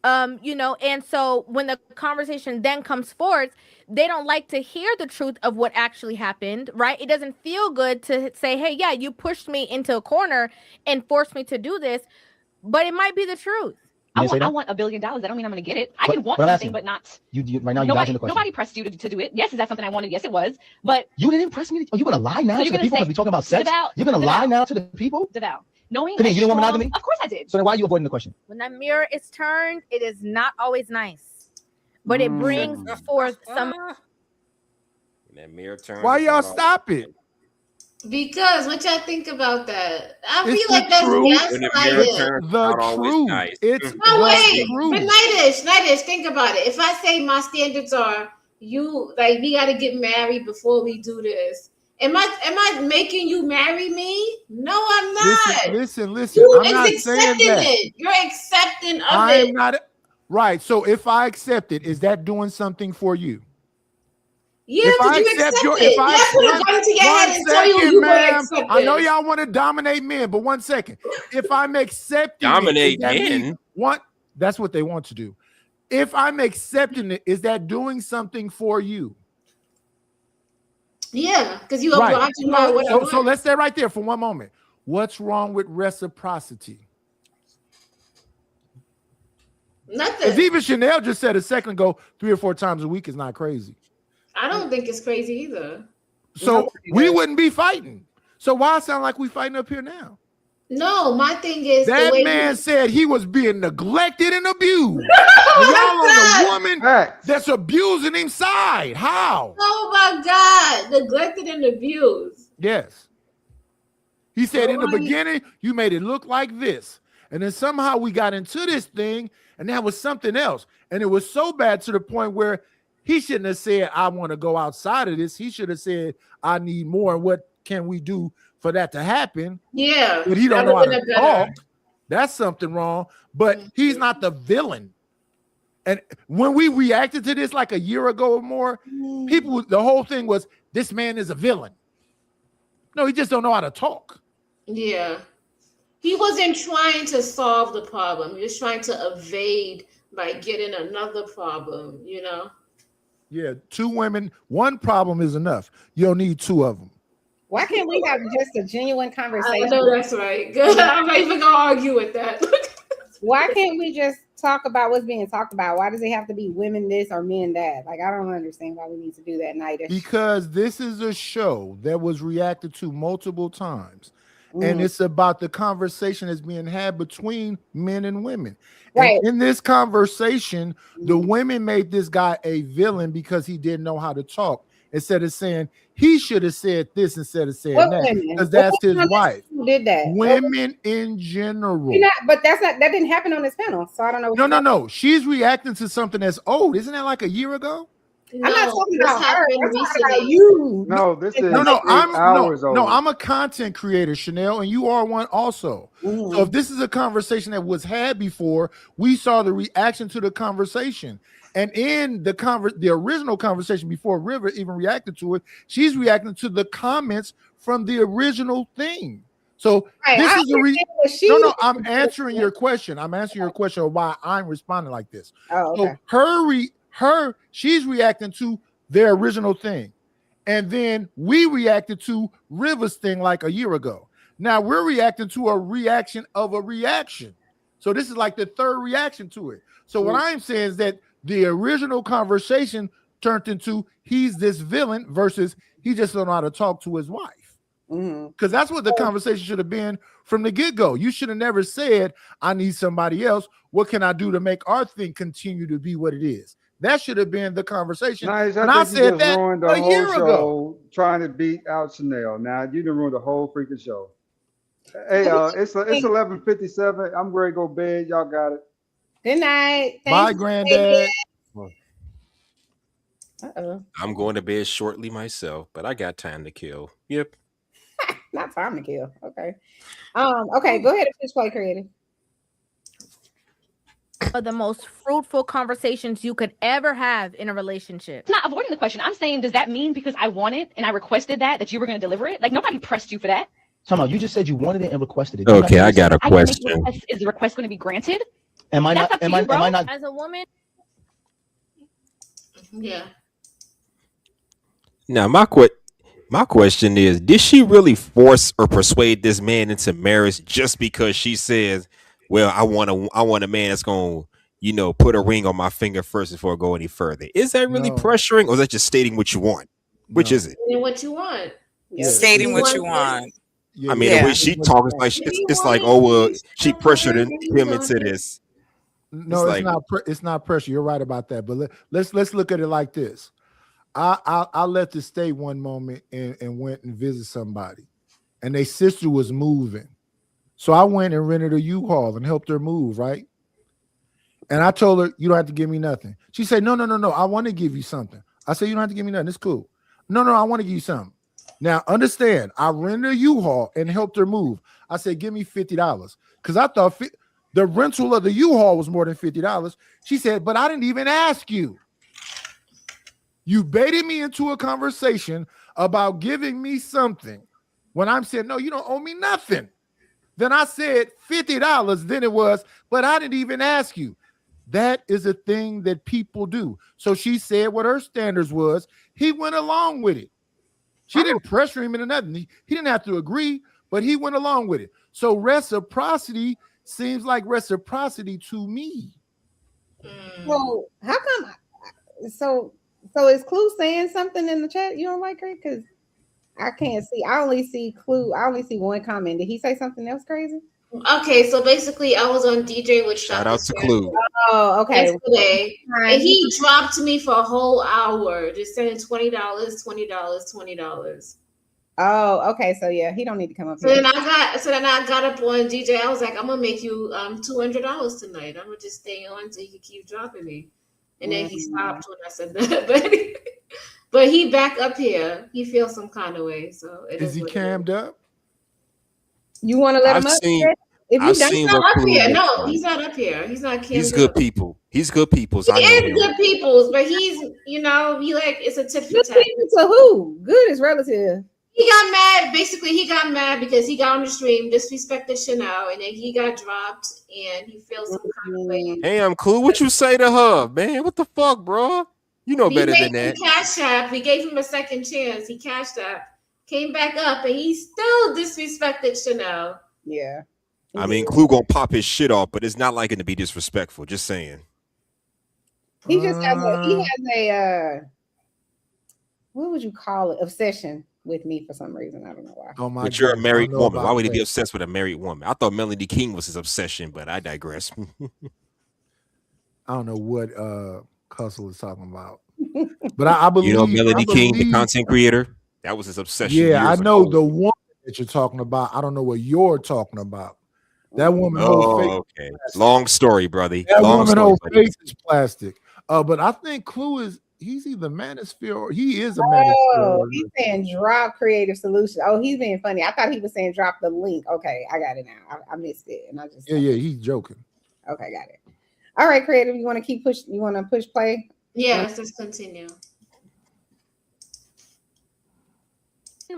And so when the conversation then comes forth, they don't like to hear the truth of what actually happened, right? It doesn't feel good to say, hey, yeah, you pushed me into a corner and forced me to do this, but it might be the truth. I want $1 billion. That don't mean I'm going to get it. I can want something, but not. You right now. You dodging the question. Nobody pressed you to do it. Yes, is that something I wanted? Yes, it was. But you didn't press me. Oh, you going to lie now to the people because we talking about sex? You're going to lie now to the people? Devout. Knowing you didn't want monogamy? Of course I did. So then why are you avoiding the question? When that mirror is turned, it is not always nice, but it brings forth some. That mirror turn. Why y'all stop it? Because what y'all think about that? I feel like that's gaslighting. The truth. Nice. It's no wait, but Nightish, think about it. If I say my standards are we got to get married before we do this. Am I making you marry me? No, I'm not. Listen. I'm not saying that. It. You're accepting of it. I'm not. Right. So if I accept it, is that doing something for you? Yeah, because you accept it. That's what I'm going to your head and tell you ma'am, I know y'all want to dominate men, but 1 second. If I'm accepting dominate men, that's what they want to do. If I'm accepting it, is that doing something for you? Yeah, because you oblige me. So let's stay right there for 1 moment. What's wrong with reciprocity? Nothing. As even Chanel just said a second ago, 3 or 4 times a week is not crazy. I don't think it's crazy either. So we wouldn't be fighting. So why sound like we fighting up here now? No, my thing is that man said he was being neglected and abused. Y'all on a woman that's abusing him side. How? Oh my God, neglected and abused. Yes. He said in the beginning, you made it look like this. And then somehow we got into this thing and that was something else. And it was so bad to the point where he shouldn't have said, I want to go outside of this. He should have said, I need more. What can we do for that to happen? Yeah. But he don't know how to talk. That's something wrong. But he's not the villain. And when we reacted to this like a year ago or more, people, the whole thing was, this man is a villain. No, he just don't know how to talk. Yeah. He wasn't trying to solve the problem. He was trying to evade by getting another problem, Yeah, 2 women, 1 problem is enough. You don't need 2 of them. Why can't we have just a genuine conversation? I know that's right. Good. I'm not even gonna argue with that. Why can't we just talk about what's being talked about? Why does it have to be women this or men that? Like, I don't understand why we need to do that, Nightish. Because this is a show that was reacted to multiple times. And it's about the conversation that's being had between men and women. Right. And in this conversation, the women made this guy a villain because he didn't know how to talk. instead of saying he should have said this instead of saying that, because that's his wife. Who did that? Women in general. But that didn't happen on this panel, so I don't know. No. She's reacting to something that's old. Isn't that like a year ago? I'm not talking about her. I'm talking about you. No, this is hours old. No, I'm a content creator, Chanel, and you are one also. Mm-hmm. So if this is a conversation that was had before, we saw the reaction to the conversation. And in the original conversation before River even reacted to it, she's reacting to the comments from the original thing. So this is no. I'm answering your question. I'm answering your question of why I'm responding like this. Oh, okay. So she's reacting to their original thing, and then we reacted to River's thing like a year ago. Now we're reacting to a reaction of a reaction. So this is like the third reaction to it. So what I'm saying is that the original conversation turned into he's this villain versus he just don't know how to talk to his wife. Because that's what the conversation should have been from the get-go. You should have never said, I need somebody else. What can I do to make our thing continue to be what it is? That should have been the conversation. Nice. And I said that a year ago. Trying to beat out Chanel. Now you done ruined the whole freaking show. Hey, it's 11:57. I'm ready to go to bed. Y'all got it. Good night. Bye, Granddad. I'm going to bed shortly myself, but I got time to kill. Yep. Not time to kill. Okay. Okay, go ahead and finish play creative. The most fruitful conversations you could ever have in a relationship. It's not avoiding the question. I'm saying, does that mean because I wanted and I requested that you were going to deliver it? Like, nobody pressed you for that. Somehow you just said you wanted it and requested it. Okay, I got a question. Is the request going to be granted? Am I not? Am I not? As a woman? Yeah. Now my question is, did she really force or persuade this man into marriage just because she says, well, I want a man that's going to, put a ring on my finger first before I go any further? Is that really pressuring, or is that just stating what you want? Which is it? Stating what you want. Stating what you want. I mean, the way she talks, like it's like, oh well, she pressured him into this. No, it's not pressure. You're right about that. But let's look at it like this. I left the state one moment and went and visited somebody, and their sister was moving. So I went and rented a U-Haul and helped her move, right? And I told her, you don't have to give me nothing. She said, no, I want to give you something. I said, you don't have to give me nothing. It's cool. No, I want to give you something. Now, understand, I rented a U-Haul and helped her move. I said, give me $50 because I thought the rental of the U-Haul was more than $50. She said, but I didn't even ask you. You baited me into a conversation about giving me something when I'm saying, no, you don't owe me nothing. Then I said $50. Then it was, but I didn't even ask you. That is a thing that people do. So she said what her standards was. He went along with it. She didn't pressure him into nothing. He didn't have to agree, but he went along with it. So reciprocity seems like reciprocity to me. Well, how come? So is Clue saying something in the chat you don't like her? Because I can't see. I only see Clue. I only see one comment. Did he say something else crazy? Okay, so basically, I was on DJ with shout out to Clue. Oh, okay. Yesterday, and he dropped me for a whole hour, just saying $20, $20. Oh, okay. So yeah, he don't need to come up. So then I got up on DJ. I was like, I'm gonna make you $200 tonight. I'm gonna just stay on so you can keep dropping me. And then he stopped when I said that. But he back up here. He feels some kind of way. So is he cammed up? You want to let him up? I've seen he's not up here. No, he's not up here. He's not. He's good people. He's good people's. He is good people's, but he's, he like, it's a tip for tat. To who? Good is relative. He got mad. Basically, he got mad because he got on the stream, disrespected Chanel, and then he got dropped, and he feels some kind of way. Hey, I'm cool. What you say to her, man? What the fuck, bro? You know better than that. Cash App. We gave him a second chance. He cashed up, came back up, and he still disrespected Chanel. Yeah. I mean, Clue gonna pop his shit off, but it's not like it to be disrespectful. Just saying. He just has a what would you call it? Obsession with me for some reason. I don't know why. Oh my! But you're a married woman. Why would he be obsessed with a married woman? I thought Melody King was his obsession, but I digress. I don't know what Cussle is talking about. But I believe, Melody King, the content creator, that was his obsession. Yeah, I years know ago. the woman that you're talking about. I don't know what you're talking about. That woman whole face. Okay. Long story, brother. That Long woman story, whole buddy. face is plastic. But I think Clue he's either manosphere or he is a manosphere. Oh, he's saying drop creative solution. Oh, he's being funny. I thought he was saying drop the link. Okay, I got it now. I missed it, and I just yeah, he's joking. Okay, got it. All right, creative. You want to keep push? You want to push play? Yeah, let's just continue.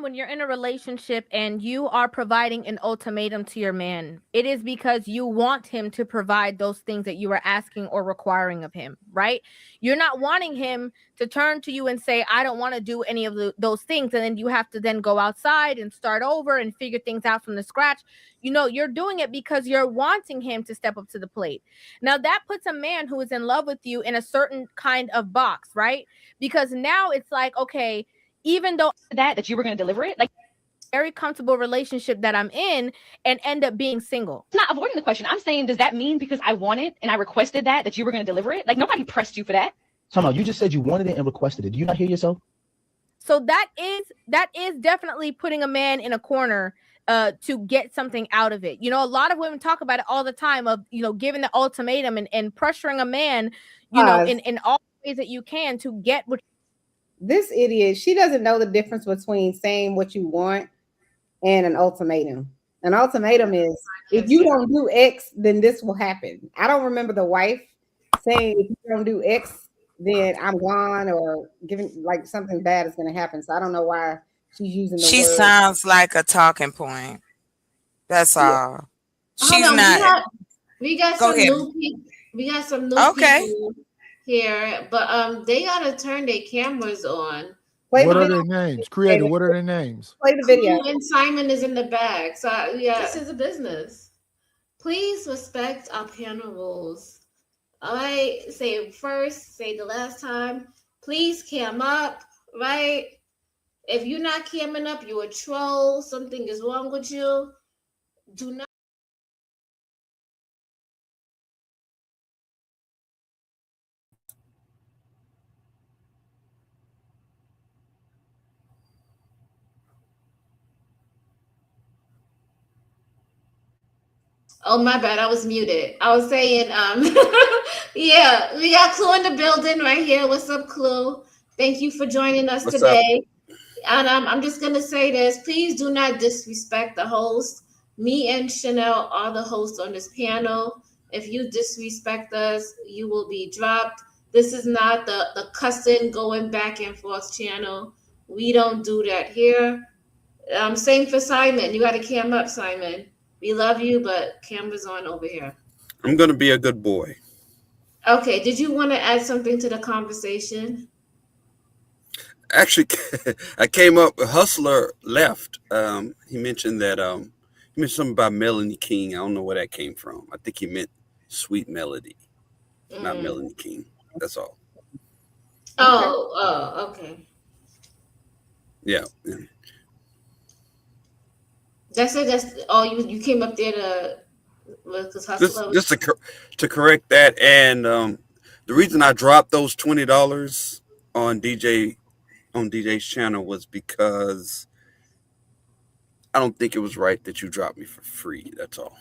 When you're in a relationship and you are providing an ultimatum to your man, it is because you want him to provide those things that you are asking or requiring of him, right? You're not wanting him to turn to you and say, I don't want to do any of those things. And then you have to then go outside and start over and figure things out from the scratch. You're doing it because you're wanting him to step up to the plate. Now that puts a man who is in love with you in a certain kind of box, right? Because now it's like, okay, even though that you were going to deliver it, like very comfortable relationship that I'm in and end up being single. It's not avoiding the question. I'm saying, does that mean because I wanted and I requested that you were going to deliver it? Like nobody pressed you for that. Time out. You just said you wanted it and requested it. Do you not hear yourself? So that is definitely putting a man in a corner to get something out of it. A lot of women talk about it all the time of, giving the ultimatum and pressuring a man, in all ways that you can to get what. This idiot, she doesn't know the difference between saying what you want and an ultimatum. An ultimatum is, if you don't do X, then this will happen. I don't remember the wife saying, if you don't do X, then I'm gone, or giving like something bad is going to happen. So I don't know why she's using the She word. sounds like a talking point. That's all. She's not. We got some new people. We got some new people here, but they gotta turn their cameras on. What are their names? Creator, what are their names? Play the video. And Simon is in the back. So this is a business. Please respect our panel rules. All right, say it first, say the last time. Please cam up, right? If you're not camming up, you're a troll. Something is wrong with you. Do not. Oh, my bad. I was muted. I was saying, yeah, we got Clue in the building right here. What's up, Clue? Thank you for joining us today. And I'm just going to say this. Please do not disrespect the host. Me and Chanel are the hosts on this panel. If you disrespect us, you will be dropped. This is not the cussing going back and forth channel. We don't do that here. Same for Simon. You got to cam up, Simon. We love you, but camera's on over here. I'm going to be a good boy. Okay. Did you want to add something to the conversation? Actually, I came up, Hustler left. He mentioned that, he mentioned something about Melanie King. I don't know where that came from. I think he meant Sweet Melody, not Melanie King. That's all. Okay. Yeah. That's it. You came up there to just to correct that, and the reason I dropped those $20 on DJ's channel was because I don't think it was right that you dropped me for free. That's all.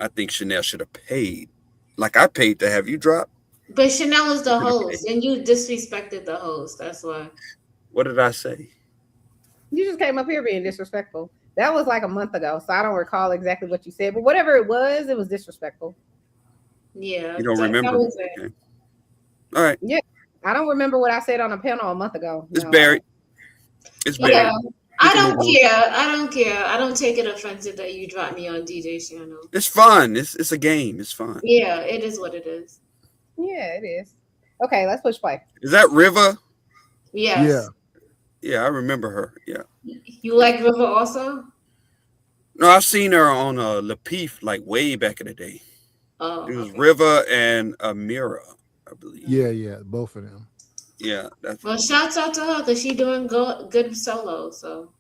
I think Chanel should have paid, like I paid to have you drop. But Chanel is the host, and you disrespected the host. That's why. What did I say? You just came up here being disrespectful. That was like a month ago, so I don't recall exactly what you said. But whatever it was disrespectful. Yeah. You don't remember? Okay. All right. Yeah. I don't remember what I said on a panel a month ago. It's buried. It's buried. Yeah. I don't care. I don't take it offensive that you dropped me on DJ's channel. It's fun. It's a game. It's fun. Yeah, it is what it is. Yeah, it is. Okay, let's push play. Is that River? Yes. Yeah. Yeah, I remember her. Yeah. You like River also? No, I've seen her on Lapeef like way back in the day. Oh. It was River and Amira, I believe. Yeah, both of them. Yeah. Well, shouts out to her because she's doing good solo. So.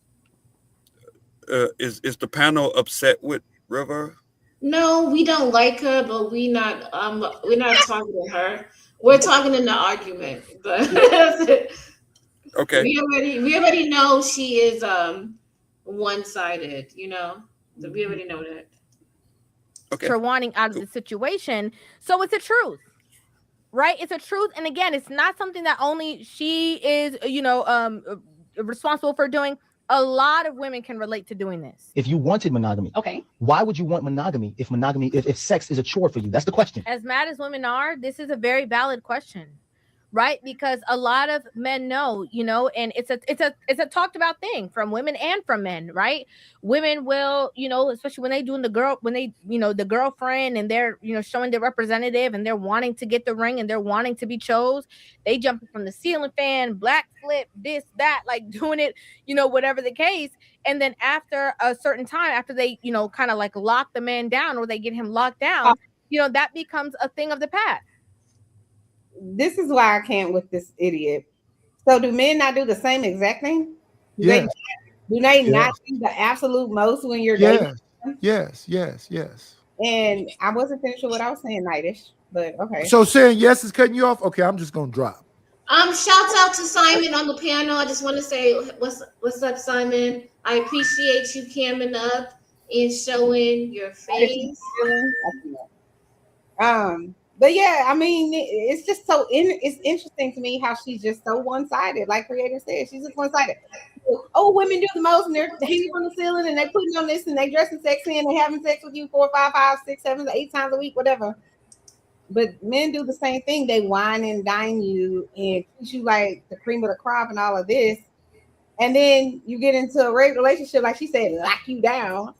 Is the panel upset with River? No, we don't like her, but we're not targeting her. We're talking in the argument, but okay. We already know she is one-sided, you know. So we already know that. Okay. For wanting out of the situation. So it's a truth. Right? It's a truth. And again, it's not something that only she is, responsible for doing. A lot of women can relate to doing this. If you wanted monogamy, okay, why would you want monogamy if sex is a chore for you? That's the question. As mad as women are, this is a very valid question. Right? Because a lot of men know, and it's a talked about thing from women and from men, right? Women will, especially when they doing the girlfriend and they're, showing their representative and they're wanting to get the ring and they're wanting to be chose. They jumping from the ceiling fan, black flip, this, that, like doing it, whatever the case. And then after a certain time, after they, kind of like lock the man down or they get him locked down, that becomes a thing of the past. This is why I can't with this idiot. So do men not do the same exact thing? Do they not do the absolute most when you're dating? Yes. And I wasn't finished with what I was saying, Nightish, but okay. So saying yes is cutting you off? Okay, I'm just gonna drop. Shouts out to Simon on the panel. I just want to say what's up, Simon. I appreciate you camming up and showing your face. But yeah, I mean, it's just it's interesting to me how she's just so one-sided. Like Creator said, she's just one-sided. Oh, women do the most, and they're hanging on the ceiling, and they're putting on this, and they dressing sexy, and they're having sex with you 4, 5, 6, 7, 8 times a week, whatever. But men do the same thing. They wine and dine you and treat you like the cream of the crop and all of this. And then you get into a relationship, like she said, lock you down.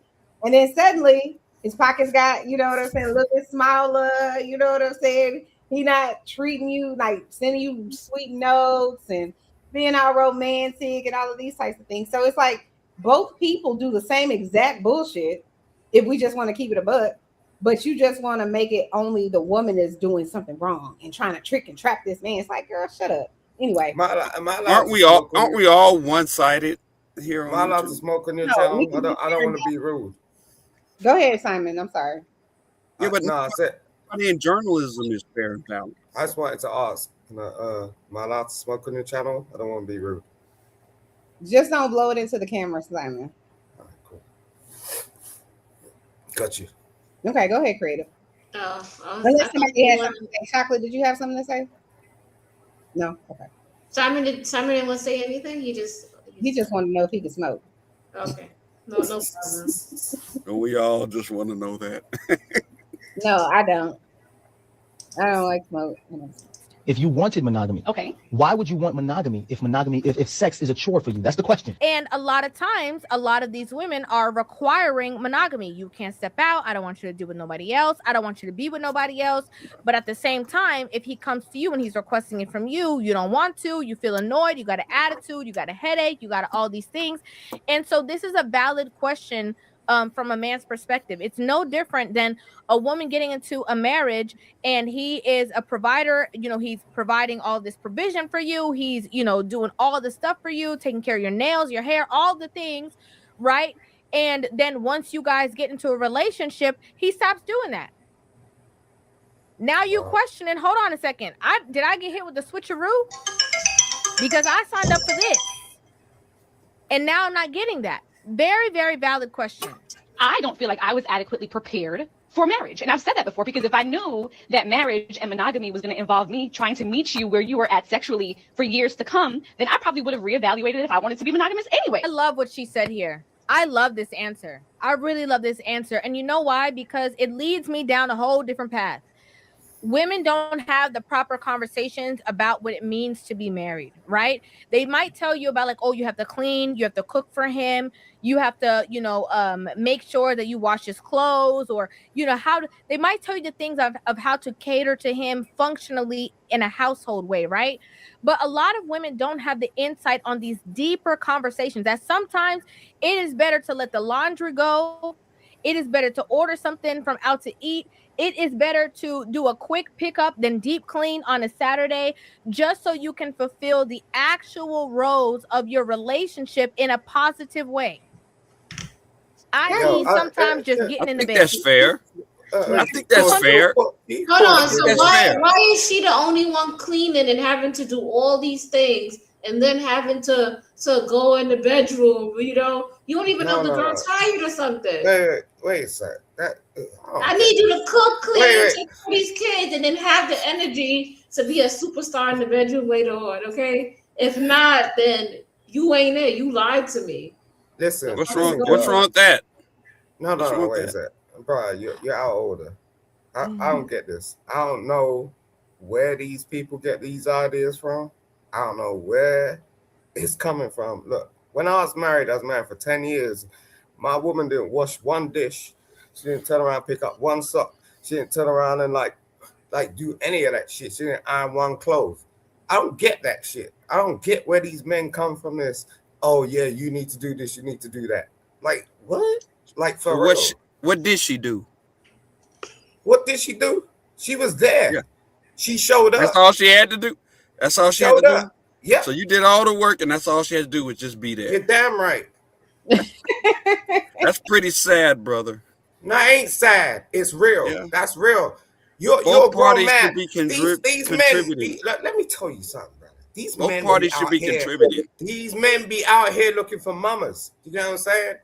And then suddenly his pockets got, you know what I'm saying, a little bit smaller, you know what I'm saying? He not treating you, like sending you sweet notes and being all romantic and all of these types of things. So it's like both people do the same exact bullshit if we just want to keep it a buck, but you just want to make it only the woman is doing something wrong and trying to trick and trap this man. It's like, girl, shut up. Anyway. Aren't we all one-sided here? Am I allowed to smoke on your channel? I don't want to be rude. Go ahead, Simon. I'm sorry. Yeah, but no, I mean, journalism is fair and balanced. I just wanted to ask, am I allowed to smoke on your channel? I don't want to be rude. Just don't blow it into the camera, Simon. All right, cool. Got you. Okay, go ahead, Creative. Unless somebody has something to say. Chocolate, did you have something to say? No? Okay. Simon didn't want to say anything? He just wanted to know if he could smoke. Okay. No problem. We all just want to know that. No, I don't. I don't like smoke. If you wanted monogamy, okay, why would you want monogamy if sex is a chore for you? That's the question. And a lot of times, a lot of these women are requiring monogamy. You can't step out. I don't want you to do with nobody else. I don't want you to be with nobody else. But at the same time, if he comes to you and he's requesting it from you, you don't want to, you feel annoyed, you got an attitude, you got a headache, you got all these things. And so this is a valid question from a man's perspective. It's no different than a woman getting into a marriage and he is a provider. He's providing all this provision for you. He's, doing all the stuff for you, taking care of your nails, your hair, all the things, right? And then once you guys get into a relationship, he stops doing that. Now you questioning, hold on a second. Did I get hit with the switcheroo? Because I signed up for this. And now I'm not getting that. Very, very valid question. I don't feel like I was adequately prepared for marriage. And I've said that before, because if I knew that marriage and monogamy was going to involve me trying to meet you where you were at sexually for years to come, then I probably would have reevaluated if I wanted to be monogamous anyway. I love what she said here. I love this answer. I really love this answer. And you know why? Because it leads me down a whole different path. Women don't have the proper conversations about what it means to be married, right? They might tell you about like, oh, you have to clean, you have to cook for him, you have to, make sure that you wash his clothes, or, they might tell you the things of how to cater to him functionally in a household way, right? But a lot of women don't have the insight on these deeper conversations that sometimes it is better to let the laundry go. It is better to order something from out to eat. It is better to do a quick pickup than deep clean on a Saturday, just so you can fulfill the actual roles of your relationship in a positive way. Sometimes just getting in the bed. That's fair. I think that's fair. Hold on. So why is she the only one cleaning and having to do all these things and then having to go in the bedroom? You know, you don't even know if the girl's tired or something. Wait a sec. I need you to cook, clean, take care of these kids, and then have the energy to be a superstar in the bedroom later on. Okay. If not, then you ain't it. You lied to me. Listen. What's wrong with that? No, wait a sec. Bro, you're out older. I don't get this. I don't know where these people get these ideas from. I don't know where it's coming from. Look, when I was married for 10 years. My woman didn't wash one dish. She didn't turn around and pick up one sock. She didn't turn around and like do any of that shit. She didn't iron one clothes. I don't get that shit. I don't get where these men come from this. Oh yeah, you need to do this, you need to do that. Like what? Like for real. What did she do? What did she do? She was there. Yeah. She showed up. That's all she had to do. That's all she had to do. Yeah. So you did all the work, and that's all she had to do was just be there. You're damn right. That's pretty sad, brother. No, it ain't sad. It's real. Yeah. That's real. You're a grown man. These men. Let me tell you something, brother. These both men parties should be contributing. These men be out here looking for mamas. You know what I'm saying?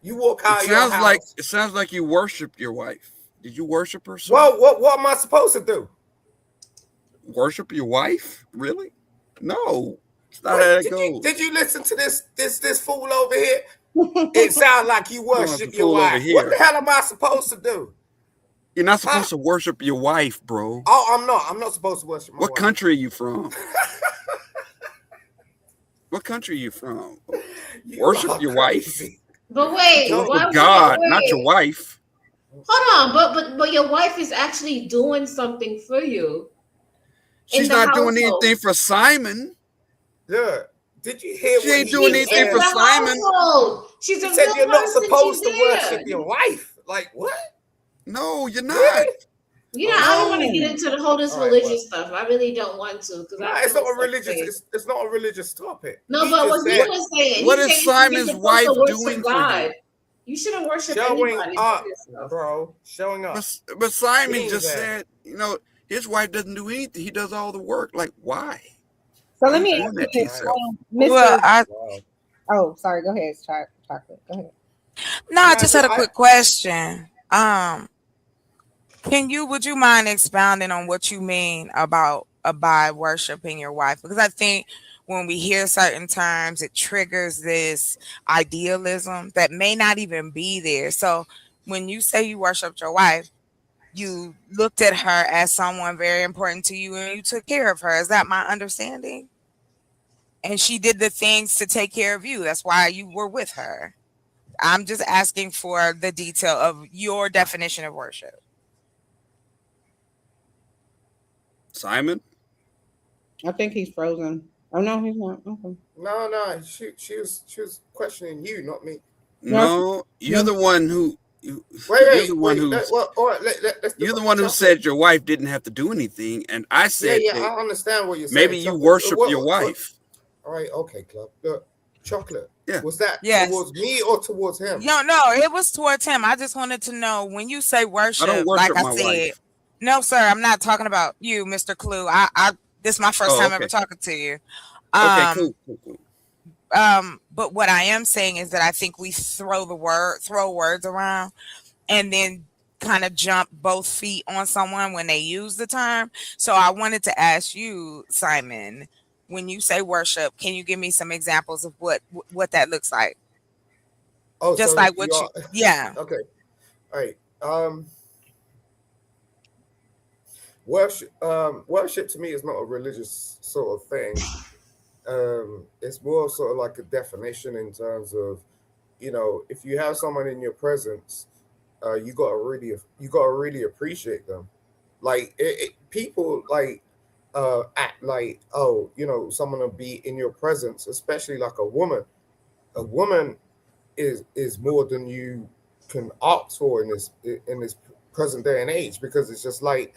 You walk out of your house. It sounds like you worship your wife. Did you worship her? Well, what am I supposed to do? Worship your wife? Really? No. It's not how it goes. Did you listen to this fool over here? It sounds like you worship your wife. What the hell am I supposed to do? You're not supposed to worship your wife, bro. Oh, I'm not. I'm not supposed to worship my wife. What country are you from? What country are you from? Worship your wife. But wait, God, not your wife. Hold on, but your wife is actually doing something for you. She's not doing anything for Simon. Yeah. Did you hear? She ain't doing anything for Simon. She's a said you're not supposed to worship your wife. Like what? No, you're not. Really? You know, I don't want to get into the whole religious stuff. I really don't want to because it's not a religious. It's not a religious topic. No, but what you were saying. What is Simon's wife doing for you? You shouldn't worship showing anybody. Up, bro. Showing up. But Simon just said, you know, his wife doesn't do anything. He does all the work. Like, why? So let me ask you this, Mr. Well, oh, sorry. Go ahead, Chocolate. Go ahead. No, I just had a quick question. Would you mind expounding on what you mean by worshiping your wife? Because I think when we hear certain terms, it triggers this idealism that may not even be there. So when you say you worshiped your wife, you looked at her as someone very important to you and you took care of her. Is that my understanding? And she did the things to take care of you. That's why you were with her. I'm just asking for the detail of your definition of worship. Simon? I think he's frozen. Oh no, he's not. Okay. No. She was questioning you, not me. No, you're the one who. You're the one who said your wife didn't have to do anything, and I said, I understand what you're saying. Maybe you worship your wife. All right, okay, Club. Look, Chocolate. Yeah. Was that towards me or towards him? No, it was towards him. I just wanted to know when you say worship. I don't worship like my I said, wife. No, sir, I'm not talking about you, Mr. Clue. This is my first time ever talking to you. Okay, cool. But what I am saying is that I think we throw words around and then kind of jump both feet on someone when they use the term. So I wanted to ask you, Simon, when you say worship, can you give me some examples of what that looks like? Oh, just so like what you yeah. Okay. All right. Worship to me is not a religious sort of thing. It's more sort of like a definition in terms of, you know, if you have someone in your presence, you gotta really appreciate them. Like people like act like, oh, you know, someone will be in your presence, especially like a woman. A woman is more than you can ask for in this present day and age, because it's just like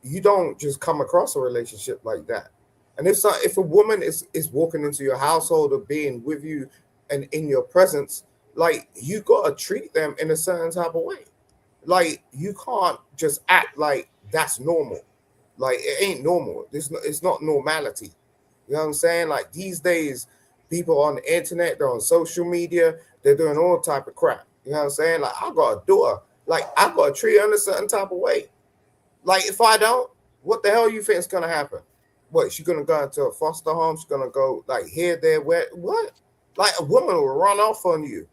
you don't just come across a relationship like that. And if a woman is walking into your household or being with you and in your presence, like you gotta treat them in a certain type of way. Like, you can't just act like that's normal. Like, it ain't normal. It's not normality. You know what I'm saying? Like, these days, people on the internet, they're on social media, they're doing all type of crap. You know what I'm saying? Like, I got a daughter. Like, I got to treat her in a certain type of way. Like, if I don't, what the hell you think is gonna happen? What, she's gonna go into a foster home? She's gonna go like here, there, where? What? Like, a woman will run off on you,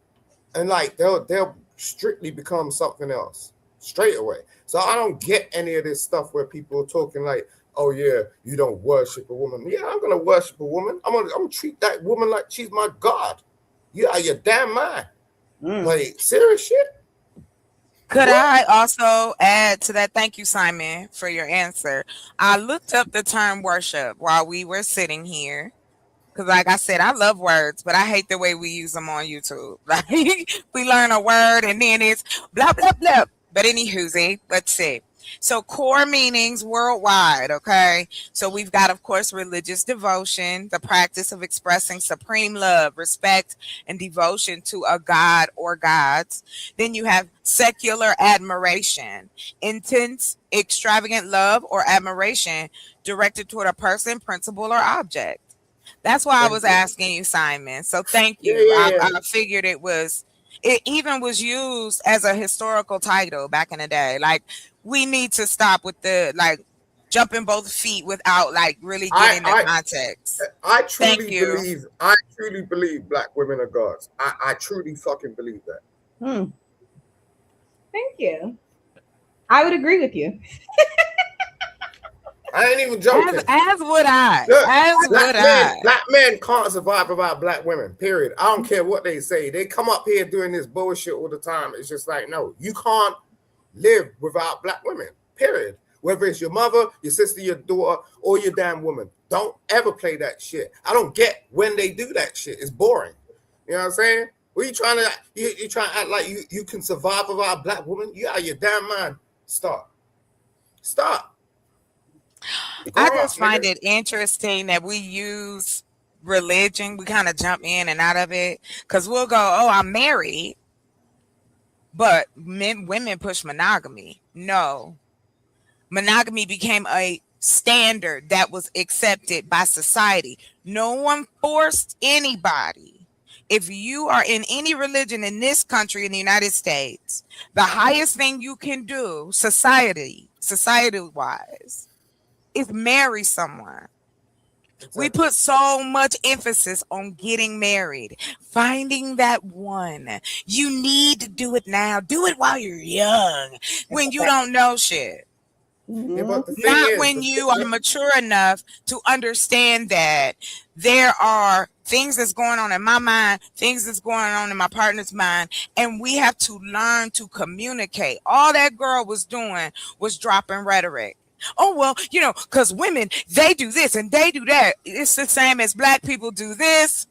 and like they'll strictly become something else straight away. So I don't get any of this stuff where people are talking like, oh yeah, you don't worship a woman. Yeah, I'm gonna worship a woman. I'm gonna treat that woman like she's my God. You out of your damn mind. Like, serious shit. Could I also add to that? Thank you, Simon, for your answer. I looked up the term worship while we were sitting here. Because like I said, I love words, but I hate the way we use them on YouTube. Like, we learn a word and then it's blah, blah, blah. But anywho, let's see. So core meanings worldwide, okay? So we've got, of course, religious devotion, the practice of expressing supreme love, respect, and devotion to a god or gods. Then you have secular admiration, intense, extravagant love or admiration directed toward a person, principle, or object. That's why I was asking you, Simon. So thank you. Yeah. I figured it even was used as a historical title back in the day. Like, we need to stop with the like jumping both feet without like really getting the context. I truly believe black women are gods. I truly fucking believe that. Thank you. I would agree with you. I ain't even joking. As would I. Look, black men can't survive without black women, period. I don't care what they say. They come up here doing this bullshit all the time. It's just like, no, you can't live without black women, period. Whether it's your mother, your sister, your daughter, or your damn woman. Don't ever play that shit. I don't get when they do that shit. It's boring. You know what I'm saying? What you trying to act like you can survive without a black woman? You out of your damn mind. Stop. I just find it interesting that we use religion. We kind of jump in and out of it because we'll go, oh, I'm married, but women push monogamy. No, monogamy became a standard that was accepted by society. No one forced anybody. If you are in any religion in this country, in the United States, the highest thing you can do society-wise, is marry someone. Exactly. We put so much emphasis on getting married, finding that one. You need to do it now. Do it while you're young, when you don't know shit. Yeah, but the thing Not is, when you are mature enough to understand that there are things that's going on in my mind, things that's going on in my partner's mind, and we have to learn to communicate. All that girl was doing was dropping rhetoric. Oh, well, because women, they do this and they do that. It's the same as black people do this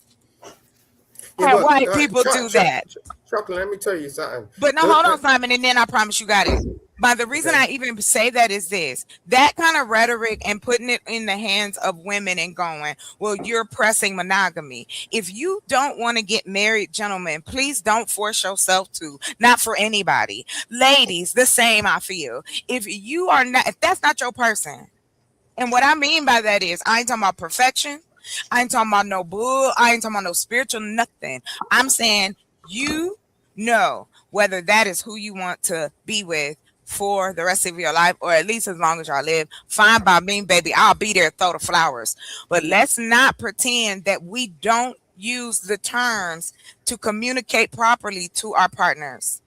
and white people do that. Chocolate, let me tell you something. But no, hold on, Simon, and then I promise you got it. But the reason I even say that is this. That kind of rhetoric and putting it in the hands of women and going, well, you're pressing monogamy. If you don't want to get married, gentlemen, please don't force yourself to. Not for anybody. Ladies, the same, I feel. If that's not your person. And what I mean by that is, I ain't talking about perfection. I ain't talking about no bull. I ain't talking about no spiritual nothing. I'm saying you know whether that is who you want to be with for the rest of your life, or at least as long as y'all live. Fine by me, baby. I'll be there, throw the flowers. But let's not pretend that we don't use the terms to communicate properly to our partners.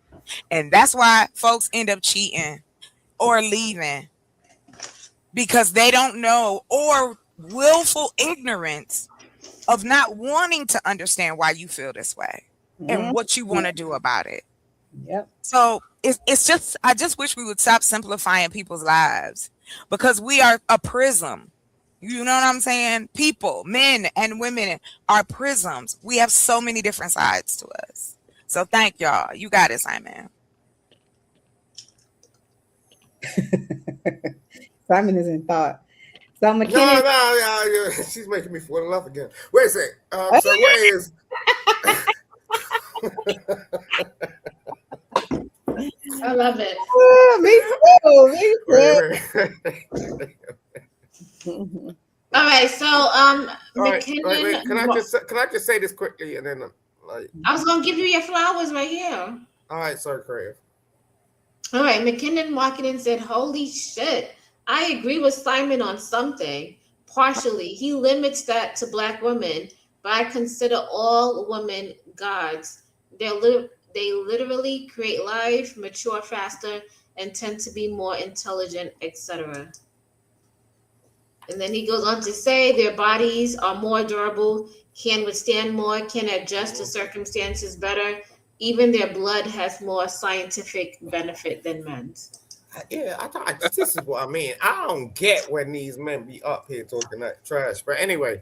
And that's why folks end up cheating or leaving, because they don't know, or willful ignorance of not wanting to understand why you feel this way and what you want to do about it. Yep. So it's just, I just wish we would stop simplifying people's lives, because we are a prism. You know what I'm saying? People, men and women, are prisms. We have so many different sides to us. So thank y'all. You got it, Simon. Simon is in thought. So McKinnon. No, she's making me fall in love again. Wait a sec. So where is? I love it. Me too. All right, so McKinnon. Wait. Can I just say this quickly and then like I was gonna give you your flowers right here. All right, sorry, Crave. All right, McKinnon Marketing said, "Holy shit! I agree with Simon on something. Partially, he limits that to Black women, but I consider all women gods. They literally create life, mature faster, and tend to be more intelligent, etc." And then he goes on to say their bodies are more durable, can withstand more, can adjust to circumstances better. Even their blood has more scientific benefit than men's. Yeah, I thought this is what I mean. I don't get when these men be up here talking that trash. But anyway,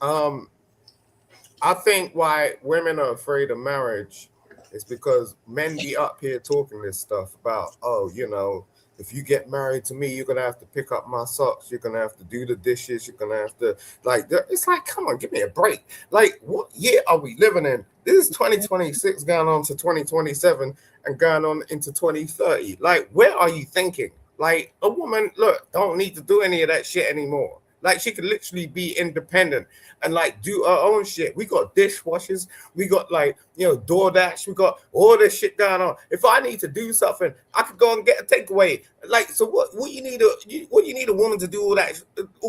I think why women are afraid of marriage is because men be up here talking this stuff about, oh, you know, if you get married to me, you're going to have to pick up my socks. You're going to have to do the dishes. You're going to have to, like, it's like, come on, give me a break. Like, what year are we living in? This is 2026 going on to 2027 and going on into 2030. Like, where are you thinking? Like, a woman, look, don't need to do any of that shit anymore. Like, she could literally be independent and, like, do her own shit. We got dishwashers. We got, like, you know, DoorDash. We got all this shit going on. If I need to do something, I could go and get a takeaway. Like, so what you need a woman to do all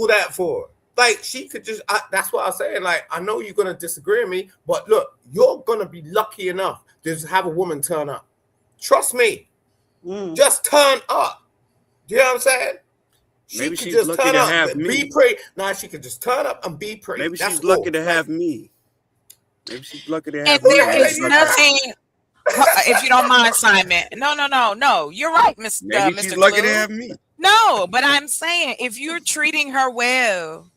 that for? Like, she could just, that's what I'm saying. Like, I know you're going to disagree with me, but look, you're going to be lucky enough to just have a woman turn up. Trust me. Just turn up. Do you know what I'm saying? Maybe she's just lucky to have me. Be pretty. Nah, she could just turn up and be pretty. Maybe she's lucky to have me. Maybe she's lucky to have and me. There is nothing, if you don't mind, Simon. No. You're right, Mr. Maybe she's lucky to have me. No, but I'm saying if you're treating her well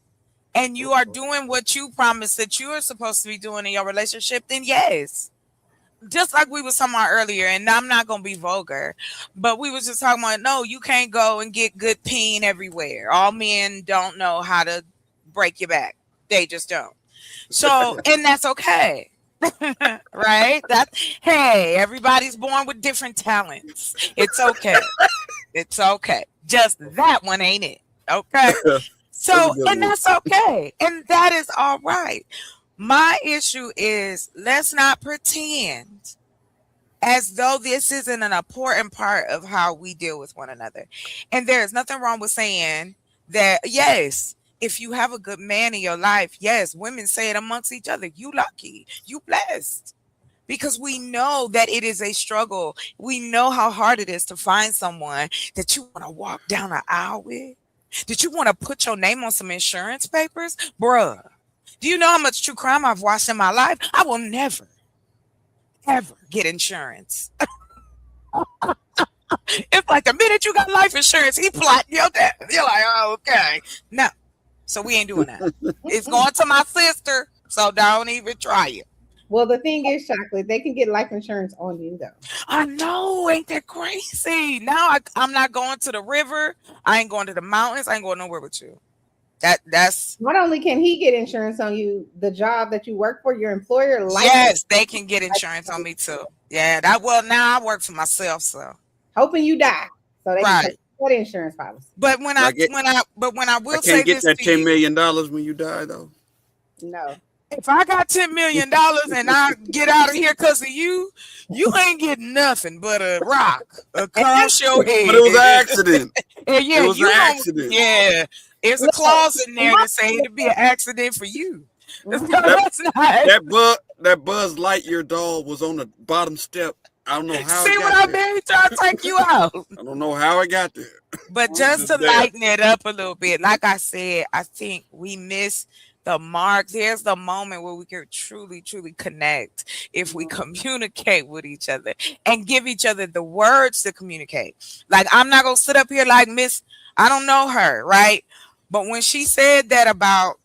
and you are doing what you promised that you are supposed to be doing in your relationship, then yes. Just like we was talking about earlier, and I'm not going to be vulgar, but we was just talking about, no, you can't go and get good peen everywhere. All men don't know how to break your back. They just don't. So, and that's okay. Right? Hey, everybody's born with different talents. It's okay. It's okay. Just that one ain't it. Okay. So, and that's okay. And that is all right. My issue is let's not pretend as though this isn't an important part of how we deal with one another. And there is nothing wrong with saying that, yes, if you have a good man in your life, yes, women say it amongst each other. You lucky, you blessed. Because we know that it is a struggle. We know how hard it is to find someone that you want to walk down an aisle with. Did you want to put your name on some insurance papers? Bruh. Do you know how much true crime I've watched in my life? I will never, ever get insurance. It's like the minute you got life insurance, he plotting your death. You're like, oh, okay. No. So we ain't doing that. It's going to my sister, so don't even try it. Well, the thing is, Chocolate, they can get life insurance on you, though. I know. Ain't that crazy? Now I'm not going to the river. I ain't going to the mountains. I ain't going nowhere with you. That's not only can he get insurance on you, the job that you work for, your employer, yes, they can get insurance on me too. Yeah, now I work for myself, so hoping you die, so they can take that insurance policy. But when I will say this, that $10 million when you die though. No. If I got $10 million and I get out of here because of you, you ain't getting nothing but a rock across your head. But it was an accident. Yeah, it was an accident. Yeah. There's a clause in there that say it'd be an accident for you. That Buzz Lightyear doll was on the bottom step. I don't know how. See what I mean? Trying to take you out. I don't know how I got there. But just to lighten it up a little bit, like I said, I think we miss the mark. There's the moment where we can truly, truly connect if we communicate with each other and give each other the words to communicate. Like, I'm not gonna sit up here like Miss, I don't know her, right? But when she said that about,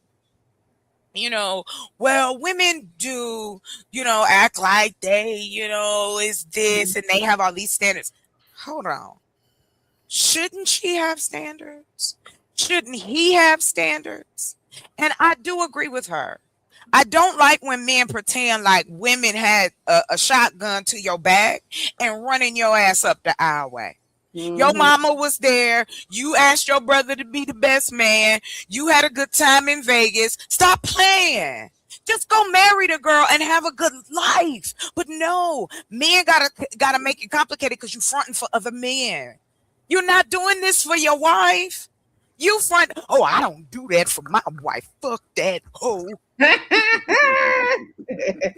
well, women do, act like they, is this and they have all these standards. Hold on. Shouldn't she have standards? Shouldn't he have standards? And I do agree with her. I don't like when men pretend like women had a shotgun to your back and running your ass up the aisleway. Your mama was there. You asked your brother to be the best man. You had a good time in Vegas. Stop playing. Just go marry the girl and have a good life. But no, men gotta make it complicated because you fronting for other men. You're not doing this for your wife. You front. Oh, I don't do that for my wife. Fuck that hoe.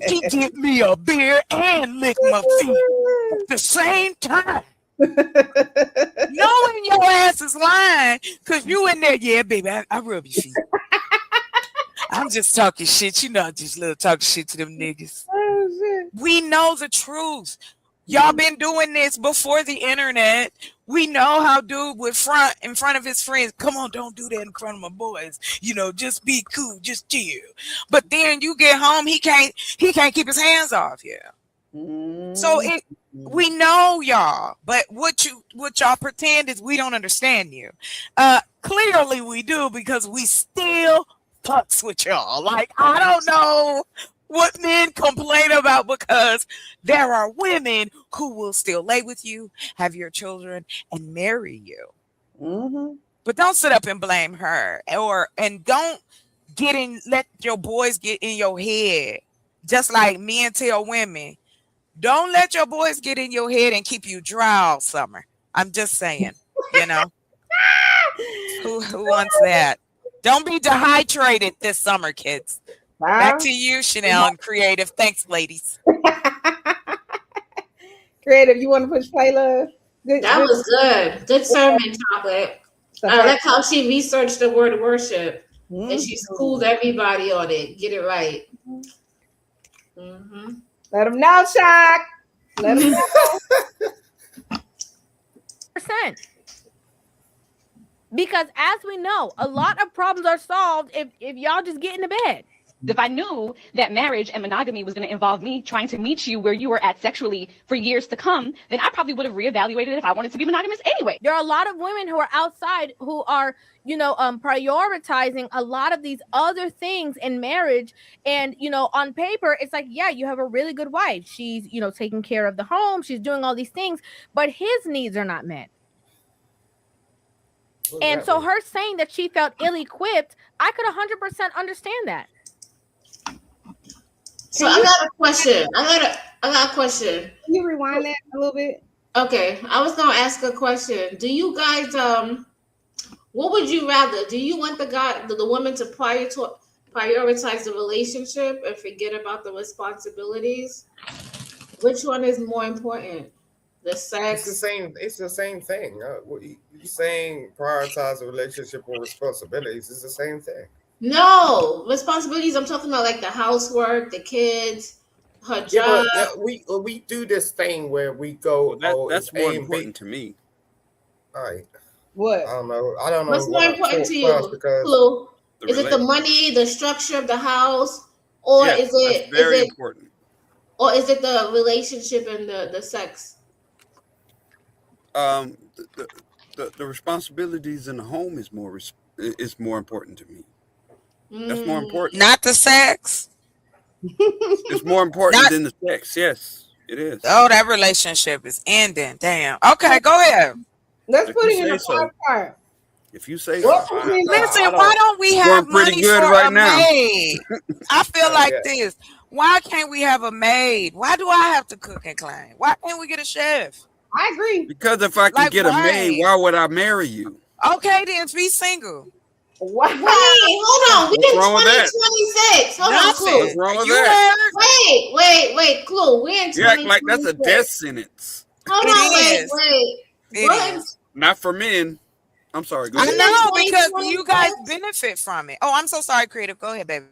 She give me a beer and lick my feet at the same time. Knowing your ass is lying because you in there, yeah, baby, I rub your feet. I'm just talking shit. You know, I just love talking shit to them niggas. Oh, we know the truth. Y'all been doing this before the internet. We know how dude would front in front of his friends. Come on, don't do that in front of my boys. You know, just be cool, just chill. But then you get home, he can't keep his hands off you. So we know y'all, but what y'all pretend is we don't understand you. Clearly we do because we still fucks with y'all. Like, I don't know what men complain about because there are women who will still lay with you, have your children, and marry you. But don't sit up and blame her, and don't let your boys get in your head. Just like men tell women, don't let your boys get in your head and keep you dry all summer. I'm just saying, you know. Who wants that? Don't be dehydrated this summer, kids. Back to you, Chanel, and Creative. Thanks, ladies. Creative, you want to push play, love? That was good. Good sermon, Chocolate. I like how she researched the word worship and she schooled everybody on it. Get it right. Let them know, Shock. Let them know. %. Because as we know, a lot of problems are solved if y'all just get into bed. If I knew that marriage and monogamy was going to involve me trying to meet you where you were at sexually for years to come, then I probably would have reevaluated if I wanted to be monogamous anyway. There are a lot of women who are outside who are, prioritizing a lot of these other things in marriage. And, on paper, it's like, yeah, you have a really good wife. She's, taking care of the home. She's doing all these things, but his needs are not met. And so her saying that she felt ill-equipped, I could 100% understand that. So I got a question. I got a question. Can you rewind that a little bit? Okay, I was gonna ask a question. Do you guys what would you rather? Do you want the woman to prioritize the relationship and forget about the responsibilities? Which one is more important? The sex? It's the same thing. You saying prioritize the relationship or responsibilities? It's the same thing. No, responsibilities. I'm talking about like the housework, the kids, her job. Yeah, we do this thing where we go. That's more important to me. All right. What? I don't know. What's more important to you? Flo? Is it the money, the structure of the house, or is it very important? Or is it the relationship and the sex? The responsibilities in the home is more important to me. That's more important. Not the sex. It's more important than the sex. Yes, it is. Oh, that relationship is ending. Damn. Okay, go ahead. Let's put it in the part. If you say so. Listen, why don't we have money for a maid? I feel like this. Why can't we have a maid? Why do I have to cook and clean? Why can't we get a chef? I agree. Because if I could get a maid, why would I marry you? Okay, then be single. What? Wait, hold on. We in 2026. Hold on, Clue. What's wrong with that? Wait, Clue. We're in 2026. You act like that's a death sentence. Hold on, wait. It is. Not for men. I'm sorry. Go ahead. I know, because you guys benefit from it. Oh, I'm so sorry, Creative. Go ahead, baby.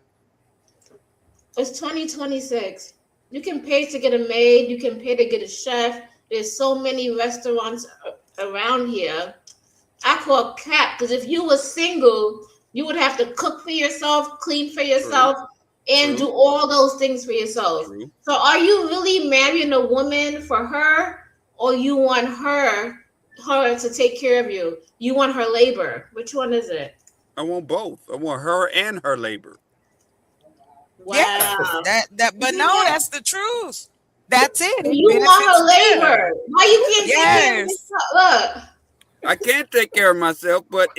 It's 2026. You can pay to get a maid. You can pay to get a chef. There's so many restaurants around here. I call cap because if you were single, you would have to cook for yourself, clean for yourself, and do all those things for yourself. So are you really marrying a woman for her, or you want her to take care of you? You want her labor. Which one is it? I want both. I want her and her labor. Wow. Yeah, but no, that's the truth. That's it. You want her labor. Why you can't take care of Yes. yourself? Look. I can't take care of myself, but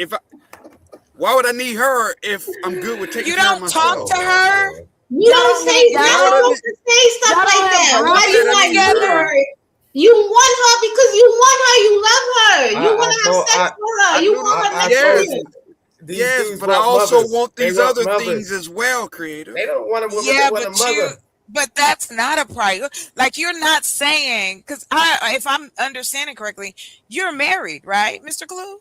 why would I need her if I'm good with taking care of myself? You don't talk to her. You don't say. You're not supposed to say stuff like that. Why you not her? You want her because you want her. You love her. You want to have sex with her. You want her next to you. Yes, but I also want these other things as well, creator. They don't want a woman. They want a mother. But that's not a priority. Like, you're not saying, because if I'm understanding correctly, you're married, right, Mr. Clue?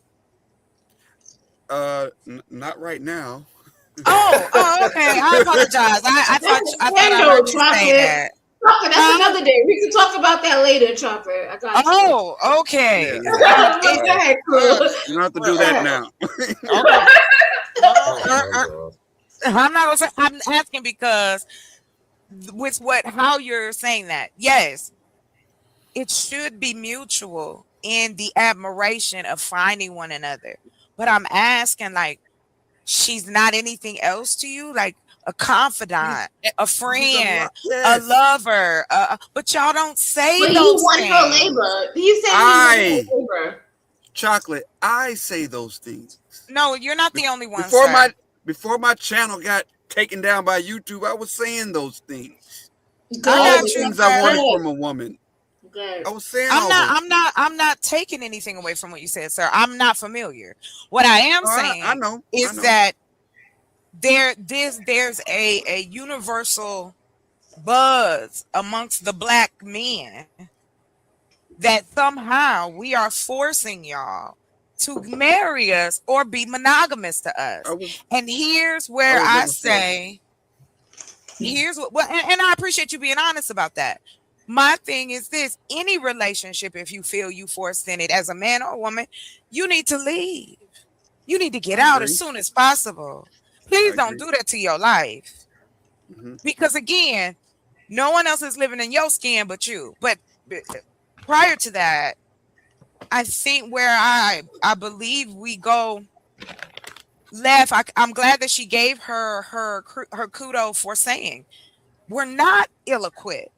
Not right now. Oh, okay. I apologize. I thought I heard you say that. Chocolate, that's another day. We can talk about that later, Chocolate. I got you. Oh, okay. Go ahead, Clue. You don't have to do that now. I'm not gonna say. I'm asking because with how you're saying that. Yes, it should be mutual in the admiration of finding one another. But I'm asking, like, she's not anything else to you, like a confidant, a friend, a lover. But y'all don't say but those you want things. her labor. You said you want her labor. Chocolate, I say those things. No, you're not the only one. Before my channel got taken down by YouTube, I was saying those things. All the things I wanted from a woman. I was saying I'm not taking anything away from what you said, sir. I'm not familiar. What I am saying I know. that there's a universal buzz amongst the black men that somehow we are forcing y'all to marry us or be monogamous to us. And here's where I say, and I appreciate you being honest about that. My thing is this: any relationship, if you feel you forced in it as a man or a woman, you need to leave. You need to get out as soon as possible. Please don't do that to your life. Because again, no one else is living in your skin but you. But prior to that, I think where I believe we go left, I'm glad that she gave her kudos for saying we're not ill-equipped.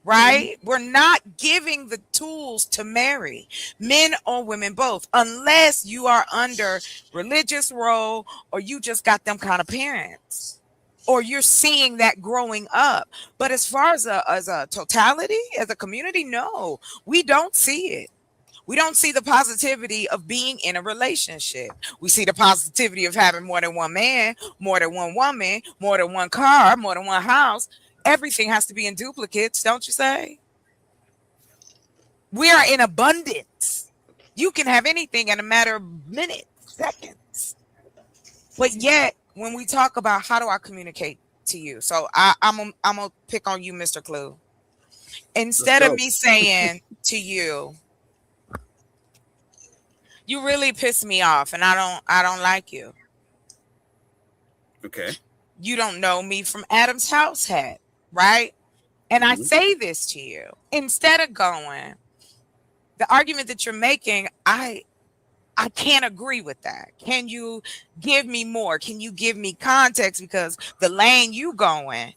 Right? We're not giving the tools to marry, men or women both, unless you are under religious role or you just got them kind of parents or you're seeing that growing up. But as far as a totality, as a community, no, we don't see it. We don't see the positivity of being in a relationship. We see the positivity of having more than one man, more than one woman, more than one car, more than one house. Everything has to be in duplicates, don't you say? We are in abundance. You can have anything in a matter of minutes, seconds. But yet, when we talk about how do I communicate to you, so I'm gonna pick on you, Mr. Clue. Instead of me saying to you, you really piss me off, and I don't like you. Okay. You don't know me from Adam's house hat. Right? And I say this to you, instead of going, the argument that you're making, I can't agree with that. Can you give me more? Can you give me context? Because the lane you going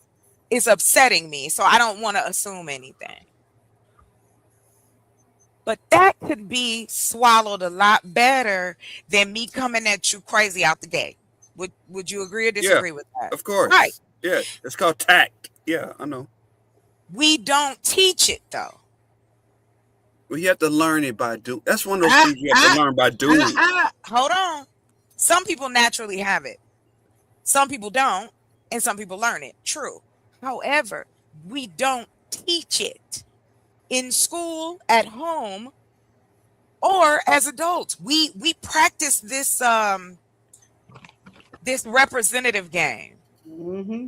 is upsetting me. So I don't want to assume anything. But that could be swallowed a lot better than me coming at you crazy out the gate. Would you agree or disagree with that? Of course. Right. Yeah, it's called tact. Yeah, I know. We don't teach it though. Well, you have to learn it by doing. That's one of those things you have to learn by doing. Hold on. Some people naturally have it. Some people don't, and some people learn it. True. However, we don't teach it in school, at home, or as adults. We practice this this representative game.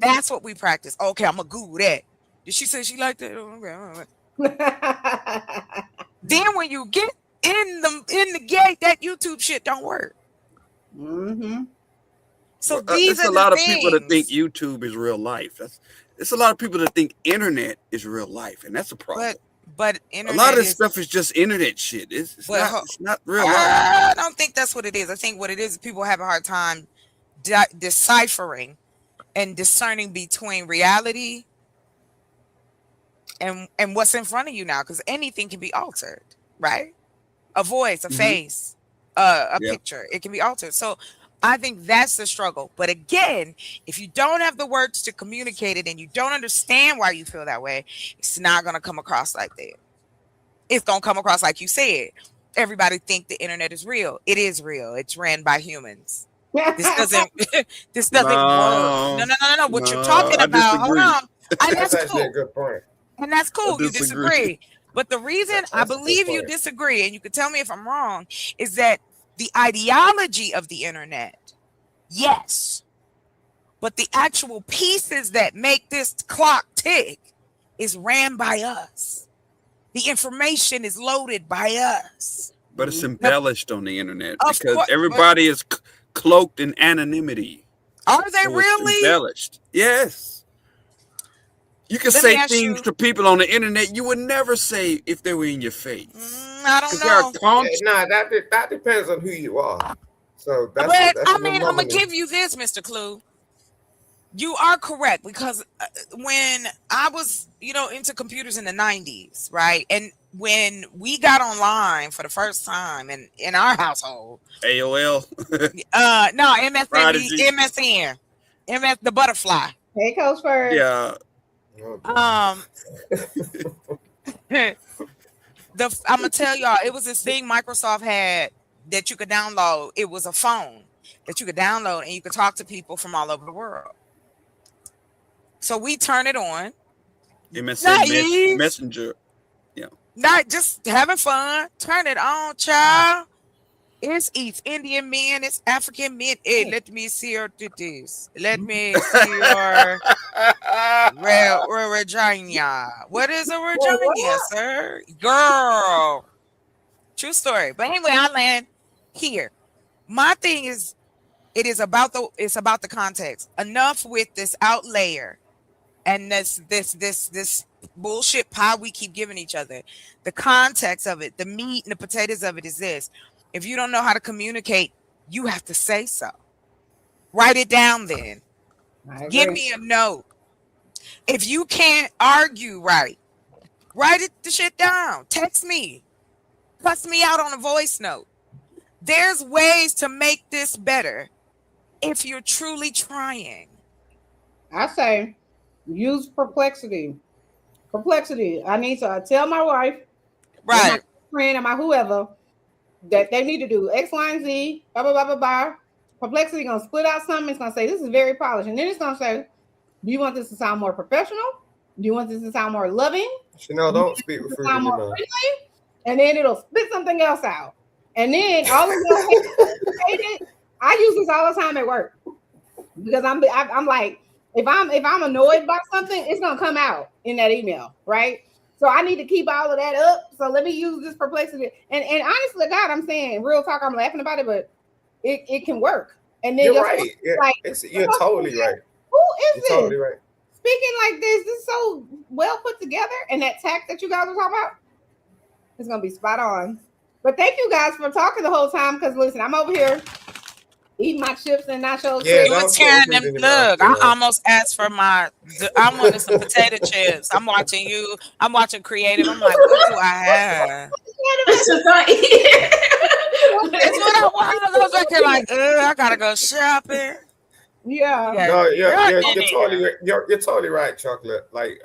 That's what we practice. Okay, I'm gonna Google that. Did she say she liked that? Okay. Then when you get in the gate, that YouTube shit don't work. So these are a lot of things. people that think YouTube is real life. It's a lot of people that think internet is real life, and that's a problem. But internet, a lot of this stuff is just internet shit. It's not real life. I don't think that's what it is. I think what it is people have a hard time deciphering and discerning between reality and what's in front of you now, because anything can be altered, right? A voice, a face, a picture, it can be altered. So I think that's the struggle. But again, if you don't have the words to communicate it and you don't understand why you feel that way, it's not going to come across like that. It's going to come across like you said. Everybody think the internet is real. It is real. It's ran by humans. This doesn't work. No. What you're talking about, hold on. And that's actually a good point. And that's cool. You disagree. But the reason I believe you disagree, and you can tell me if I'm wrong, is that the ideology of the internet, yes, but the actual pieces that make this clock tick is ran by us. The information is loaded by us. But it's embellished on the internet because everybody is cloaked in anonymity. Are they really? Embellished. Yes. You can say things to people on the internet you would never say if they were in your face. I don't know. Nah, that depends on who you are. So that's. But I'm gonna give you this, Mr. Clue. You are correct, because when I was, into computers in the 90s, right, and when we got online for the first time in our household, AOL, no, MSN, the butterfly. Hey, Coach Bird. Yeah. I'm gonna tell y'all, it was this thing Microsoft had that you could download. It was a phone that you could download and you could talk to people from all over the world. So we turn it on. MSN Messenger. Yeah. Not just having fun. Turn it on, child. It's East Indian men, it's African men. Hey, let me see your titties. Let me see your Regina. What is a Regina, sir? Girl. True story. But anyway, I land here. My thing is, it's about the context. Enough with this out layer and this bullshit pie we keep giving each other. The context of it, the meat and the potatoes of it is this. If you don't know how to communicate, you have to say so. Write it down then. Give me a note. If you can't argue right, write the shit down. Text me. Cuss me out on a voice note. There's ways to make this better if you're truly trying. I say use perplexity. Perplexity. I need to tell my wife, right, my friend, or my whoever, that they need to do X, Y, and Z, blah, blah, blah, blah, blah. Perplexity gonna split out something. It's gonna say this is very polished, and then it's gonna say, do you want this to sound more professional? Do you want this to sound more loving? Don't speak with sound more friendly? And then it'll spit something else out. And then all of those I use this all the time at work because I'm like, if I'm annoyed by something, it's gonna come out in that email, right? So I need to keep all of that up. So let me use this perplexity. And honestly, God, I'm saying real talk. I'm laughing about it, but it can work. And then you're right. You're totally right. Who is this? Totally right. Speaking like this is so well put together, and that tact that you guys are talking about, it's gonna be spot on. But thank you guys for talking the whole time. Because listen, I'm over here eating my chips and nachos. Yeah, you were tearing them. Look, I almost asked for I wanted some potato chips. I'm watching you. I'm watching Creative. I'm like, what do I have? That's what I want. I was like, I gotta go shopping. Yeah. No, you're totally right, Chocolate. Like,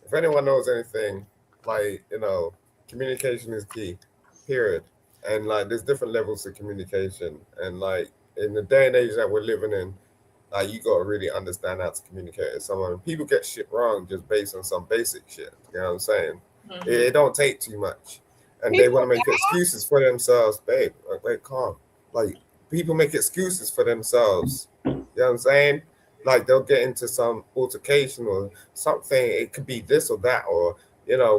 if anyone knows anything, like, communication is key. Period. And like, there's different levels of communication, and like in the day and age that we're living in, like, you gotta really understand how to communicate with someone. People get shit wrong just based on some basic shit. You know what I'm saying? Mm-hmm. It don't take too much, and they want to make excuses for themselves, babe. Like, wait, calm. Like, people make excuses for themselves. You know what I'm saying? Like, they'll get into some altercation or something. It could be this or that, or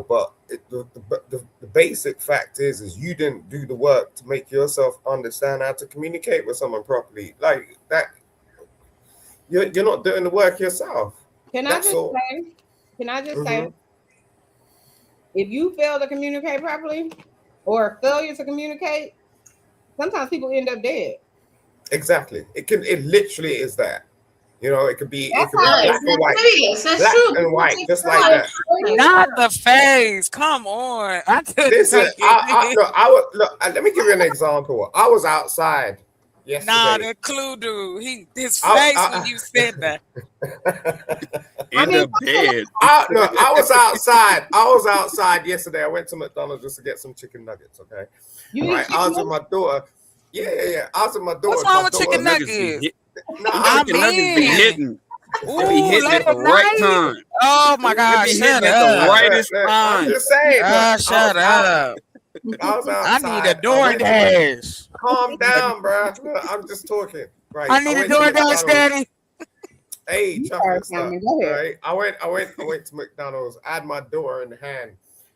but the basic fact is you didn't do the work to make yourself understand how to communicate with someone properly. Like that, you're not doing the work yourself. Can I just say, if you fail to communicate properly or failure to communicate, sometimes people end up dead. Exactly. It literally is that. You know, it could be That's black and white. That's black true. and white, just like that. Not the face. Come on. I couldn't Listen, take it. let me give you an example. I was outside yesterday. Nah, the clue dude. His face when you said that. In the bed. I was outside. I was outside yesterday. I went to McDonald's just to get some chicken nuggets. Okay. I was with my daughter. Yeah. I was with my daughter. What's wrong with chicken nuggets? Chicken nuggets be hitting. They be hitting at the right time. Oh my God! They be Shut hitting at the up. rightest time. I'm just saying. Shut up. I was I outside. need a DoorDash. Calm down, bro. I'm just talking. Right. I need a DoorDash, Daddy. Hey, chocolate stuff. Right. I went to McDonald's. I had my daughter in the hand.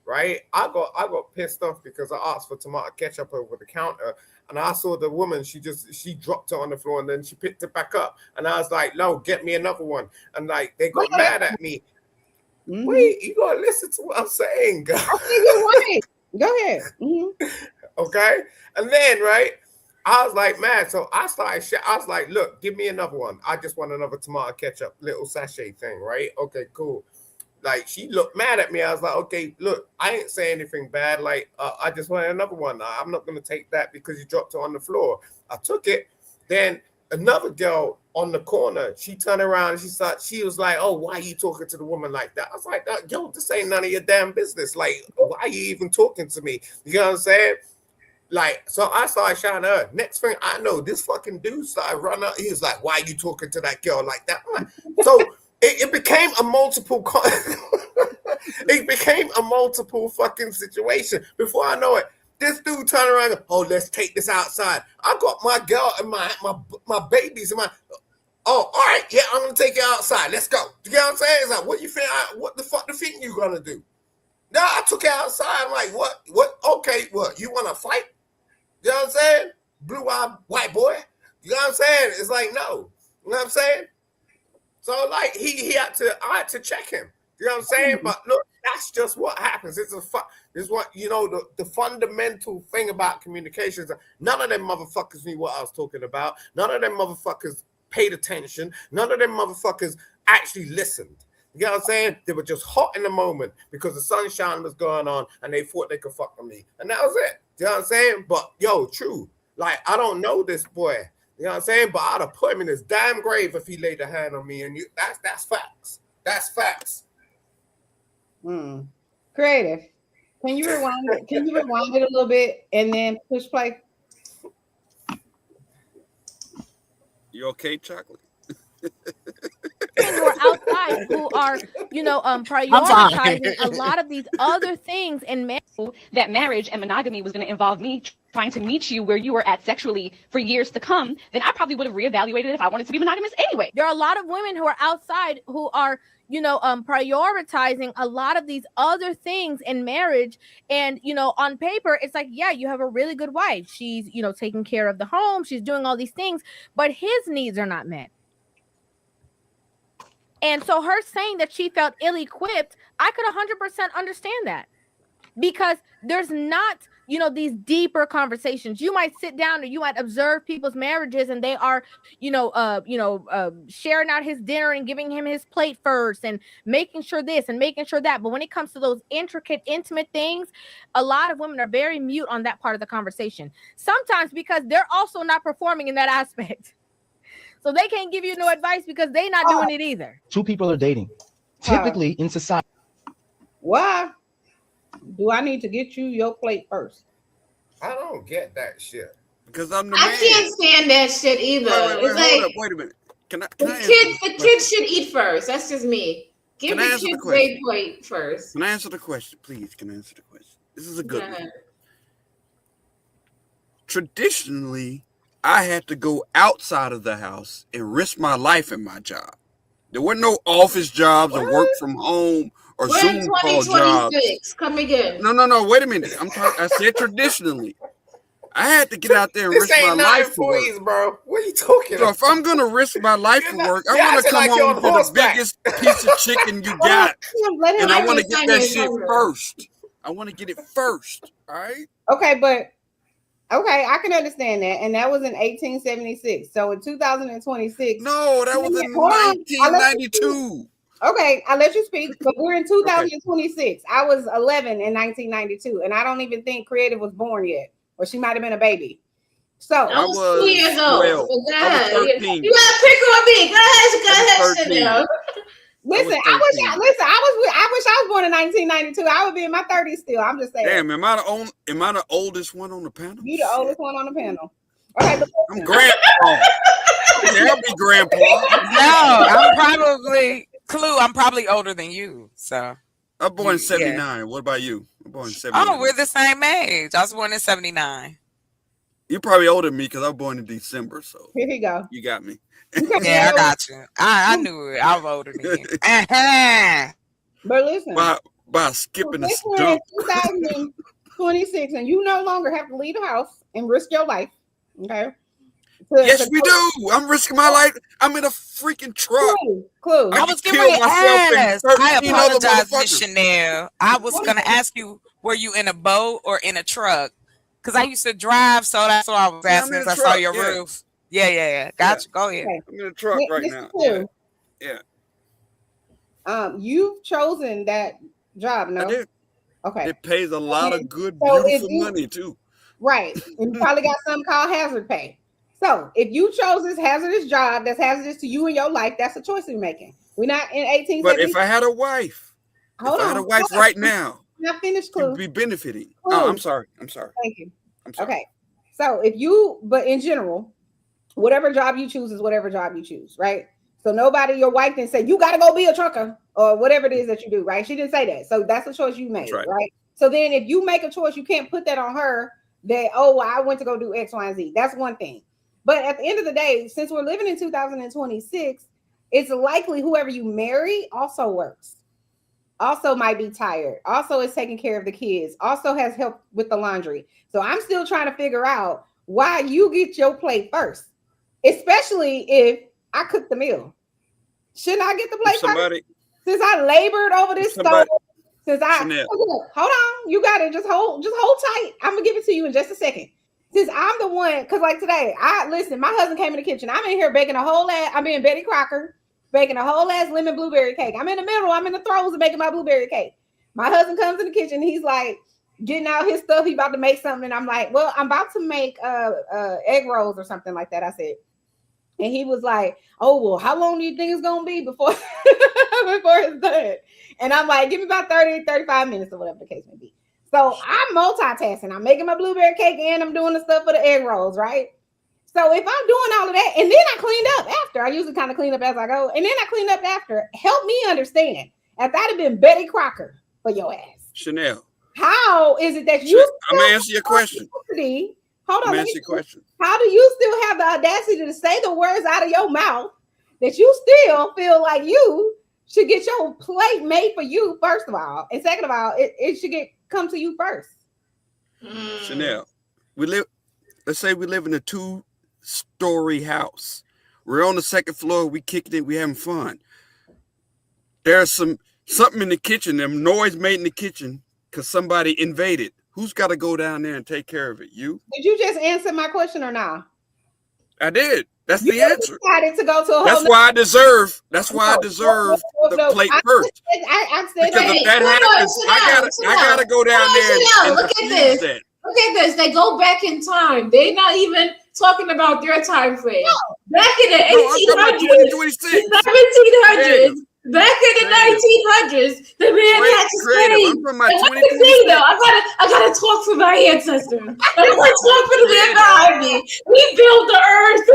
Right. I got pissed off because I asked for tomato ketchup over the counter. And I saw the woman, she dropped it on the floor and then she picked it back up. And I was like, no, get me another one. And like, they got mad at me. Mm-hmm. Wait, you got to listen to what I'm saying, guys. Okay, go ahead. Mm-hmm. Okay. And then, right, I was like, man, so I was like, look, give me another one. I just want another tomato ketchup, little sachet thing, right? Okay, cool. Like, she looked mad at me. I was like, okay, look, I ain't saying anything bad. Like, I just wanted another one. I'm not going to take that because you dropped it on the floor. I took it. Then another girl on the corner, she turned around and she was like, oh, why are you talking to the woman like that? I was like, yo, this ain't none of your damn business. Like, why are you even talking to me? You know what I'm saying? Like, so I started shouting at her. Next thing I know, this fucking dude started running up. He was like, why are you talking to that girl like that? So it became a multiple it became a multiple fucking situation. Before I know it, this dude turned around and, oh, let's take this outside. I got my girl and my babies and all right, yeah, I'm gonna take it outside. Let's go. You know what I'm saying? It's like, what you think? What the fuck do you think you gonna do? No, I took it outside. I'm like, what? Okay, what? You wanna fight? You know what I'm saying? Blue-eyed white boy. You know what I'm saying? It's like, no. You know what I'm saying? So like I had to check him. You know what I'm saying? But look, that's just what happens. This is what, you know, the fundamental thing about communications. None of them motherfuckers knew what I was talking about. None of them motherfuckers paid attention. None of them motherfuckers actually listened. You know what I'm saying? They were just hot in the moment because the sunshine was going on and they thought they could fuck with me. And that was it. You know what I'm saying? But yo, true. Like, I don't know this boy. You know what I'm saying? But I'd have put him in his damn grave if he laid a hand on me. And that's facts. That's facts. Creative. Can you rewind it? Can you rewind it a little bit and then push play? You okay, Chocolate? Who are outside, who are, you know, prioritizing a lot of these other things in marriage. That marriage and monogamy was going to involve me trying to meet you where you were at sexually for years to come, then I probably would have reevaluated if I wanted to be monogamous anyway. There are a lot of women who are outside who are, you know, prioritizing a lot of these other things in marriage. And, you know, on paper, it's like, yeah, you have a really good wife. She's, you know, taking care of the home. She's doing all these things, but his needs are not met. And so her saying that she felt ill-equipped, I could 100% understand that, because there's not, you know, these deeper conversations. You might sit down or you might observe people's marriages and they are, sharing out his dinner and giving him his plate first and making sure this and making sure that. But when it comes to those intricate, intimate things, a lot of women are very mute on that part of the conversation. Sometimes because they're also not performing in that aspect. So they can't give you no advice because they're not doing it either. Two people are dating. Typically in society. Why do I need to get you your plate first? I don't get that shit. Because I'm the I man. can't stand that shit either. Wait a minute. The kids should eat first. That's just me. Give the kids their plate first. Can I answer the question, please? Can I answer the question? This is a good one. Traditionally, I had to go outside of the house and risk my life in my job. There were no office jobs or work from home or Zoom call jobs. Come again. No. Wait a minute. I said traditionally. I had to get out there and risk my life for work. Bro. What are you talking about? So if I'm gonna risk my life for work, I want to come home to the biggest piece of chicken you got, and I want to get that shit first. I want to get it first. All right. Okay, but Okay, I can understand that. And that was in 1876. So in 2026. No, that was in 1992. Okay, I'll let you speak, but we're in 2026. Okay. I was 11 in 1992, and I don't even think Creative was born yet, or she might have been a baby. So I was 2 years old. I was 13. You gotta pick on me. Go ahead, Chanel. Listen, I wish I was born in 1992. I would be in my 30s still. I'm just saying. Damn, am I the oldest one on the panel? You the oldest one on the panel. Okay, I'm grandpa. Yeah, I'll be grandpa. No, I'm probably Clue. I'm probably older than you. So I'm born in 79. Yeah. What about you? I'm born in 79. Oh, we're the same age. I was born in 79. You're probably older than me because I was born in December. So here you go. You got me. Yeah, I got you. I knew it. I was older than you. But listen, by skipping a stump. 2026, and you no longer have to leave the house and risk your life. Okay. Yes, we do. I'm risking my life. I'm in a freaking truck. Clue. I was going to ask. I apologize, Miss Chanel. I was going to ask you, were you in a boat or in a truck? Because I used to drive, so that's why I was asking. I saw your roof. Yeah. Gotcha. Go ahead. Okay. I'm in a truck right now. Yeah. You've chosen that job, no? I did. Okay. It pays a lot of good, beautiful money too. Right. And you probably got something called hazard pay. So if you chose this hazardous job that's hazardous to you and your life, that's a choice you're making. We're not in 1870s. But if I had a wife, right now, not finished, Clue. You'd be benefiting. Clue. Oh, I'm sorry. Thank you. I'm sorry. Okay. So but in general, whatever job you choose is whatever job you choose, right? So your wife didn't say, you got to go be a trucker or whatever it is that you do, right? She didn't say that. So that's a choice you made, right? So then if you make a choice, you can't put that on her that, I went to go do X, Y, and Z. That's one thing. But at the end of the day, since we're living in 2026, it's likely whoever you marry also works, also might be tired, also is taking care of the kids, also has help with the laundry. So I'm still trying to figure out why you get your plate first, especially if I cook the meal. Shouldn't I get the plate first? Since I labored over this stove, hold on, you got it. Just hold tight. I'm gonna give it to you in just a second. Since I'm the one, because like today, my husband came in the kitchen. I'm in here baking I'm being Betty Crocker, baking a whole ass lemon blueberry cake. I'm in the middle, I'm in the throes of making my blueberry cake. My husband comes in the kitchen, he's like getting out his stuff, he about to make something. And I'm like, well, I'm about to make egg rolls or something like that, I said. And he was like, oh, well, how long do you think it's gonna be before it's done? And I'm like, give me about 30, 35 minutes or whatever the case may be. So I'm multitasking. I'm making my blueberry cake and I'm doing the stuff for the egg rolls, right? So if I'm doing all of that, and then I cleaned up after, I usually kind of clean up as I go, and then I clean up after, help me understand. If I'd have been Betty Crocker for your ass. Chanel. How is it that I'm going to answer your question. Hold on. Let me answer your question. How do you still have the audacity to say the words out of your mouth that you still feel like you should get your plate made for you, first of all, and second of all, it should come to you first? Chanel, let's say we live in a 2-story house. We're on the second floor, we kicking it, we having fun. There's something in the kitchen, there's noise made in the kitchen because somebody invaded. Who's got to go down there and take care of it? You? Did you just answer my question or not? I did. That's the answer. Decided to go to That's why I deserve the plate first. I said because if that happens, I gotta go down there and look at this. That. Look at this. They go back in time. They're not even talking about their time frame. No. Back in the 1800s, 1700s. Back in the 1900s, the man had to slave. I'm from my 2020. I gotta talk for my ancestors. I gotta talk for the man behind me. We built the earth.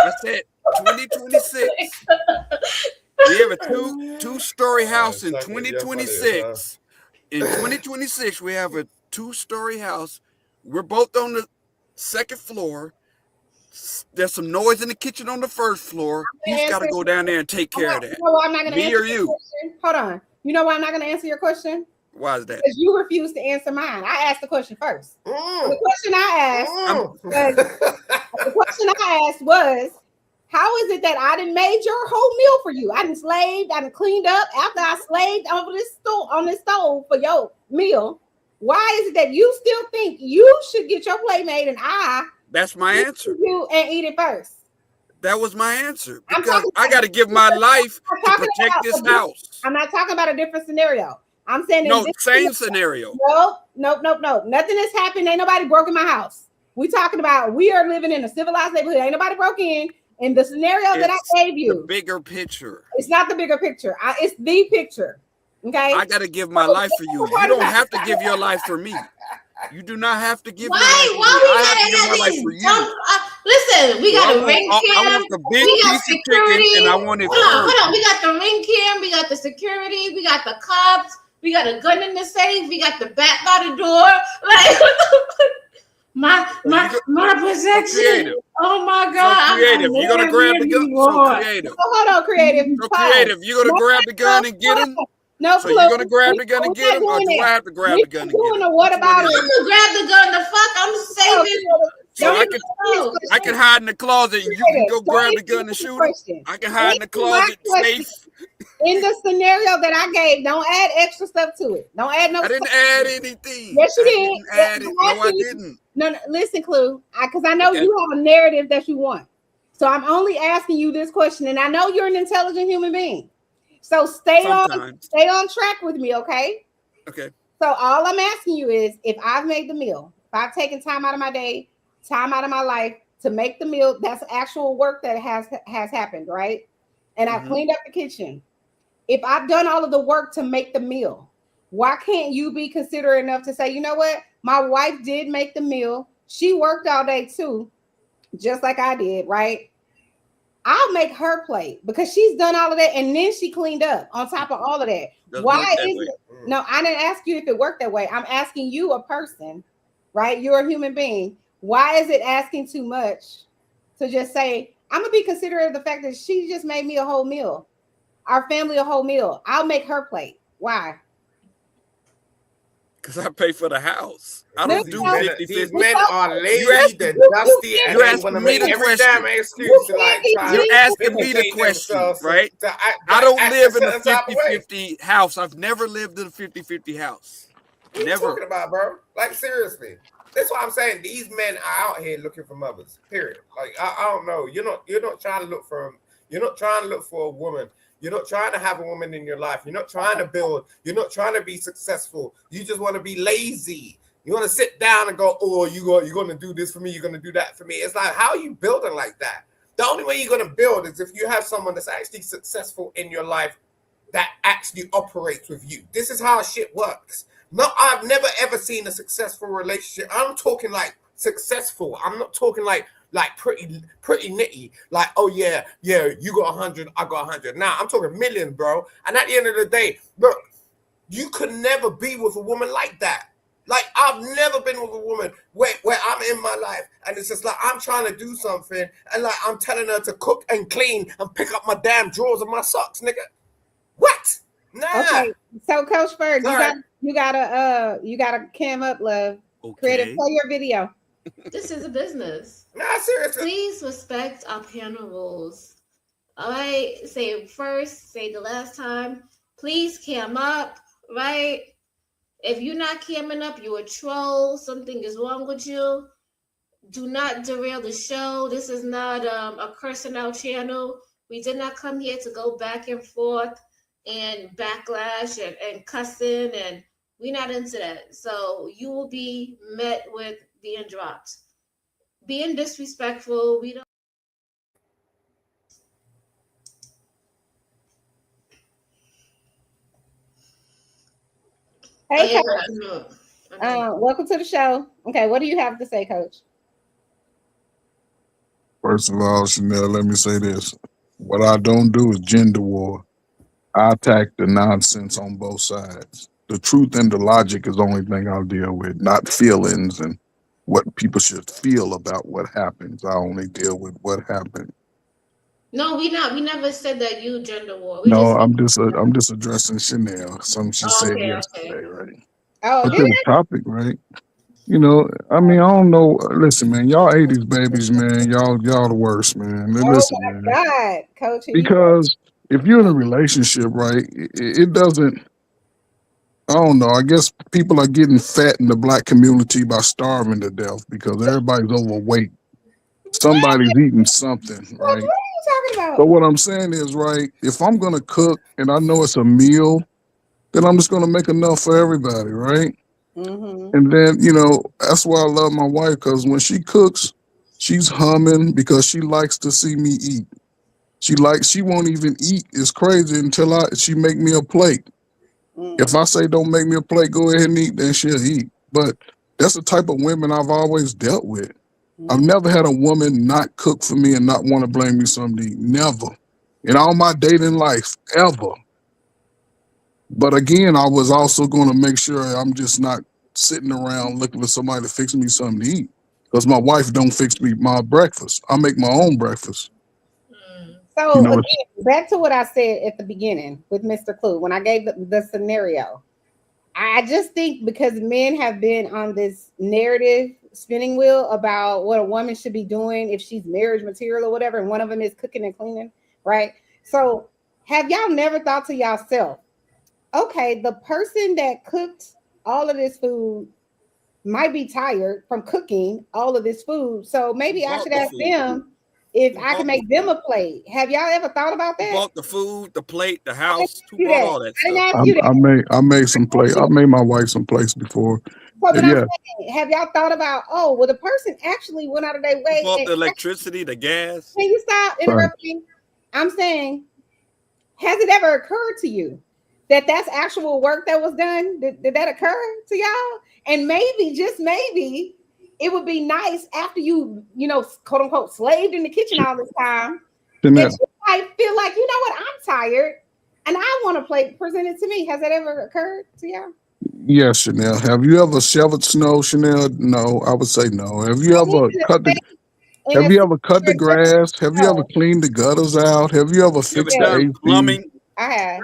That's it. 2026. We have a two-story house in 2026. In 2026, we have a 2-story house. We're both on the second floor. There's some noise in the kitchen on the first floor. He's got to go down there and take care of that. You know why I'm not going to answer or you? Question? Hold on. You know why I'm not going to answer your question? Why is that? Because you refuse to answer mine. I asked the question first. The question I asked was, how is it that I done made your whole meal for you? I done slaved, I done cleaned up after I slaved on this stove for your meal. Why is it that you still think you should get your plate made and That's my answer. You and eat it first. That was my answer because I got to give my life to protect this house. I'm not talking about a different scenario. I'm saying no, same scenario. Nope. Nothing has happened. Ain't nobody broke in my house. We talking about we are living in a civilized neighborhood. Ain't nobody broke in. In the scenario that I gave you, the bigger picture. It's not the bigger picture. It's the picture. Okay. I got to give my life for you. You don't have to give your life for me. You do not have to give your life for me. I have to give my life for you. Listen, we got a ring cam. I want the big piece of chicken, and I want it. Hold on. We got the ring cam. We got the security. We got the cops. We got a gun in the safe. We got the bat by the door. Like my protection. Oh my God. So creative. You're gonna grab the gun. So creative. Hold on, creative. So creative. You're gonna grab the gun and get him. No, so you're gonna grab the gun and get him, or do I have to grab the gun and get him? What about it? I'm gonna grab the gun. The fuck, I'm saving. So I can hide in the closet and you can go grab the gun and shoot him. I can hide in the closet safe. In the scenario that I gave, don't add extra stuff to it. Don't add no. I didn't add anything. Yes, you did. Didn't add it. No, I didn't. No, listen, Clue, because I know you have a narrative that you want. So I'm only asking you this question, and I know you're an intelligent human being. So stay on track with me, okay? Okay. So all I'm asking you is, if I've made the meal, if I've taken time out of my day, time out of my life to make the meal, that's actual work that has happened, right? And I've cleaned up the kitchen. If I've done all of the work to make the meal, why can't you be considerate enough to say, you know what? My wife did make the meal. She worked all day too, just like I did, right? I'll make her plate because she's done all of that, and then she cleaned up on top of all of that. Why is it? No, I didn't ask you if it worked that way. I'm asking you, a person, right? You're a human being. Why is it asking too much to just say, I'm gonna be considerate of the fact that she just made me a whole meal, our family a whole meal. I'll make her plate. Why? Because I pay for the house. I don't do 50-50. These men are lazy, they're dusty, and you ask me the question. You're asking me the question, right? I don't live in a 50-50 house. I've never lived in a 50-50 house. What are you talking about, bro? Like, seriously. That's why I'm saying these men are out here looking for mothers. Period. Like, I don't know. You're not trying to look for them. You're not trying to look for a woman. You're not trying to have a woman in your life. You're not trying to build. You're not trying to be successful. You just want to be lazy. You want to sit down and go, oh, you're going to do this for me. You're going to do that for me. It's like, how are you building like that? The only way you're going to build is if you have someone that's actually successful in your life that actually operates with you. This is how shit works. No, I've never ever seen a successful relationship. I'm talking like successful. I'm not talking like pretty nitty. Like, oh yeah, you got 100, I got 100. Nah, I'm talking millions, bro. And at the end of the day, look, you could never be with a woman like that. Like, I've never been with a woman where I'm in my life and it's just like I'm trying to do something and like I'm telling her to cook and clean and pick up my damn drawers and my socks, nigga. What? Nah. Okay. So, Coach Ferg, you gotta cam up, love. Okay. Creative, play your video. This is a business. Nah, seriously. Please respect our panel rules. All right. Say it first. Say the last time. Please cam up. Right. If you're not camming up, you're a troll. Something is wrong with you. Do not derail the show. This is not a cursing out channel. We did not come here to go back and forth and backlash and cussing, and we're not into that. So you will be met with being dropped. Being disrespectful, we don't. Hey, Coach. Welcome to the show. Okay, what do you have to say, Coach? First of all, Chanel, let me say this. What I don't do is gender war. I attack the nonsense on both sides. The truth and the logic is the only thing I'll deal with, not feelings and what people should feel about what happens. I only deal with what happened. No, we never said that you gender war. I'm just addressing Chanel. Something she said yesterday, right? Oh, but the topic, right? You know, I mean, I don't know. Listen, man, y'all 80s babies, man. Y'all the worst, man. Listen, man. God, Coach. Because if you're in a relationship, right, it doesn't. I don't know. I guess people are getting fat in the black community by starving to death because everybody's overweight. Somebody's eating something, What are right? you talking So about? what I'm saying is, right, if I'm gonna cook and I know it's a meal, then I'm just gonna make enough for everybody, right? Mm-hmm. And then, that's why I love my wife, because when she cooks, she's humming because she likes to see me eat. She won't even eat. It's crazy until she make me a plate. If I say don't make me a plate, go ahead and eat, then she'll eat. But that's the type of women I've always dealt with. I've never had a woman not cook for me and not want to bring me something to eat. Never. In all my dating life, ever. But again, I was also going to make sure I'm just not sitting around looking for somebody to fix me something to eat. Because my wife don't fix me my breakfast. I make my own breakfast. So again, back to what I said at the beginning with Mr. Clue, when I gave the scenario, I just think because men have been on this narrative spinning wheel about what a woman should be doing if she's marriage material or whatever, and one of them is cooking and cleaning, right? So have y'all never thought to yourself, okay, the person that cooked all of this food might be tired from cooking all of this food, so maybe I should ask them if I can make them a plate. Have y'all ever thought about that? Bought the food, the plate, the house. Who bought all that stuff? I made some plates. I made my wife some plates before. So, but I'm saying, have y'all thought about, the person actually went out of their way? Bought the electricity, the gas. Can you stop interrupting? I'm saying, has it ever occurred to you that that's actual work that was done? Did that occur to y'all? And maybe, just maybe, it would be nice after you, quote unquote, slaved in the kitchen all this time, that you might feel like, you know what, I'm tired and I want a plate presented to me. Has that ever occurred to y'all? Yes, Chanel. Have you ever shoveled snow, Chanel? No, I would say no. Have you ever cut the grass? Have you ever cleaned the gutters out? Have you ever fixed the AC? Plumbing? I have,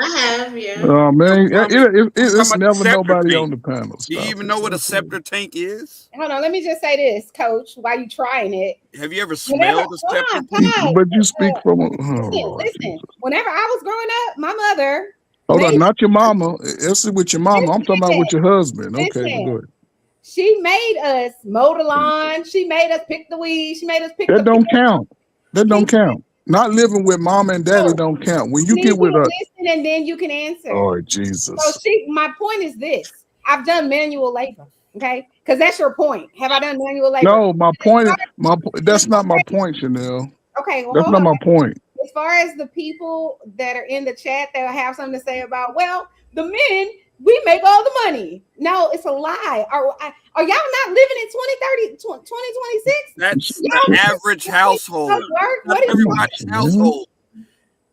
yeah. Oh man, it's never nobody on the panel. Do you even know what a septic tank is? Hold on, let me just say this, Coach, while you trying it. Have you ever smelled a septic tank? But you speak from listen. Whenever I was growing up, my mother. Hold on, not your mama. It's with your mama. I'm talking about with your husband. Okay, good. She made us mow the lawn. She made us pick the weeds. She made us pick. That don't count. That don't count. Not living with mom and daddy don't count. When you get with a listen, and then you can answer. Oh Jesus! So my point is this: I've done manual labor. Okay, because that's your point. Have I done manual labor? No, my point. That's not my point, Chanel. Okay, well, that's not my point. As far as the people that are in the chat, they'll have something to say about, well, the men, we make all the money. No, it's a lie. Are y'all not living in 2026? That's the average household. What is everybody's household?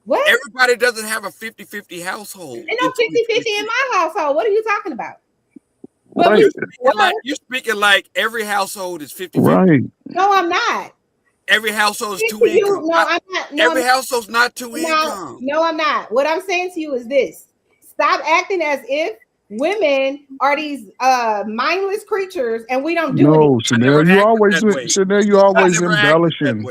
What? Everybody doesn't have a 50-50 household. Ain't no 50-50 in my household. What are you talking about? Right. You're speaking like every household is 50-50. Right. No, I'm not. Every household is two income. No, I'm not. No, every household's not two income. No, I'm not. What I'm saying to you is this: stop acting as if women are these mindless creatures and we don't do anything. No, Chanel, you always embellishing. You always embellishing.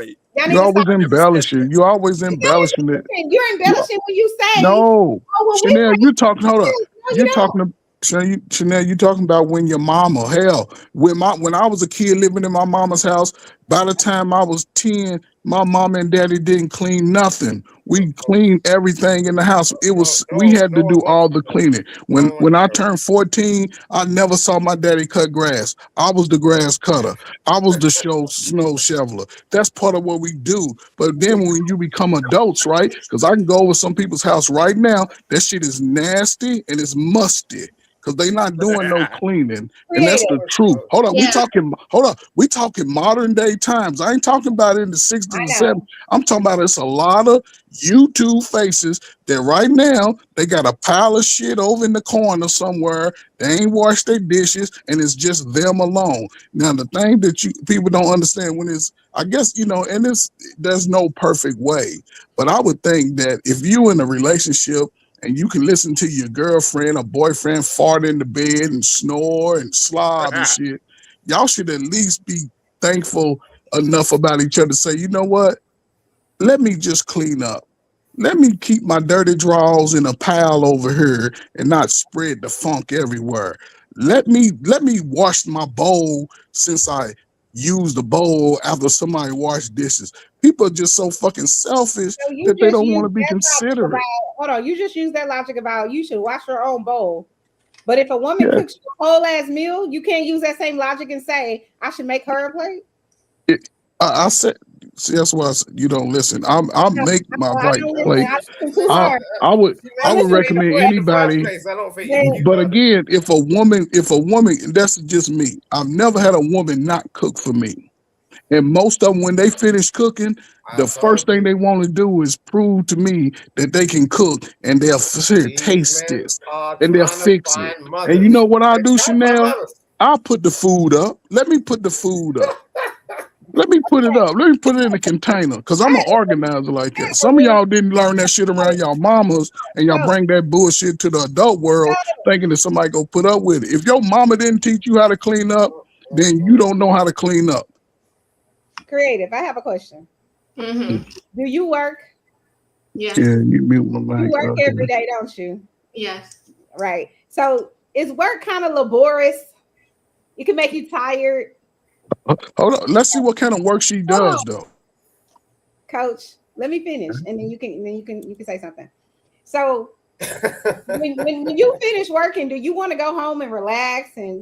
You always embellishing it. You're embellishing when you say no. Chanel, you talking? Hold up. You're talking. Chanel, you talking about when your mama, hell, when I was a kid living in my mama's house, by the time I was 10, my mom and daddy didn't clean nothing. We cleaned everything in the house. We had to do all the cleaning. When I turned 14, I never saw my daddy cut grass. I was the grass cutter. I was the snow shoveler. That's part of what we do. But then when you become adults, right? Because I can go over some people's house right now, that shit is nasty and it's musty. Because they not doing no cleaning. And that's the truth. Hold on, we talking modern day times. I ain't talking about in the 60s and 70s. I'm talking about it's a lot of YouTube faces that right now they got a pile of shit over in the corner somewhere. They ain't washed their dishes and it's just them alone. Now the thing that people don't understand when it's, I guess, and there's no perfect way. But I would think that if you in a relationship and you can listen to your girlfriend or boyfriend fart in the bed and snore and slob and shit, y'all should at least be thankful enough about each other to say, you know what? Let me just clean up. let me keep my dirty drawers in a pile over here and not spread the funk everywhere. Let me wash my bowl since I used the bowl after somebody washed dishes. People are just so fucking selfish So you that they just don't use want to be that logic considerate. about, hold on, you just use that logic about you should wash your own bowl. But if a woman Yeah. cooks you a whole ass meal, you can't use that same logic and say, I should make her a plate. I said, see, that's why I said, you don't listen. I'll make my I right don't listen. plate. I listen too hard. I would listen recommend anybody. But again, if a woman, that's just me. I've never had a woman not cook for me. And most of them, when they finish cooking, the first thing they want to do is prove to me that they can cook, and they'll taste this, and they'll fix it. And you know what I do, Chanel? I'll put the food up. Let me put the food up. Let me put it up. Let me put it in a container, because I'm an organizer like that. Some of y'all didn't learn that shit around y'all mamas, and y'all bring that bullshit to the adult world thinking that somebody go put up with it. If your mama didn't teach you how to clean up, then you don't know how to clean up. Creative, I have a question. Mm-hmm. Do you work? Yes. Yeah, you mute my mic. You work every day, don't you? Yes. Right. So is work kind of laborious? It can make you tired. Hold on. Let's see what kind of work she does, though. Coach, let me finish, and then you can say something. So when you finish working, do you want to go home and relax and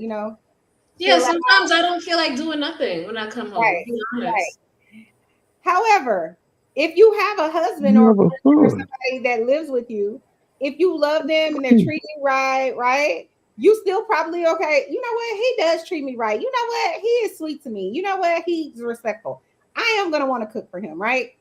Yeah, sometimes I don't feel like doing nothing when I come home. Right, To be honest. right. However, if you have a husband or somebody that lives with you, if you love them and they're treating you right, you still probably okay. You know what? He does treat me right. You know what? He is sweet to me. You know what? He's respectful. I am gonna want to cook for him, right?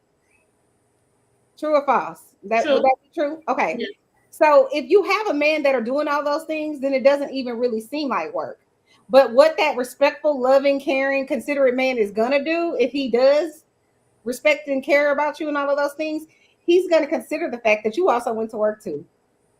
True or false? Would that be true? Okay. Yeah. So if you have a man that are doing all those things, then it doesn't even really seem like work. But what that respectful, loving, caring, considerate man is gonna do, if he does respect and care about you and all of those things, he's gonna consider the fact that you also went to work too,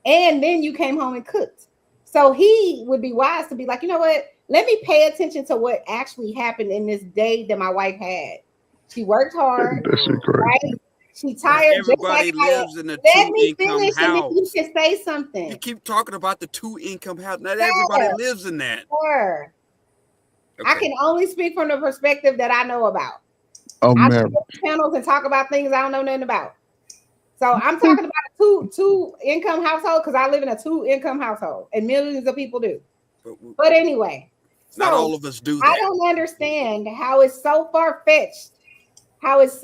and then you came home and cooked. So he would be wise to be like, you know what? Let me pay attention to what actually happened in this day that my wife had. She worked hard, right? She tired. Everybody lives in a Let me two-income finish, house. and then you can say something. You keep talking about the two-income house. Not everybody lives in that. Sure. Okay. I can only speak from the perspective that I know about. Oh, I man. do panels and talk about things I don't know nothing about. So I'm talking about a two-income household because I live in a two-income household, and millions of people do. But anyway, not all of us do that. I don't understand how it's so far-fetched, how it's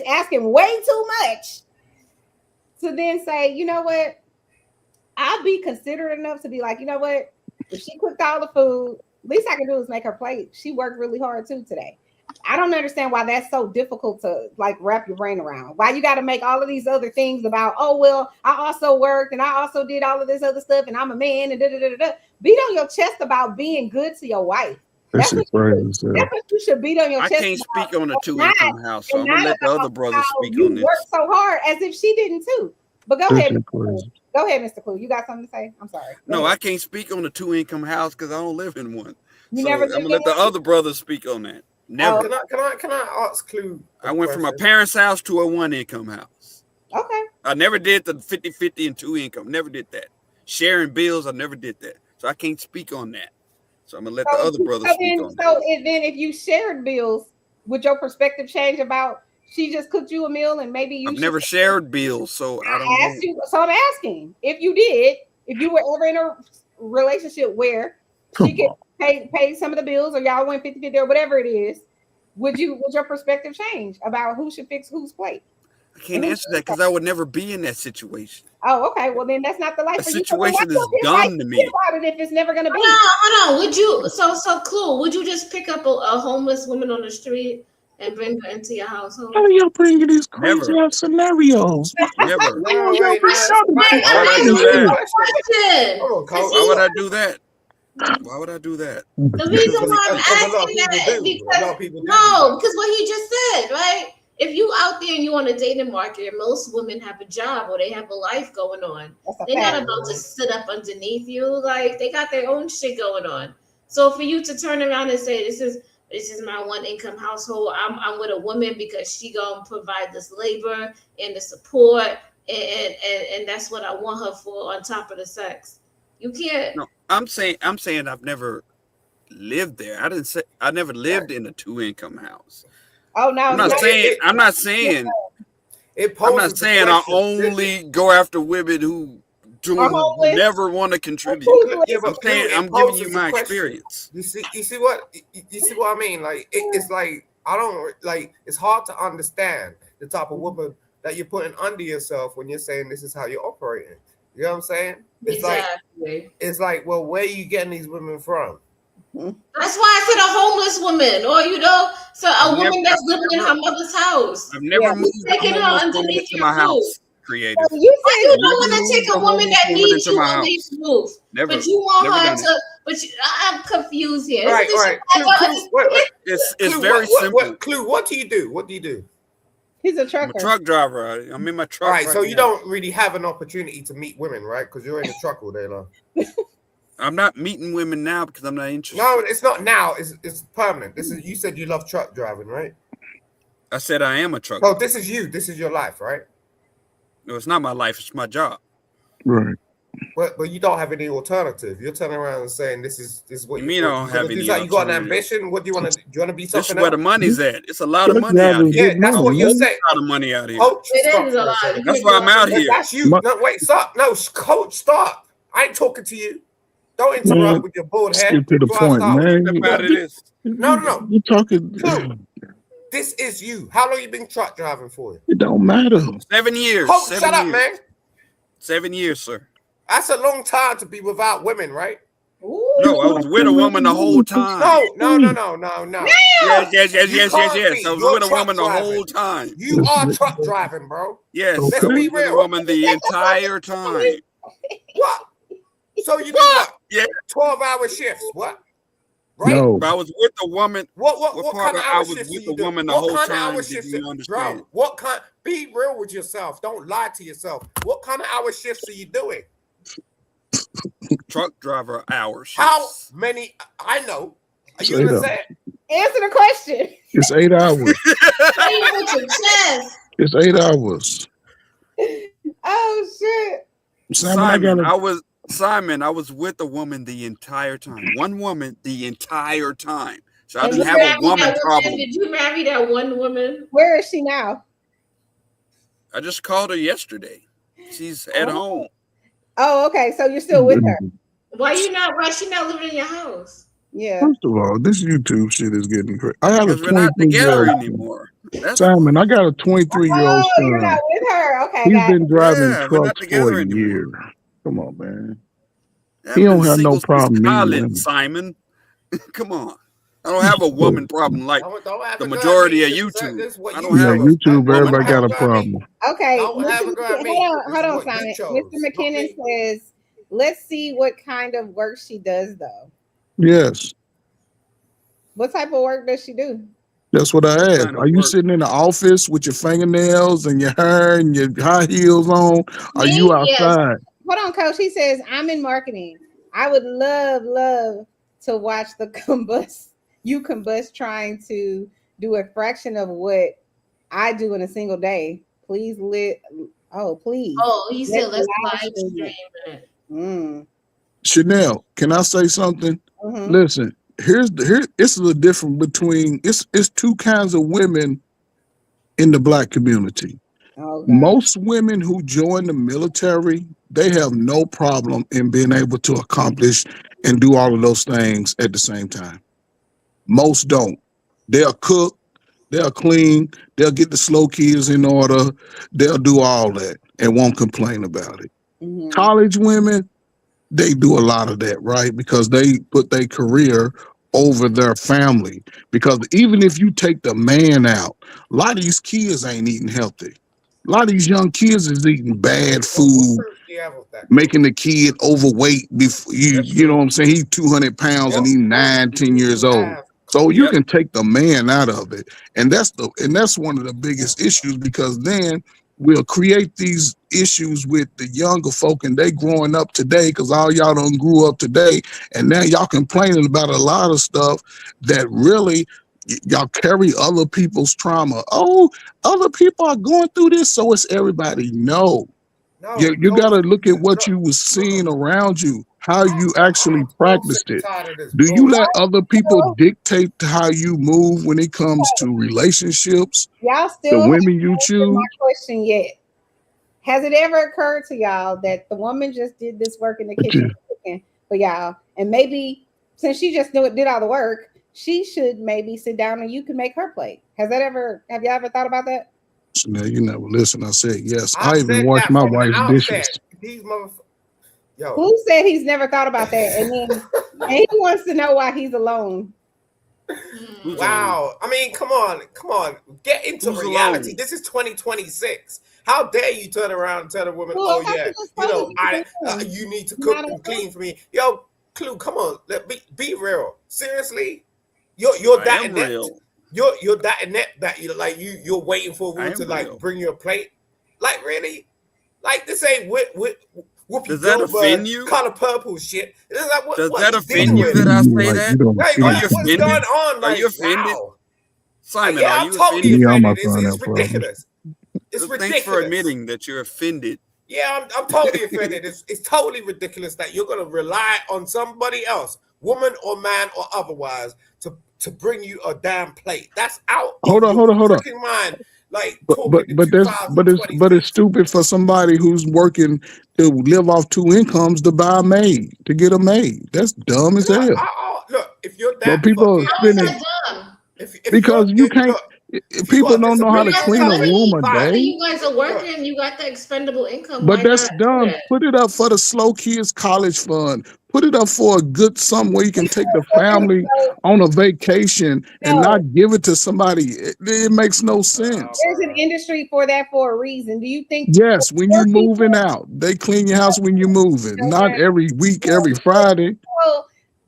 asking way too much to then say, you know what? I'll be considerate enough to be like, you know what? If she cooked all the food, least I can do is make her plate. She worked really hard too today. I don't understand why that's so difficult to like wrap your brain around. Why you got to make all of these other things about, oh, well, I also worked and I also did all of this other stuff and I'm a man and da-da-da-da-da. Beat on your chest about being good to your wife. That's what you should beat on your chest. I can't speak on a two-income house, so I'm going to let the other brothers speak on this. You worked so hard as if she didn't too. But go ahead. Go ahead, Mr. Clue. You got something to say? I'm sorry. No, I can't speak on a two-income house because I don't live in one. You so never I'm going to let the other brothers speak on that. Never. Can I ask Clue? I went from a parent's house to a one-income house. Okay. I never did the 50-50 and two-income. Never did that. Sharing bills, I never did that. So I can't speak on that. So I'm going to let the other brothers speak on that. So then if you shared bills, would your perspective change about she just cooked you a meal and maybe you I've never shared bills, so I don't know. So I'm asking, if you did, if you were ever in a relationship where she could pay some of the bills or y'all went 50-50 or whatever it is, would your perspective change about who should fix whose plate? I can't answer that because I would never be in that situation. Oh, okay. Well, then that's not the life. The situation is dumb to me. About it if it's never going to be. Hold on. Would you? So Clue. Would you just pick up a homeless woman on the street and bring her into your household? How y'all bringing these crazy ass scenarios? Never. Why would I do that? Why would I do that? The reason why I'm asking that is because what he just said, right? If you out there and you on a dating market, most women have a job or they have a life going on. They're not about to sit up underneath you. Like they got their own shit going on. So for you to turn around and say, this is my one income household. I'm with a woman because she gonna provide this labor and the support. and that's what I want her for on top of the sex. You can't. No, I'm saying I've never lived there. I didn't say I never lived in a 2-income house. Oh no, I'm not saying I'm not saying I only go after women who never want to contribute. Yeah, but I'm giving you my experience. You see what I mean? Like it's like I don't like. It's hard to understand the type of woman that you're putting under yourself when you're saying this is how you're operating. You know what I'm saying? It's like, well, where are you getting these women from? That's why I said a homeless woman, or so a woman that's living in her mother's house. I've never moved taking her underneath to my house. Creative. You don't want to take a woman that needs you underneath the roof, never, but you want her to. But I'm confused here. Right. It's very simple. Clue. What do you do? He's a trucker. I'm a truck driver. I'm in my truck. All right, so you don't really have an opportunity to meet women, right? Because you're in the truck all day long. I'm not meeting women now because I'm not interested. No, it's not now. It's permanent. You said you love truck driving, right? I said I am a truck. No, this is you. This is your life, right? No, it's not my life. It's my job. Right. But you don't have any alternative. You're turning around and saying this is what you mean. I don't have any. You got an ambition. What do you want to? Do you want to be something? This is where the money's at. It's a lot of money out here. Yeah, that's what you're saying. A lot of money out here. Coach, it is a lot. That's why I'm out here. That's you. No, wait, stop. No, coach, stop. I ain't talking to you. Don't interrupt with your bald head. Get to the point, man. No. You're talking. No. This is you. How long you been truck driving for? It don't matter. 7 years. Coach, shut up, man. 7 years, sir. That's a long time to be without women, right? Ooh. No, I was with a woman the whole time. No. Yes. I was with a woman the whole time. You are truck driving, bro. Yes, let's be with a real. woman the entire time. What? So you do what? Yeah, 12-hour shifts. What? Right? No. But I was with the woman. What kind of hour I shifts was with you the woman do? the whole time. Did you understand? Bro, what kind? Be real with yourself. Don't lie to yourself. What kind of hour shifts are you doing? Truck driver hours. How many? I know. Are you gonna say it? Answer the question. It's 8 hours. Say it with your chest. It's 8 hours. Oh shit. Simon, I was with a woman the entire time. One woman the entire time. So I didn't have a woman problem. Did you marry that one woman? Where is she now? I just called her yesterday. She's at home. Oh, okay. So you're still with her. Why she not living in your house? Yeah. First of all, this YouTube shit is getting crazy. I have a 23-year-old anymore. Simon, I got a 23-year-old son. You're not with her. Okay. He's been driving trucks for a year. Come on, man. He don't have no problem meeting Simon. Come on. I don't have a woman problem like the majority of YouTube. I don't have YouTube. Everybody got a problem. Okay. Hold on, Simon. Mr. McKinnon says, let's see what kind of work she does, though. Yes. What type of work does she do? That's what I asked. Are you sitting in the office with your fingernails and your hair and your high heels on? Are you outside? Hold on, Coach. He says, I'm in marketing. I would love to watch the combust trying to do a fraction of what I do in a single day. Please please. Oh, he said let's live stream it. Chanel, can I say something? Mm-hmm. Listen, it's the difference between it's two kinds of women in the Black community. Oh, most women who join the military, they have no problem in being able to accomplish and do all of those things at the same time. Most don't. They'll cook, they'll clean, they'll get the slow kids in order, they'll do all that and won't complain about it. Mm-hmm. College women, they do a lot of that, right? Because they put their career over their family. Because even if you take the man out, a lot of these kids ain't eating healthy. A lot of these young kids is eating bad food, making the kid overweight. Before you know what I'm saying? He's 200 pounds and he's 9-10 years old. So you can take the man out of it, and that's one of the biggest issues, because then we'll create these issues with the younger folk, and they growing up today, because all y'all done grew up today, and now y'all complaining about a lot of stuff that really y'all carry other people's trauma. Oh, other people are going through this, so it's everybody. No, No, you Coach, gotta look at what look, you was seeing around you, how you actually I'm so sick practiced and it. tired of this Do you bullshit. let other people dictate how you move when it comes to relationships? Y'all The still haven't women you answered my choose? question yet. Has it ever occurred to y'all that the woman just did this work in the kitchen cooking for y'all, and maybe since she just did all the work, she should maybe sit down and you can make her plate? Have y'all ever thought about that? Chanel, you never listen. I said yes. I I even said wash that my from the wife's outset. dishes. These motherfuckers. Yo. Who said he's never thought about that? And then and he wants to know why he's alone. Wow. I mean, come on. Get into reality. Alone? This is 2026. How dare you turn around and tell a woman, Well, oh I thought yeah, you just told us you need to cook and clean for me. Yo, Clue, come on, be real. Seriously, you're I that am inept. real. You're that inept that you're waiting for a woman to real. bring you a plate. Like really, like this ain't Whoopi Does that offend Goldberg you? Color Purple shit. It's like, Does what that you offend dealing you with? that I say Like, that? you don't Like, Are feel you what's offended? going on Are right you offended? now? Simon, Yeah, are I'm you totally offended? me, I'm offended. not trying It's to have problems. ridiculous. It's ridiculous. Thanks for admitting that you're offended. Yeah, I'm totally offended. It's totally ridiculous that you're gonna rely on somebody else, woman or man or otherwise, to bring you a damn plate. That's out Hold of on, your hold on. freaking mind. Like talking to But it's stupid for somebody who's working to live off 2 incomes to buy a maid, to get a maid. That's dumb as hell. Look, if you're But that people are fucking, spending if because you can't. look, if you People got a don't know how to disability, clean a room a After day. you guys are working, you got the expendable income. But Why that's not do dumb. that? Put it up for the slow kids college fund. Put it up for a good something where you can take the family on a vacation and not give it to somebody. It makes no sense. There's an industry for that for a reason. Do you think Yes, when you moving out, they clean your house when you moving, not every week, every Friday. Well,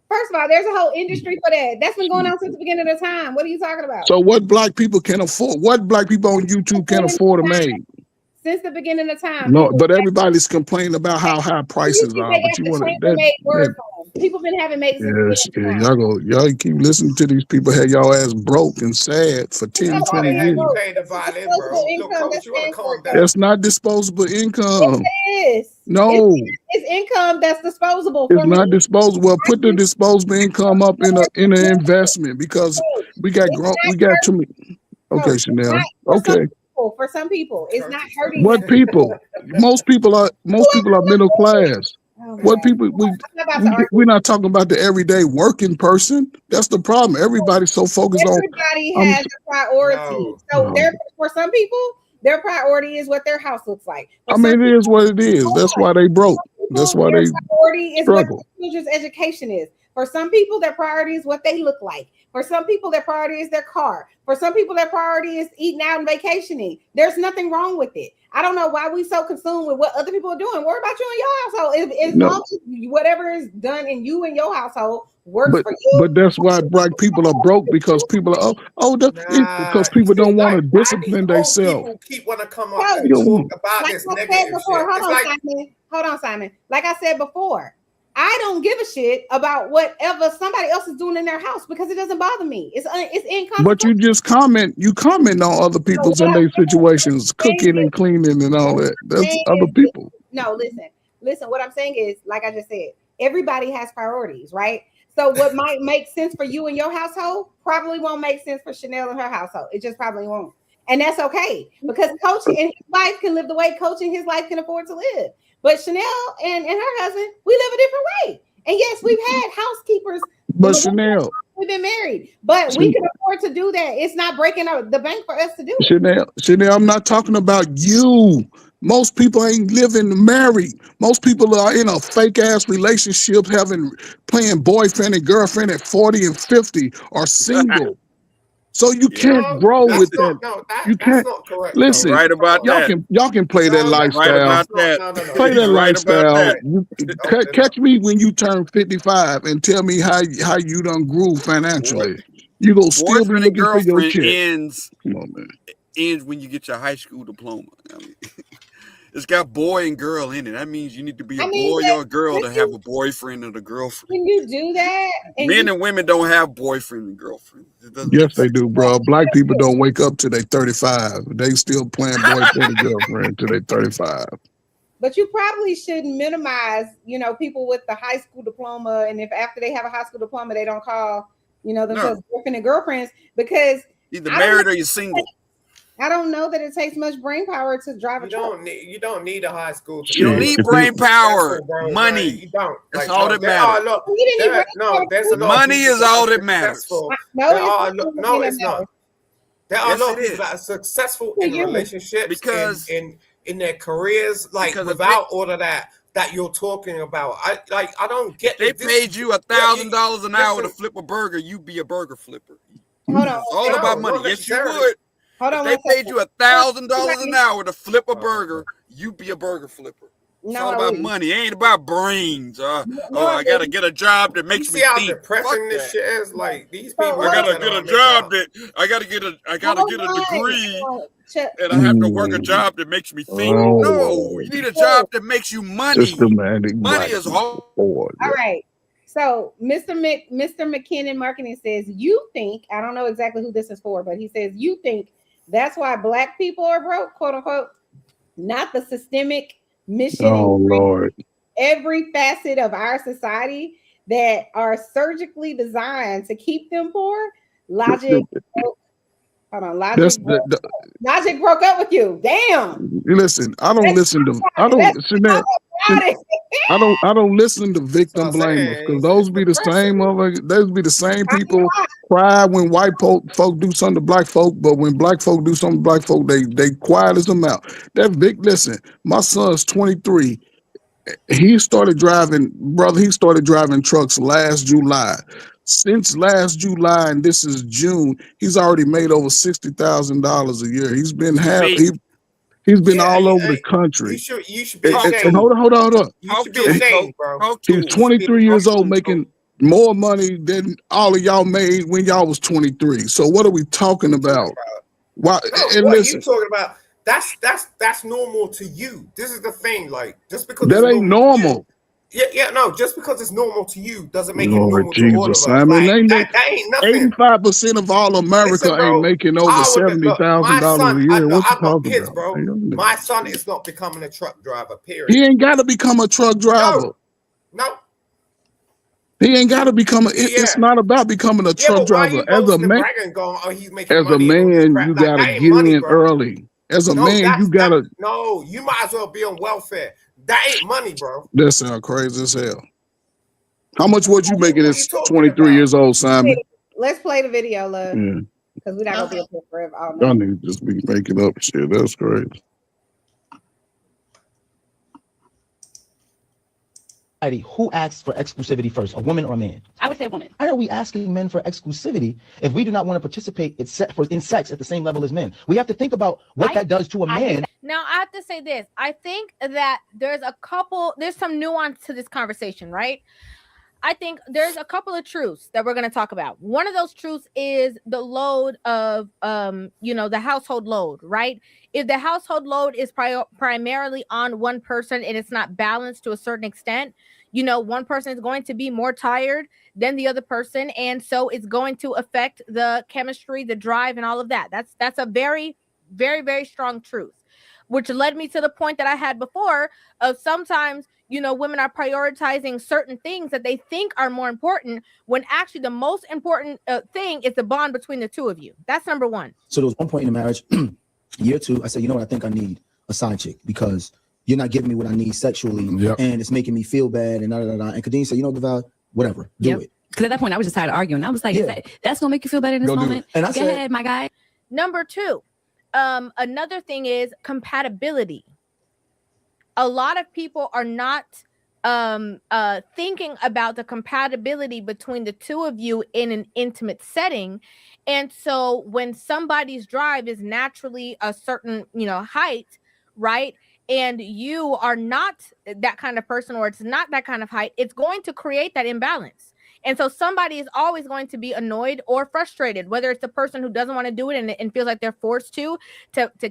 first of all, there's a whole industry for that. That's been going on since the beginning of the time. What are you talking about? So what black people can afford? What black people on YouTube can afford a maid? Since the beginning of time. No, but everybody's complaining about how high prices They are. got But you the want chambermaid word that for them. People been having maids since the beginning of time. y'all keep listening to these people have y'all ass broke and sad for 10, 20 nobody had years. you playing the violin, bro. Look, coach, you wanna calm down. That's not disposable income. It is. No, It's income that's disposable it's for not me. disposable. Well, put the disposable income up in an investment because we got too many. Okay, Chanel. Okay. For some people, it's not hurting What them. people? Most people are middle class. What people we're not talking about the everyday working person. That's the problem. Everybody's so focused on. Everybody has a priority. So for some people, their priority is what their house looks like. I mean, it is what it is. That's why they broke. That's why Their they priority is what struggle. their children's education is. For some people, their priority is what they look like. For some people, their priority is their car. For some people, their priority is eating out and vacationing. There's nothing wrong with it. I don't know why we so consumed with what other people are doing. Worry about you and your household. As long as whatever is done in you and your household works for you. But that's why black people are broke because people are because people don't want to discipline themselves. People keep want to come up and talk about this negative shit. Hold on, Simon. Like I said before, I don't give a shit about whatever somebody else is doing in their house because it doesn't bother me. It's inconsequential. But you just comment on other people's in their situations, cooking and cleaning and all that. That's other people. No, listen. What I'm saying is, like I just said, everybody has priorities, right? So what might make sense for you and your household probably won't make sense for Chanel and her household. It just probably won't. And that's okay because Coach and his wife can live the way Coach and his life can afford to live. But Chanel and her husband, we live a different way. And yes, we've had housekeepers. But Chanel, we've been married, but we can afford to do that. It's not breaking the bank for us to do it. Chanel, I'm not talking about you. Most people ain't living married. Most people are in a fake ass relationship, playing boyfriend and girlfriend at 40 and 50 or single. So you can't grow with that. You can't. That's not correct. Listen, right about that. Y'all can play that lifestyle. Right about that. Play that lifestyle. That. Catch me when you turn 55 and tell me how you done grew financially. You go still be looking for your check. Come on, man. Ends when you get your high school diploma. I mean, it's got boy and girl in it. That means you need to be a boy or a girl to have a boyfriend and a girlfriend. When you do that, men and women don't have boyfriend and girlfriend. Yes, they do, bro. Black people don't wake up till they 35. They still playing boyfriend and girlfriend till they 35. But you probably shouldn't minimize, people with the high school diploma, and if after they have a high school diploma, they don't call, themselves boyfriend and girlfriends, because either married or you're single. I don't know that it takes much brain power to drive a truck. You don't need a high school. You don't need brain power. Money. You don't. That's all that matters. Money is all that matters. No, it's not. There are a lot of people that are successful in relationships because in their careers, without all of that you're talking about. I don't get. They paid you $1,000 an hour to flip a burger. You be a burger flipper. Hold on. It's all about money. Yes, you would. Hold on. If they paid you $1,000 an hour to flip a burger, you be a burger flipper. It's all about money. It ain't about brains. I gotta get a job that makes me how think. depressing this shit is. Like these people. I gotta get a job I gotta get a degree, and I have to work a job that makes me think. No, you need a job that makes you money. Money is hard. All right. So Mr. McKinnon Marketing says, you think, I don't know exactly who this is for, but he says, you think that's why Black people are broke, quote unquote, not the systemic mission Lord. Every facet of our society that are surgically designed to keep them poor. Logic broke up with you. Damn. Listen, I don't listen to victim blamers, because those be the same people cry when white folk do something to black folk, but when black folk do something to black folk, they quiet as a mouse. Listen, my son's 23. He started driving trucks last July. Since last July, and this is June, he's already made over $60,000 a year. He's been all over the country. You should be ashamed. Hold on. You should be ashamed, bro. He's 23 years old, making more money than all of y'all made when y'all was 23. So what are we talking about? Why? What are you talking about? That's normal to you. This is the thing. Like, just because that ain't normal. Just because it's normal to you doesn't make it normal to all of us. I mean, that ain't nothing. 85% of all America ain't making over $70,000 a year. What you talking kids, about? Bro. My son is not becoming a truck driver, period. He ain't got to become a truck driver. No. He ain't got to become it's not about becoming a truck driver. As a man, you got to get in early. As a man, you got to. No, you might as well be on welfare. That ain't money, bro. That sounds crazy as hell. How much would you making this 23 years old, Simon? Let's play the video, love. Because we're not going to be up here forever. Y'all need to just be making up shit. That's crazy. Who asks for exclusivity first, a woman or a man? I would say a woman. Why are we asking men for exclusivity if we do not want to participate in sex at the same level as men? We have to think about what that does to a man. Now, I have to say this. I think that there's some nuance to this conversation, right? I think there's a couple of truths that we're going to talk about. One of those truths is the load of, the household load, right? If the household load is primarily on one person and it's not balanced to a certain extent, one person is going to be more tired than the other person. And so it's going to affect the chemistry, the drive, and all of that. That's a very, very, very strong truth, which led me to the point that I had before of sometimes, women are prioritizing certain things that they think are more important when actually the most important thing is the bond between the two of you. That's number one. So there was one point in the marriage, year 2, I said, you know what, I think I need a side chick because you're not giving me what I need sexually, and it's making me feel bad, and And Kadeen said, Deval, whatever, do it. Because at that point, I was just tired of arguing. I was like, that's going to make you feel better in this moment? And I Go ahead, my guy. Number 2, another thing is compatibility. A lot of people are not thinking about the compatibility between the two of you in an intimate setting. And so when somebody's drive is naturally a certain, height, right? And you are not that kind of person, or it's not that kind of height, it's going to create that imbalance. And so somebody is always going to be annoyed or frustrated, whether it's the person who doesn't want to do it and feels like they're forced to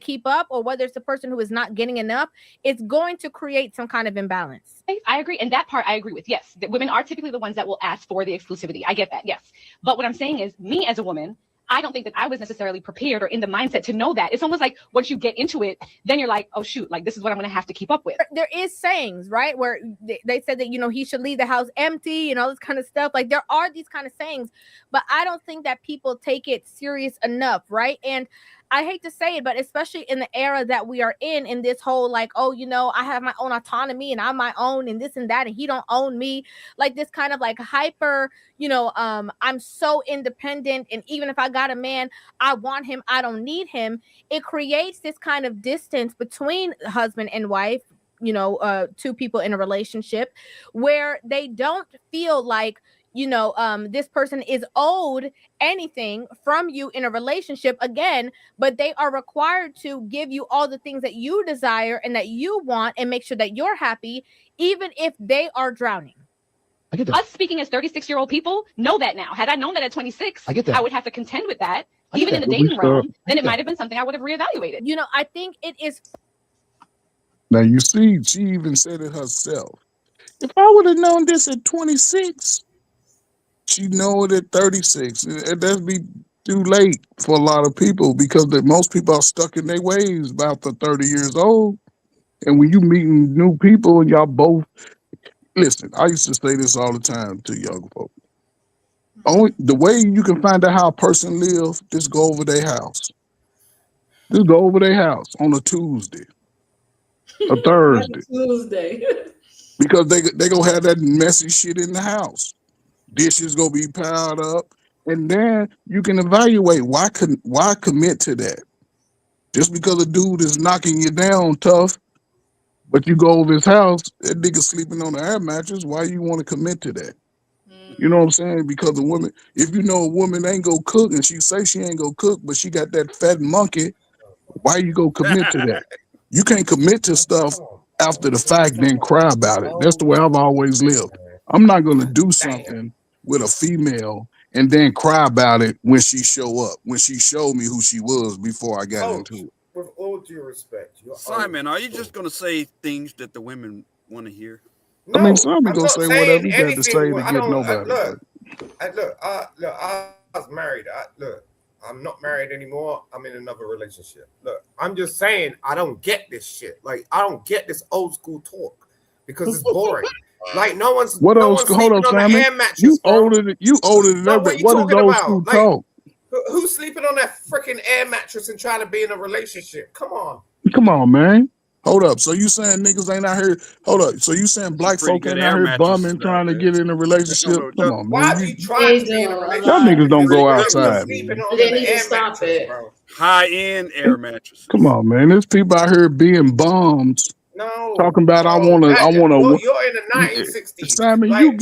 keep up, or whether it's the person who is not getting enough. It's going to create some kind of imbalance. I agree. And that part I agree with. Yes, that women are typically the ones that will ask for the exclusivity. I get that. Yes. But what I'm saying is, me as a woman, I don't think that I was necessarily prepared or in the mindset to know that. It's almost like once you get into it, then you're like, oh shoot, like this is what I'm going to have to keep up with. There is sayings, right, where they said that, you know, he should leave the house empty and all this kind of stuff. Like there are these kind of sayings, but I don't think that people take it serious enough, right? And I hate to say it, but especially in the era that we are in this whole like, oh, you know, I have my own autonomy and I'm my own and this and that, and he don't own me. Like this kind of like hyper, you know, I'm so independent, and even if I got a man, I want him, I don't need him. It creates this kind of distance between husband and wife, you know, two people in a relationship where they don't feel like, you know, this person is owed anything from you in a relationship again, but they are required to give you all the things that you desire and that you want and make sure that you're happy, even if they are drowning. I get that. Us speaking as 36-year-old people know that now. Had I known that at 26, I get that. I would have to contend with that. Even in the dating realm, then it might have been something I would have reevaluated. You know, I think it is. Now you see, she even said it herself. If I would have known this at 26, she know it at 36. And that'd be too late for a lot of people, because most people are stuck in their ways about the 30 years old. And when you meeting new people and y'all both, listen, I used to say this all the time to young folks. Only the way you can find out how a person lives, just go over their house. Just go over their house on a Tuesday, a Thursday. Tuesday. Because they gonna have that messy shit in the house. Dishes gonna be piled up, and then you can evaluate why commit to that. Just because a dude is knocking you down tough, but you go over his house, that nigga sleeping on the air mattress, why you want to commit to that? You know what I'm saying? Because a woman, if you know a woman ain't go cook and she say she ain't go cook, but she got that fat monkey, why you go commit to that? You can't commit to stuff after the fact, then cry about it. That's the way I've always lived. I'm not going to do something with a female and then cry about it when she show up, when she showed me who she was before I got into it. With all due respect, Simon, are you just going to say things that the women want to hear? No, I mean, Simon gonna say whatever he got to say to get nobody. Look, I was married. I'm not married anymore. I'm in another relationship. Look, I'm just saying I don't get this shit. Like, I don't get this old school talk because it's boring. Like, no one's hold on, sleeping on Simon. the air mattress. You older than that. What is old school talk? Who's sleeping on that freaking air mattress and trying to be in a relationship? Come on, man. Hold up. So you saying niggas ain't out here? Hold up. So you saying black folk ain't out here bumming trying to get in a relationship? Come on, man. Why are you trying to be in a relationship? Y'all niggas don't go outside. They need to stop it. High-end air mattresses. Come on, man. There's people out here being bums. No. Talking about I wanna. You're in the 1960s. Simon, you've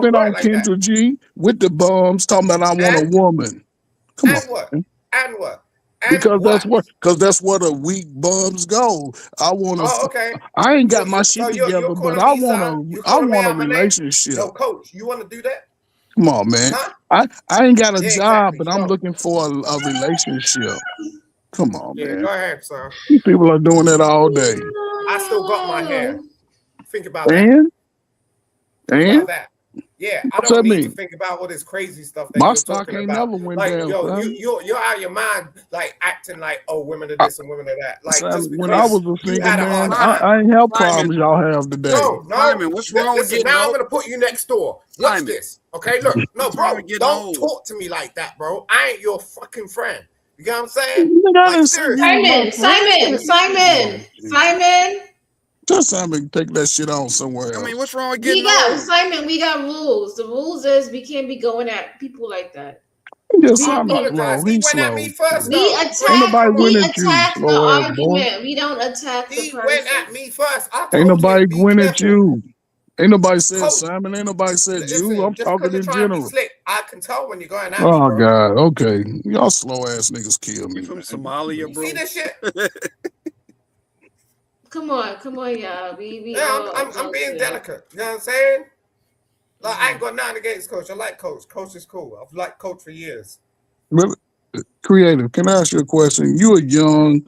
been on Kendra G with the bums talking about I want a woman. Come on. And what? Because that's where the weak bums go. I want to. Oh, okay. I ain't got my shit together, but I want a relationship. Yo, coach, you want to do that? Come on, man. Huh? I ain't got a job, but I'm looking for a relationship. Come on, man. Go ahead, son. These people are doing that all day. I still got my hair. Think about that. And? Yeah, I don't need to think about all this crazy stuff that my you're stock talking ain't about. never went like, down. Yo, you're out of your mind, like acting like, oh, women are this and women are that. Like, just when I was a single man, I ain't have problems y'all have today. No, Simon, what's wrong with getting now old? I'm gonna put you next door. Watch this, okay? Look, no, bro, don't talk to me like that, bro. I ain't your fucking friend. You know what I'm saying? Like, Simon. Tell Simon take that shit on somewhere else. I mean, what's wrong with getting Simon, we got rules. The rules is we can't be going at people like that. Simon slow. He went at me first. We attack the argument. We don't attack the person. He went at me first. Ain't nobody went at you. Ain't nobody said Simon. Ain't nobody said you. I'm talking in general. I can tell when you're going at me. Oh God. Okay. Y'all slow ass niggas kill me. You from Somalia, bro? See this shit? Come on, y'all. I'm being delicate. You know what I'm saying? Like, I ain't got nothing against Coach. I like Coach. Coach is cool. I've liked Coach for years. But Creative, can I ask you a question? You a young,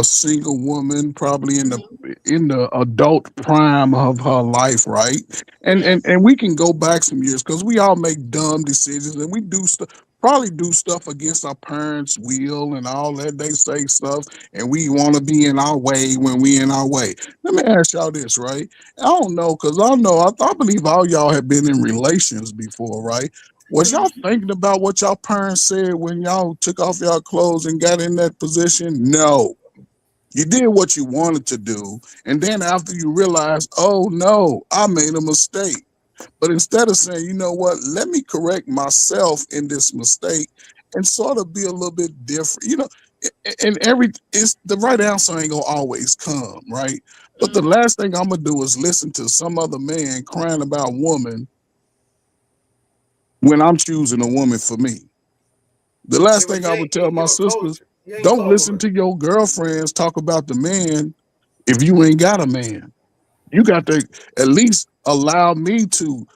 single woman, probably in the adult prime of her life, right? And we can go back some years because we all make dumb decisions and we do stuff. probably do stuff against our parents' will and all that. They say stuff, and we want to be in our way when we in our way. Let me ask y'all this, right? I don't know, because I believe all y'all have been in relations before, right? Was y'all thinking about what y'all parents said when y'all took off y'all clothes and got in that position? No. You did what you wanted to do, and then after you realize, oh no, I made a mistake. But instead of saying, you know what, let me correct myself in this mistake and sort of be a little bit different, and it's the right answer ain't gonna always come, right? But the last thing I'm gonna do is listen to some other man crying about woman when I'm choosing a woman for me. The last thing I would tell my sisters, don't listen to your girlfriends talk about the man if you ain't got a man. You got to at least allow me to,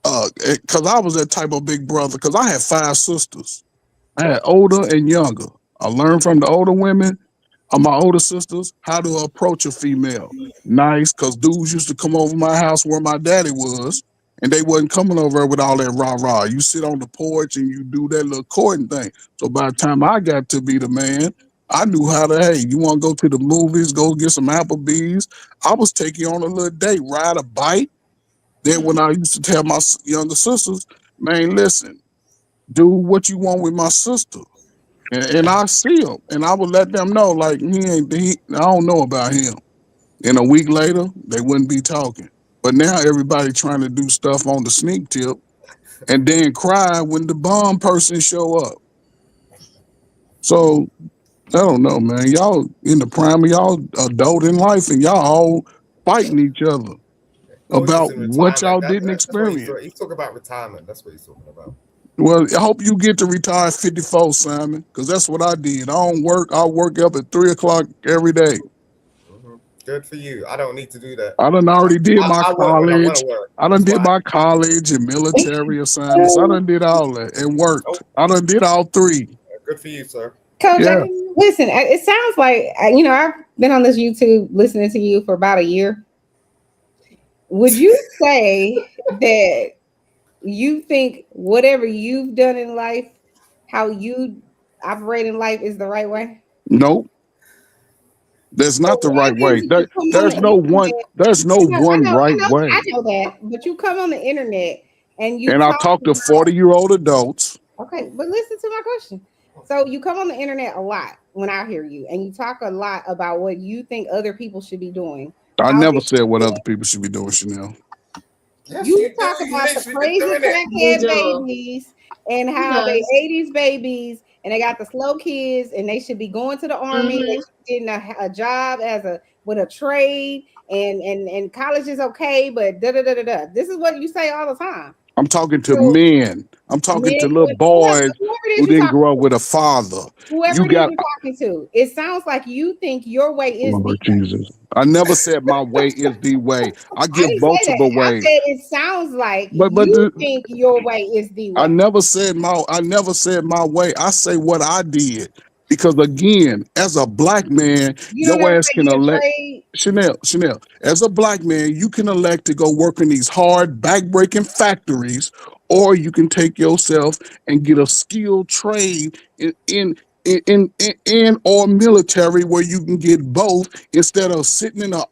because I was that type of big brother, because I had 5 sisters. I had older and younger. I learned from the older women, my older sisters, how to approach a female. Nice, because dudes used to come over my house where my daddy was, and they wasn't coming over with all that rah-rah. You sit on the porch and you do that little courting thing. So by the time I got to be the man, I knew how to, hey, you want to go to the movies, go get some Applebee's. I was taking you on a little date, ride a bike. Then when I used to tell my younger sisters, man, listen, do what you want with my sister. And I see him, and I would let them know, like, I don't know about him. And a week later, they wouldn't be talking. But now everybody trying to do stuff on the sneak tip and then cry when the bomb person show up. So, I don't know, man. Y'all in the prime of y'all adult in life, and y'all all fighting each other about what y'all didn't experience. He's talking about retirement. That's what he's talking about. Well, I hope you get to retire at 54, Simon, because that's what I did. I don't work. I work up at 3 o'clock every day. Good for you. I don't need to do that. I done already did my college. I done did my college and military assignments. I done did all that and worked. I done did all 3. Good for you, sir. Coach, listen, it sounds like, I've been on this YouTube listening to you for about a year. Would you say that you think whatever you've done in life, how you operate in life is the right way? Nope. That's not the right way. There's no one right way. I know that, but you come on the internet and I talk to 40-year-old adults. Okay, but listen to my question. So you come on the internet a lot when I hear you, and you talk a lot about what you think other people should be doing. I never said what other people should be doing, Chanel. Yes, you talk about the crazy crackhead babies and how they 80s babies and they got the slow kids and they should be going to the army. They should be getting a job with a trade and college is okay, but da. This is what you say all the time. I'm talking to men. I'm talking to little boys who didn't grow up with a father. Whoever you're talking to, it sounds like you think your way is the Jesus. I never said my way is the way. I give multiple ways. I said it sounds like you think your way is the way. I never said my way. I say what I did. Because again, as a black man, your ass can elect Chanel. As a black man, you can elect to go work in these hard, back-breaking factories, or you can take yourself and get a skilled trade in or military where you can get both instead of sitting in a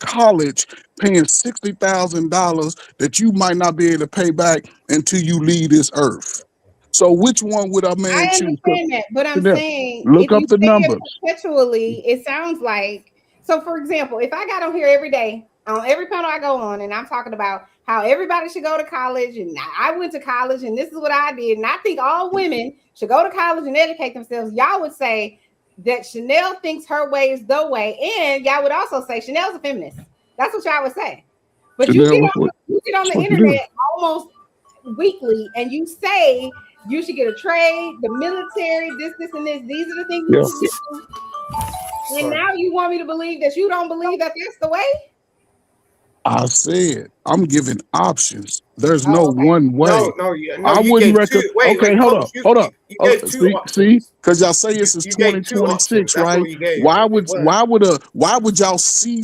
college paying $60,000 that you might not be able to pay back until you leave this earth. So which one would a man choose? I understand that, but I'm saying look up the numbers. Perpetually, it sounds like, so for example, if I got on here every day, on every panel I go on, and I'm talking about how everybody should go to college, and I went to college, and this is what I did, and I think all women should go to college and educate themselves, y'all would say that Chanel thinks her way is the way, and y'all would also say Chanel's a feminist. That's what y'all would say. But you get on the internet almost weekly, and you say you should get a trade, the military, this, and this. These are the things you should do. And now you want me to believe that you don't believe that that's the way? I said I'm giving options. There's no one way. No, I wouldn't recommend. Okay, hold up. See, because y'all say this is 2026, right? Why would y'all see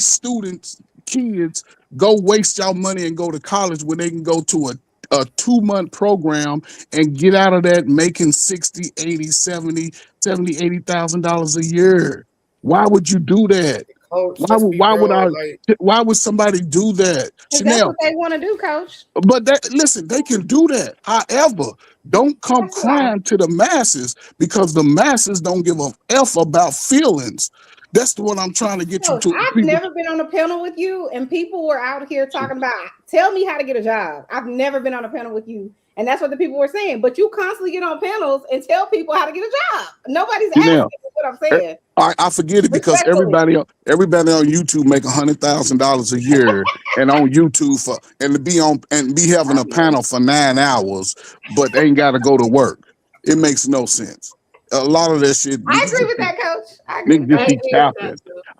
kids go waste y'all money and go to college when they can go to a 2-month program and get out of that making 60, 80, 70, 70, $80,000 a year. Why would you do that? Coach, let's be real, like, Why would somebody do that? Because that's Chanel, what they want to do, Coach. but listen, they can do that. However, don't come crying to the masses because the masses don't give a F about feelings. That's what I'm trying to get Coach, you to. I've never been on a panel with you, and people were out here talking about, tell me how to get a job. I've never been on a panel with you, and that's what the people were saying. But you constantly get on panels and tell people how to get a job. Nobody's asking. That's what I'm saying. I forget it because everybody on YouTube make $100,000 a year and on YouTube and be having a panel for 9 hours, but they ain't got to go to work. It makes no sense. A lot of that shit. I agree with that, Coach. I agree.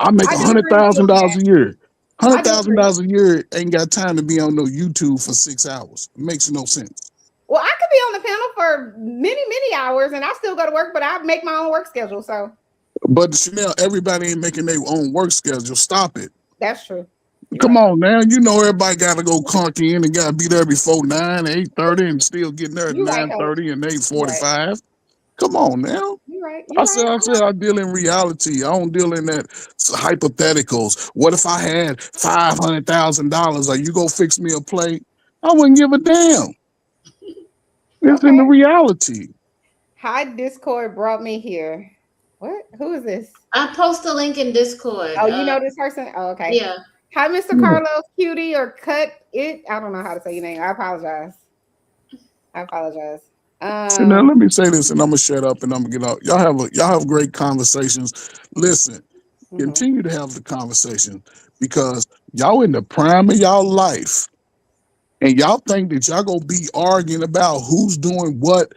I make $100,000 a year. $100,000 a year ain't got time to be on no YouTube for 6 hours. It makes no sense. Well, I could be on the panel for many hours, and I still go to work, but I make my own work schedule. So. But Chanel, everybody ain't making their own work schedule. Stop it. That's true. Come on now. You know everybody got to go conk in and got to be there before 9, 8:30 and still getting there at 9:30 and 8:45. Come on now. You're right. I said I deal in reality. I don't deal in that hypotheticals. What if I had $500,000? Are you gonna fix me a plate? I wouldn't give a damn. It's in the reality. Hi, Discord brought me here. What? Who is this? I post a link in Discord. Oh, you know this person? Oh, okay. Yeah. Hi, Mr. Carlos Cutie or Cut It. I don't know how to say your name. I apologize. So now let me say this, and I'm gonna shut up and I'm gonna get out. Y'all have great conversations. Listen, continue to have the conversation because y'all in the prime of y'all life, and y'all think that y'all gonna be arguing about who's doing what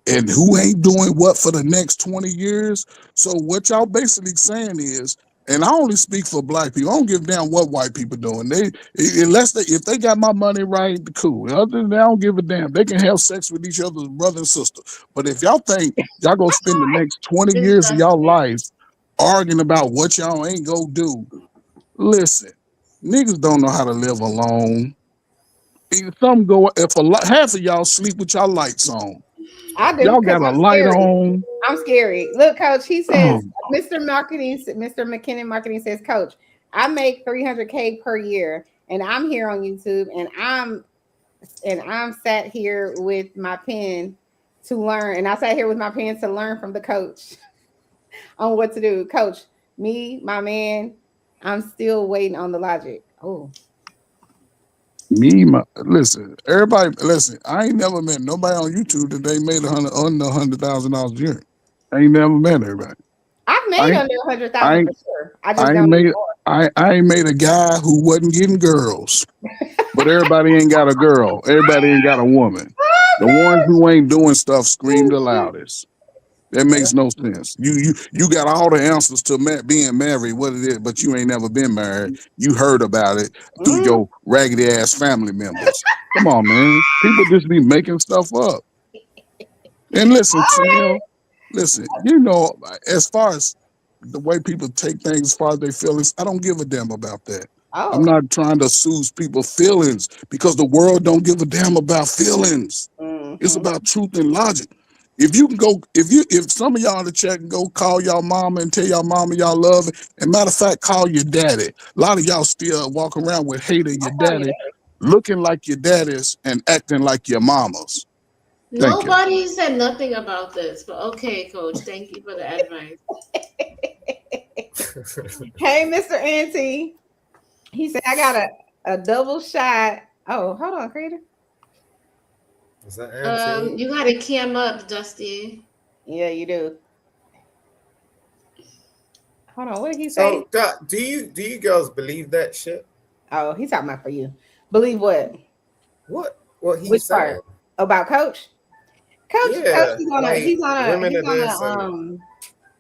and who ain't doing what for the next 20 years. So what y'all basically saying is, and I only speak for black people. I don't give a damn what white people doing. If they got my money right, cool. Other than that, I don't give a damn. They can have sex with each other's brother and sister. But if y'all think y'all gonna spend the next 20 years of y'all life arguing about what y'all ain't gonna do, listen, niggas don't know how to live alone. Half of y'all sleep with y'all lights on. I do. Y'all got a light on. I'm scary. Look, Coach, he says, Mr. McKinnon Marketing says, Coach, I make $300K per year, and I'm here on YouTube, and I'm sat here with my pen to learn, and I sat here with my pen to learn from the coach on what to do. Coach, my man, I'm still waiting on the logic. Oh. Listen, everybody, listen. I ain't never met nobody on YouTube that they made under $100,000 a year. I ain't never met everybody. I've made under $100,000 for sure. I ain't made a guy who wasn't getting girls, but everybody ain't got a girl. Everybody ain't got a woman. The ones who ain't doing stuff scream the loudest. That makes no sense. You got all the answers to being married, what it is, but you ain't never been married. You heard about it through your raggedy ass family members. Come on, man. People just be making stuff up. And listen, Chanel, listen, as far as the way people take things as far as their feelings, I don't give a damn about that. I'm not trying to soothe people's feelings because the world don't give a damn about feelings. It's about truth and logic. If you can go, if some of y'all in the chat can go call y'all mama and tell y'all mama y'all love it, and matter of fact, call your daddy. A lot of y'all still walk around with hate of your daddy, looking like your daddies and acting like your mamas. Nobody said nothing about this, but okay, Coach, thank you for the advice. Hey, Mr. Auntie. He said, I got a double shot. Oh, hold on, Creator. Is that you got to cam up, Dusty. Yeah, you do. Hold on, what did he say? So, do you girls believe that shit? Oh, he's talking about for you. Believe what? What he's Which saying? part? About Coach? Coach, yeah, he's on a and...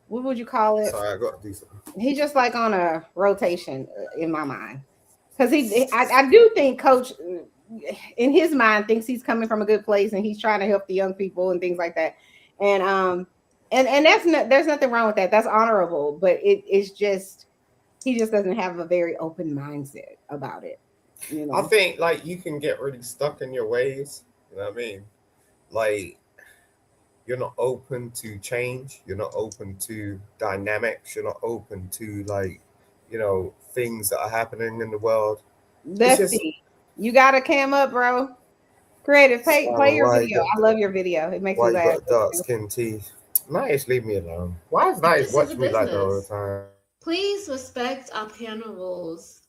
what would you call it? Sorry, I got to do something. He's just like on a rotation in my mind. Because I do think Coach, in his mind, thinks he's coming from a good place and he's trying to help the young people and things like that. And there's nothing wrong with that. That's honorable, but it's just he just doesn't have a very open mindset about it. I think like you can get really stuck in your ways You know what I mean? Like, you're not open to change. You're not open to dynamics. You're not open to, like, things that are happening in the world. It's just Dusty, you got a cam up, bro. Creative, play your why video. I love your video. It makes me you laugh. got dark skin teeth. Nice, leave me alone. Why is Nice This watch is a me like that all the business. time? Please respect our panel rules.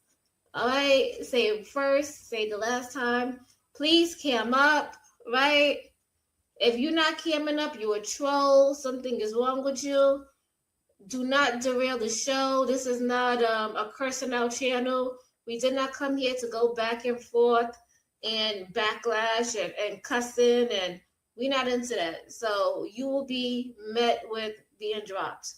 All right, say it first, say the last time. Please cam up, right? If you're not camming up, you're a troll. Something is wrong with you. Do not derail the show. This is not a cursing out channel. We did not come here to go back and forth and backlash and cussing, and we're not into that. So you will be met with being dropped.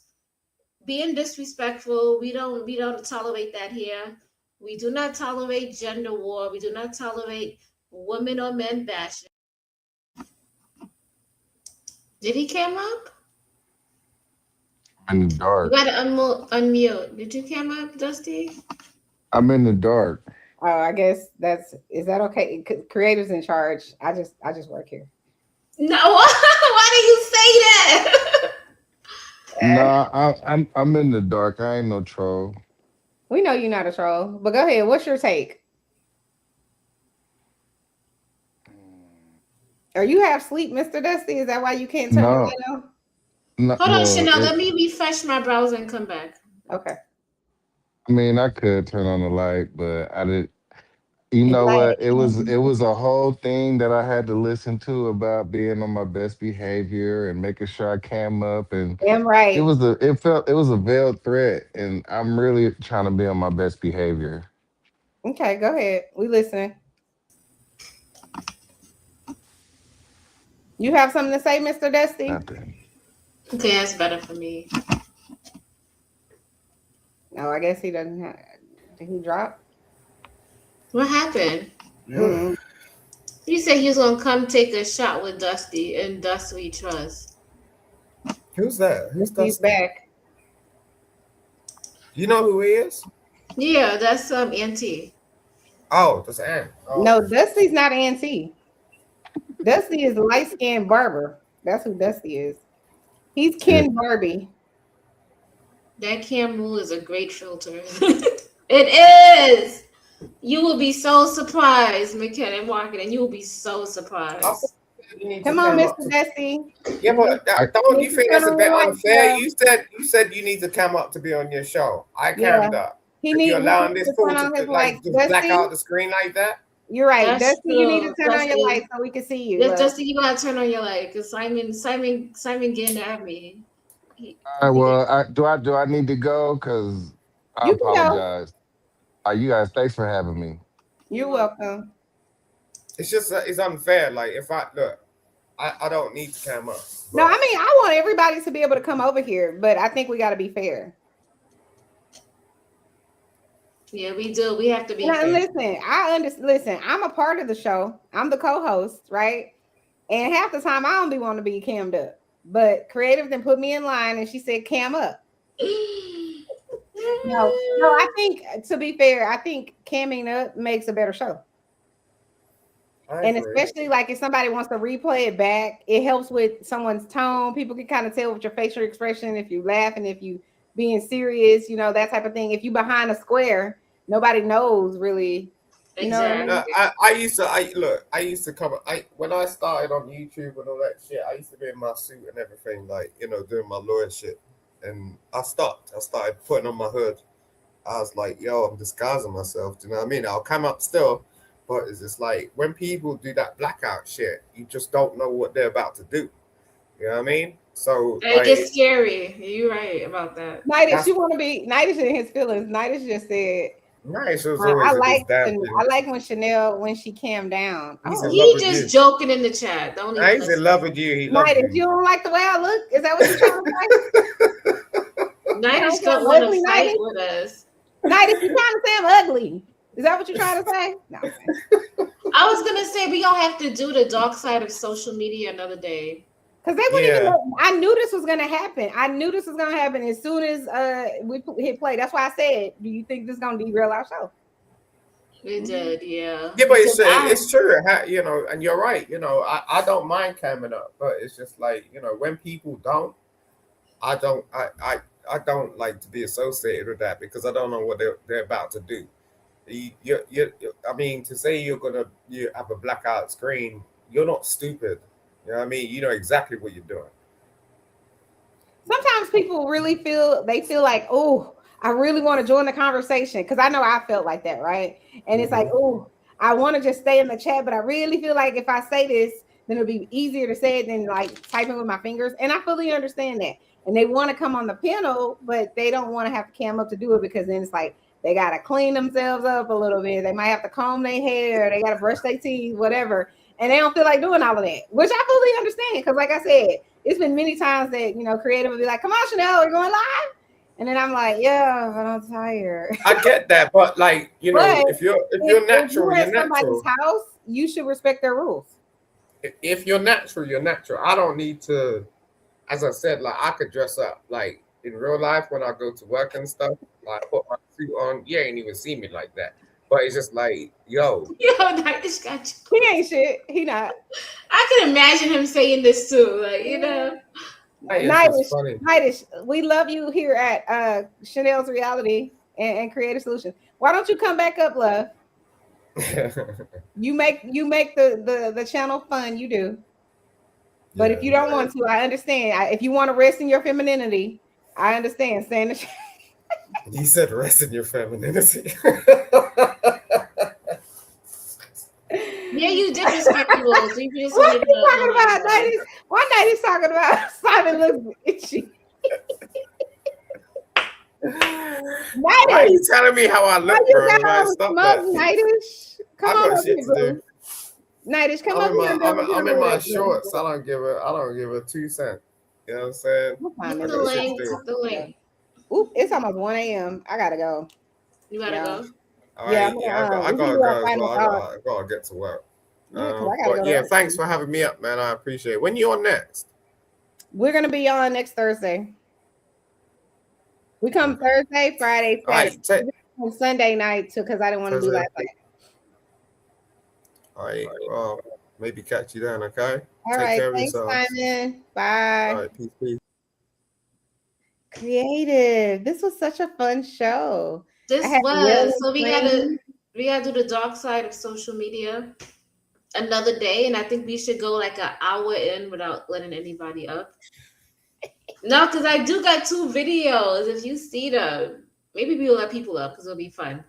Being disrespectful, we don't tolerate that here. We do not tolerate gender war. We do not tolerate women or men bashing. Did he cam up? I'm in the You dark. gotta unmute. Did you cam up, Dusty? I'm in the dark. Oh, I guess is that okay? Creators in charge. I just work here. No, why do you say that? Nah, I'm in the dark. I ain't no troll. We know you're not a troll, but go ahead. What's your take? Are you half asleep, Mr. Dusty? Is that why you can't turn your light on? No, Hold on, Chanel. Let me refresh my browser and come back. Okay. I mean, I could turn on the light, but I did. You know what? It was a whole thing that I had to listen to about being on my best behavior and making sure I came up, and Damn right. it was a veiled threat, and I'm really trying to be on my best behavior. Okay, go ahead. We listening. You have something to say, Mr. Dusty? Nothing. Okay, that's better for me. No, I guess he doesn't have. Did he drop? What happened? Mm-hmm. He said he was gonna come take a shot with Dusty, and Dusty we trust. Who's that? Who's He's Dusty? back. You know who he is? Yeah, that's Auntie. Oh, that's Ann. Oh. No, Dusty's not Auntie. Dusty is a light-skinned barber. That's who Dusty is. He's Ken Barbie. That camera is a great filter. It is. You will be so surprised, McKenna Marketing. You will be so surprised. Come on, Mr. Dusty. Yeah, but don't you think that's a bit unfair? You said you need to come up to be on your show. I cammed up. You're allowing this fool to like just black out the screen like that? You're right. That's Dusty, true. you need to turn on your Dusty. light so we can see you. Dusty, you gotta turn on your light because Simon getting at me. All right, well, do I need to go? Because I You can go. apologize. You guys, thanks for having me. You're welcome. It's just it's unfair. Like if I don't need to come up. No, I mean I want everybody to be able to come over here, but I think we got to be fair. Yeah, we do. We have to be. Now, listen, Listen, I'm a part of the show. I'm the co-host, right? And half the time I don't be wanting to be cammed up. But Creative then put me in line, and she said cam up. No, I think to be fair, I think camming up makes a better show. And especially like if somebody wants to replay it back, it helps with someone's tone. People can kind of tell with your facial expression if you laughing, if you being serious, that type of thing. If you behind a square, nobody knows really. You know what I mean? I used to come. When I started on YouTube and all that shit, I used to be in my suit and everything, like doing my lawyer shit. And I stopped. I started putting on my hood. I was like, yo, I'm disguising myself. Do you know what I mean? I'll come up still, but it's just like when people do that blackout shit, you just don't know what they're about to do. You know what I mean? So it gets scary. You're right about that. Nidish, you want to be Nidish in his feelings. Nidish just said. Nice. I like when Chanel when she calmed down. He just joking in the chat. Don't even. He's in love with you. He loves you. You don't like the way I look? Is that what you're trying to say? Nidish don't want to fight with us. Nidish, you trying to say I'm ugly? Is that what you're trying to say? No. I was gonna say we gonna have to do the dark side of social media another day. Because they wouldn't even know. I knew this was gonna happen. As soon as we hit play. That's why I said, do you think this is gonna derail our show? It did, yeah. Yeah, but it's true. You know, and you're right. You know, I don't mind camming up, but it's just like, you know, when people don't, I don't like to be associated with that because I don't know what they're about to do. I mean, to say you have a blackout screen, you're not stupid. You know what I mean? You know exactly what you're doing. Sometimes people really feel like, oh, I really want to join the conversation because I know I felt like that, right? And it's like, oh, I want to just stay in the chat, but I really feel like if I say this, then it'll be easier to say it than like typing with my fingers. And I fully understand that. And they want to come on the panel, but they don't want to have to cam up to do it because then it's like they got to clean themselves up a little bit. They might have to comb their hair. They got to brush their teeth, whatever. And they don't feel like doing all of that, which I fully understand. Because like I said, it's been many times that, you know, creative will be like, come on, Chanel, we're going live. And then I'm like, yeah, but I'm tired. I get that, but like, you know, if you're natural, you're you're at somebody's natural. house, you should respect their rules. If you're natural, you're natural. I don't need to, as I said, like I could dress up like in real life when I go to work and stuff. Like put my suit on. You ain't even see me like that. But it's just like, yo. I just got you. He ain't shit. He not. I can imagine him saying this too. Like, you know. Nightish, we love you here at Chanel's Reality and Creative Solutions. Why don't you come back up, love? you make the channel fun. You do. But if you don't want to, I understand. If you want to rest in your femininity, I understand. Saying the You said rest in your femininity. Yeah, you did respect the rules. You just what are you talking about, Nightish? Why Nightish talking about Simon looks itchy? Why are you telling me how I look, bro? Like, stop that. Nightish, come on, shit to do. Nightish, come up here. I'm in my shorts. I don't give a 2 cents. You know what I'm saying? Hit the link. Oop, it's almost 1 a.m. I gotta go. You gotta go. All right, I gotta go as well. I gotta get to work. Thanks for having me up, man. I appreciate it. When you on next? We're gonna be on next Thursday. We come Thursday, Friday, Saturday, Sunday night too, because I didn't want to do last night. All right. Well, maybe catch you then. Okay. All right. Thanks, Simon. Bye. All right. Peace. Creative. This was such a fun show. So we gotta do the dark side of social media another day, and I think we should go like an hour in without letting anybody up. No, because I do got 2 videos. If you see them, maybe we'll let people up because it'll be fun.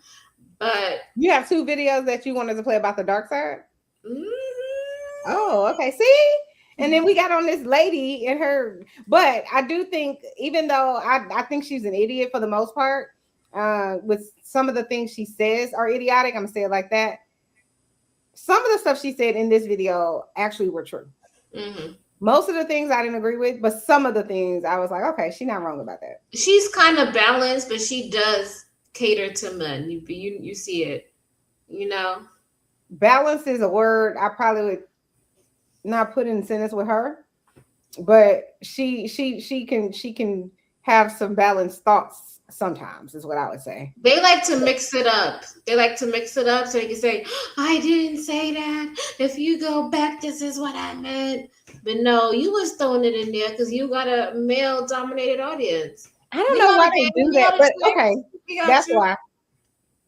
But you have 2 videos that you wanted to play about the dark side. Mm-hmm. Oh, okay. See. And then we got on this lady and her, but I do think, even though I think she's an idiot for the most part, with some of the things she says are idiotic. I'm gonna say it like that. Some of the stuff she said in this video actually were true. Mm-hmm. Most of the things I didn't agree with, but some of the things I was like, okay, she's not wrong about that. She's kind of balanced, but she does cater to men. You see it, you know. Balance is a word I probably would not put in a sentence with her, but she can have some balanced thoughts sometimes, is what I would say. They like to mix it up. So they can say, I didn't say that. If you go back, this is what I meant. But no, you was throwing it in there because you got a male dominated audience. I don't know why they do that, but okay, that's why.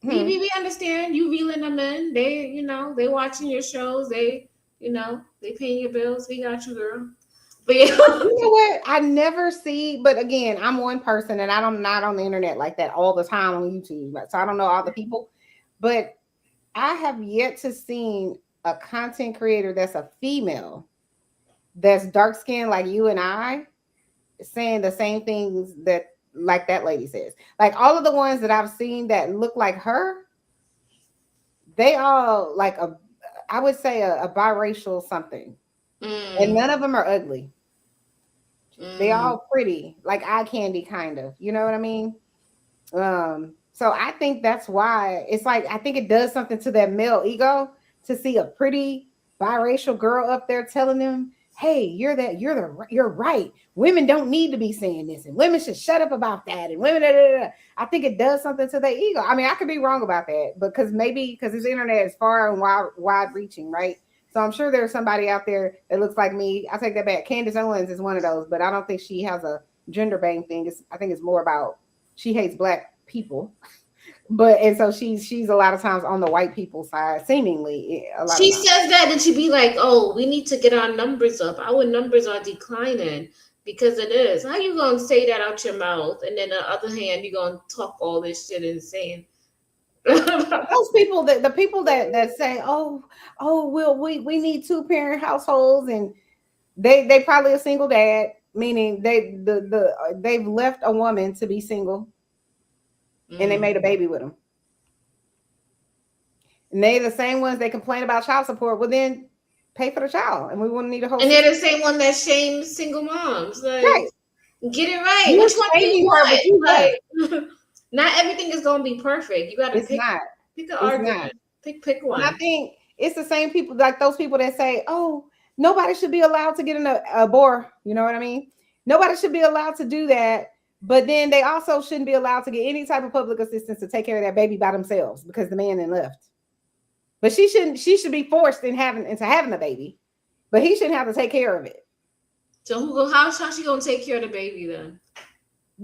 We understand you reeling them in. They, they watching your shows. They, they paying your bills. We got you, girl. But you know what? I never see, but again, I'm one person and I'm not on the internet like that all the time on YouTube. So I don't know all the people, but I have yet to see a content creator that's a female that's dark skinned like you and I saying the same things that like that lady says. Like all of the ones that I've seen that look like her, they all like I would say a biracial something. And none of them are ugly. They all pretty, like eye candy kind of, you know what I mean? So I think that's why it's like, I think it does something to that male ego to see a pretty biracial girl up there telling them, hey, you're right. Women don't need to be saying this, and women should shut up about that. And women, I think it does something to their ego. I mean, I could be wrong about that, because this internet is far and wide reaching, right? So I'm sure there's somebody out there that looks like me. I take that back. Candace Owens is one of those, but I don't think she has a gender bang thing. I think it's more about she hates Black people. But and so she's a lot of times on the white people side, seemingly a lot. She says that, and she be like, "Oh, we need to get our numbers up. Our numbers are declining because it is." How you gonna say that out your mouth, and then on the other hand, you gonna talk all this shit and saying those people the people that say, "Oh, well, we need 2-parent households," and they probably a single dad, meaning they've left a woman to be single. And they made a baby with them. And they're the same ones that complain about child support. Well, then pay for the child, and we wouldn't need a whole. And they're the same one that shames single moms. Like, right. Get it right. Which one do you want? Like, not everything is gonna be perfect. You got to pick an argument. Pick one. And I think it's the same people, like those people that say, "Oh, nobody should be allowed to get an abort." You know what I mean? Nobody should be allowed to do that. But then they also shouldn't be allowed to get any type of public assistance to take care of that baby by themselves because the man then left. But she should be forced into having a baby, but he shouldn't have to take care of it. So how's she gonna take care of the baby then?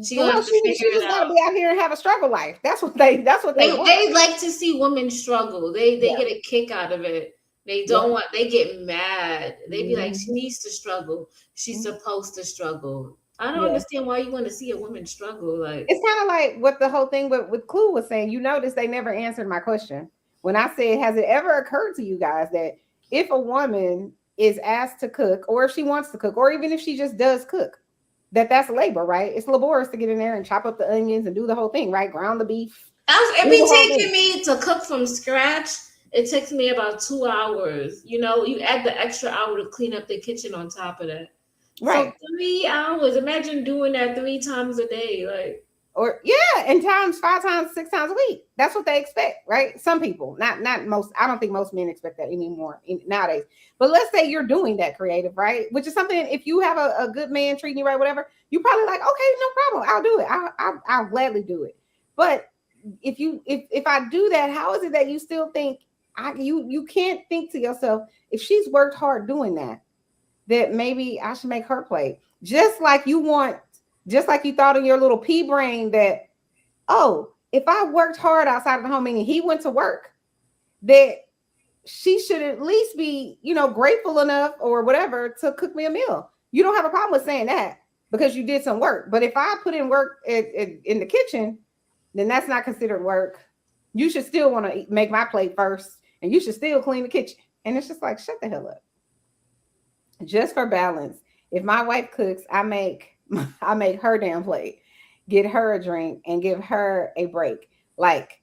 She just gotta be out here and have a struggle life. That's what they want. They like to see women struggle. They get a kick out of it. They don't want. They get mad. They be like, she needs to struggle. She's supposed to struggle. I don't understand why you want to see a woman struggle. Like, it's kind of like what the whole thing with Clue was saying. You notice they never answered my question when I said, has it ever occurred to you guys that if a woman is asked to cook, or if she wants to cook, or even if she just does cook, that's labor, right? It's laborious to get in there and chop up the onions and do the whole thing, right? Ground the beef. It be taking me to cook from scratch. It takes me about 2 hours. You know, you add the extra hour to clean up the kitchen on top of that. Right. So 3 hours. Imagine doing that 3 times a day. Like, or and times 5 times, 6 times a week. That's what they expect, right? Some people, not most. I don't think most men expect that anymore nowadays. But let's say you're doing that creative, right? Which is something, if you have a good man treating you right, whatever, you probably like, okay, no problem, I'll do it. I'll gladly do it. But if I do that, how is it that you still think you can't think to yourself, if she's worked hard doing that maybe I should make her play? Just like you thought in your little pea brain that, oh, if I worked hard outside of the home, meaning he went to work, that she should at least be, grateful enough or whatever to cook me a meal. You don't have a problem with saying that because you did some work. But if I put in work in the kitchen, then that's not considered work. You should still want to make my plate first, and you should still clean the kitchen. And it's just like, shut the hell up. Just for balance, if my wife cooks, I make her damn plate, get her a drink, and give her a break. Like,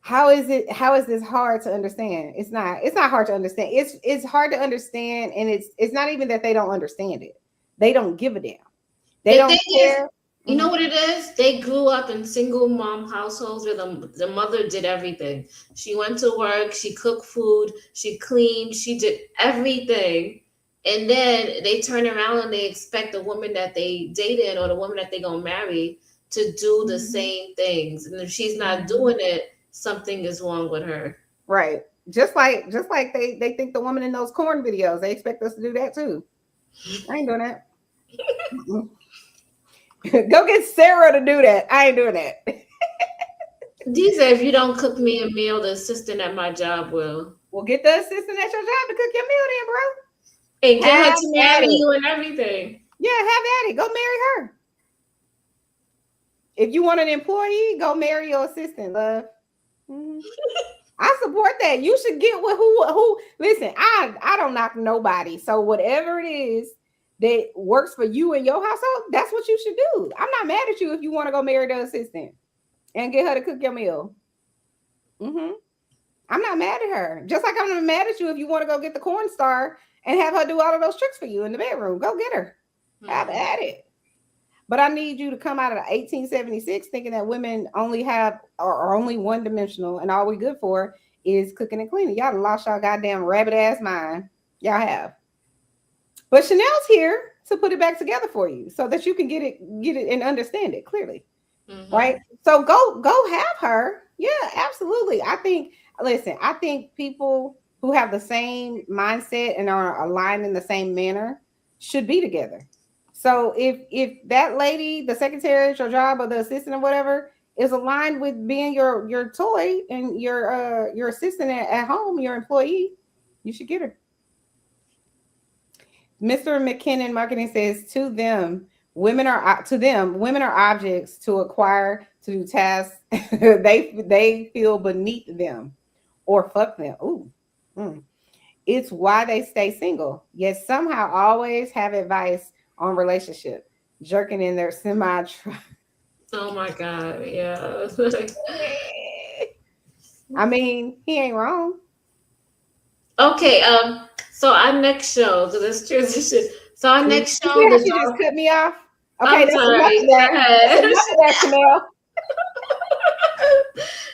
how is this hard to understand? It's not hard to understand. It's hard to understand, and it's not even that they don't understand it. They don't give a damn. They don't care. You know what it is? They grew up in single mom households where the mother did everything. She went to work, she cooked food, she cleaned, she did everything. And then they turn around and they expect the woman that they dated or the woman that they're going to marry to do the same things. And if she's not doing it, something is wrong with her. Right. Just like they think the woman in those corn videos, they expect us to do that too. I ain't doing that. Go get Sarah to do that. I ain't doing that. These are, if you don't cook me a meal, the assistant at my job will. Well, get the assistant at your job to cook your meal then, bro. And get her to marry you and everything. Yeah, have at it. Go marry her. If you want an employee, go marry your assistant, love. Mm-hmm. I support that. You should get with who. Listen, I don't knock nobody. So whatever it is that works for you and your household, that's what you should do. I'm not mad at you if you want to go marry the assistant and get her to cook your meal. Mm-hmm. I'm not mad at her. Just like I'm not mad at you if you want to go get the corn star and have her do all of those tricks for you in the bedroom. Go get her. Have at it. But I need you to come out of 1876 thinking that women only are only one-dimensional and all we good for is cooking and cleaning. Y'all lost y'all goddamn rabbit-ass mind. Y'all have. But Chanel's here to put it back together for you so that you can get it and understand it clearly. Right? So go have her. Yeah, absolutely. I think people who have the same mindset and are aligned in the same manner should be together. So if that lady, the secretary at your job or the assistant or whatever, is aligned with being your toy and your assistant at home, your employee, you should get her. Mr. McKinnon Marketing says to them, women are objects to acquire, to do tasks they feel beneath them or fuck them. Ooh. It's why they stay single, yet somehow always have advice on relationship, jerking in their semi. Oh my God, yeah. I mean, he ain't wrong. Okay, so our next show, because it's transition. So our next show, you just cut me off. Okay, I'm sorry.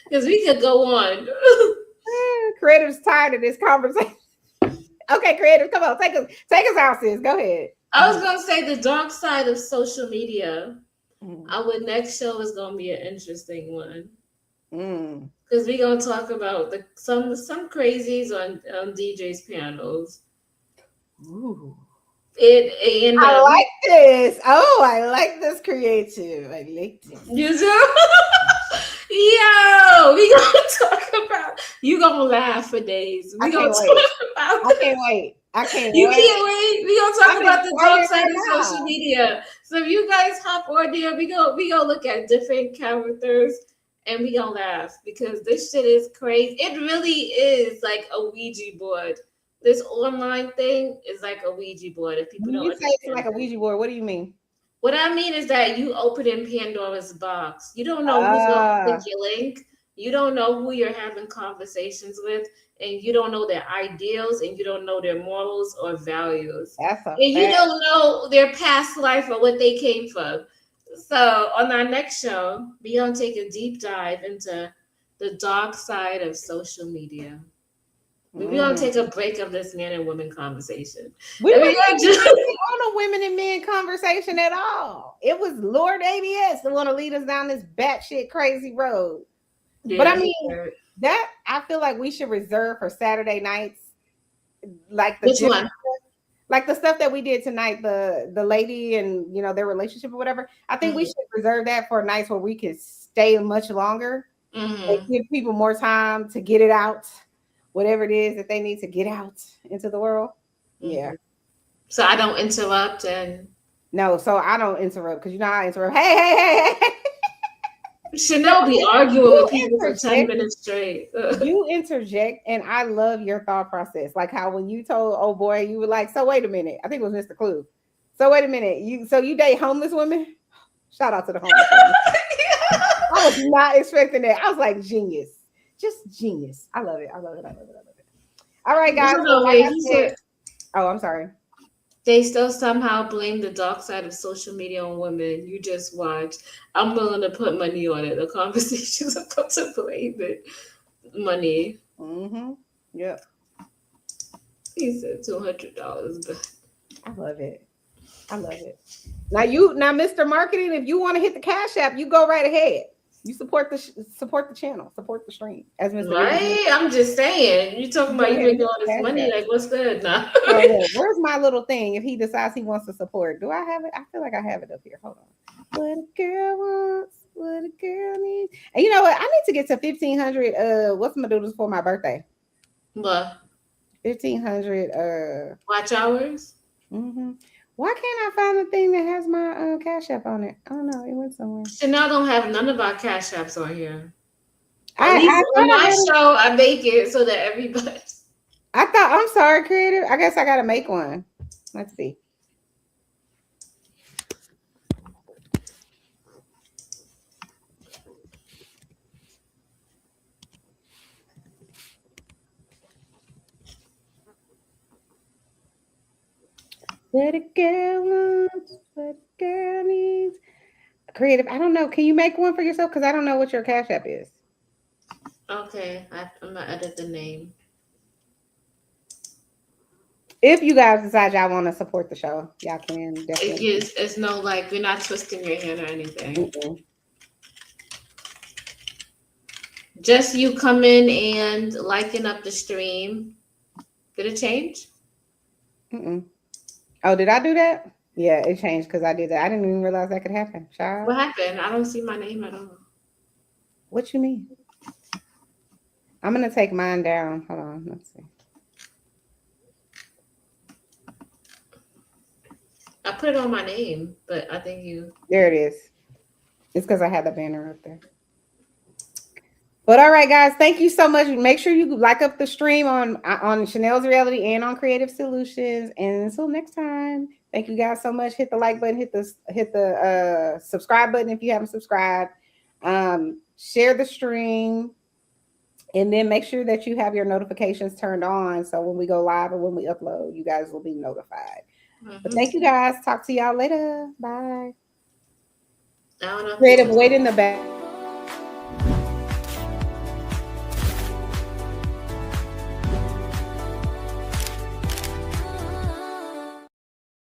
Because we could go on. Creative's tired of this conversation. Okay, Creative, come on, take us out, sis. Go ahead. I was gonna say the dark side of social media. Our next show is gonna be an interesting one. Because we're gonna talk about some crazies on DJ's panels. Ooh. I like this. Oh, I like this creative. I like this. You do? Yo, we gonna talk about. You gonna laugh for days. We gonna talk about. I can't wait. You can't wait. We gonna talk about the dark side of social media. So if you guys hop on there, we go look at different characters and we gonna laugh because this shit is crazy. It really is like a Ouija board. This online thing is like a Ouija board. If people don't say it's like a Ouija board, what do you mean? What I mean is that you open in Pandora's box. You don't know who's going to click your link. You don't know who you're having conversations with, and you don't know their ideals, and you don't know their morals or values. You don't know their past life or what they came from. So on our next show, we're going to take a deep dive into the dark side of social media. We're going to take a break of this man and woman conversation. We weren't on a women and men conversation at all. It was Lord ABS that want to lead us down this batshit crazy road. Yeah, but I mean, that I feel like we should reserve for Saturday nights. Like which one? Like the stuff that we did tonight, the lady and their relationship or whatever. I think we should reserve that for nights where we can stay much longer and give people more time to get it out. Whatever it is that they need to get out into the world. Yeah. So I don't interrupt No, so I don't interrupt because I interrupt. Hey. Chanel be arguing with people for 10 minutes straight. You interject, and I love your thought process. Like how when you told old boy, you were like, so wait a minute. I think it was Mr. Clue. So wait a minute. You date homeless women? Shout out to the homeless women. I was not expecting that. I was like, genius. Just genius. I love it. All right, guys. I'm sorry. They still somehow blame the dark side of social media on women. You just watch. I'm willing to put money on it. The conversations about to blame it. Money. Yep. He said $200, but I love it. Now, Mr. Marketing, if you want to hit the Cash App, you go right ahead. You support the channel, support the stream. As Mr. Right, I'm just saying. You talking about you making all this money? Like, what's good now? Where's my little thing? If he decides he wants to support, do I have it? I feel like I have it up here. Hold on. What a girl wants, what a girl needs. And you know what? I need to get to 1,500. What's my doodles for my birthday? What? 1,500. Watch hours. Why can't I find the thing that has my Cash App on it? I don't know. It went somewhere. Chanel don't have none of our Cash Apps on here. On my show, I make it so that everybody. I'm sorry, Creative. I guess I got to make one. Let's see. What a girl wants, what a girl needs. Creative, I don't know. Can you make one for yourself? Because I don't know what your Cash App is. Okay, I'm gonna edit the name. if you guys decide y'all want to support the show, y'all can definitely. It's no like we're not twisting your hand or anything. Mm-mm. Just you come in and liking up the stream. Did it change? Mm-mm. Oh, did I do that? Yeah, it changed because I did that. I didn't even realize that could happen. Child. What happened? I don't see my name at all. What you mean? I'm gonna take mine down. Hold on, let's see. I put it on my name, but I think you. There it is. It's because I had the banner up there. But all right, guys, thank you so much. Make sure you like up the stream on Chanel's Reality and on Creative Solutions. And until next time, thank you guys so much. Hit the like button, hit the subscribe button if you haven't subscribed. Share the stream, and then make sure that you have your notifications turned on. So when we go live or when we upload, you guys will be notified. But thank you guys. Talk to y'all later. Bye. Creative, wait in the back.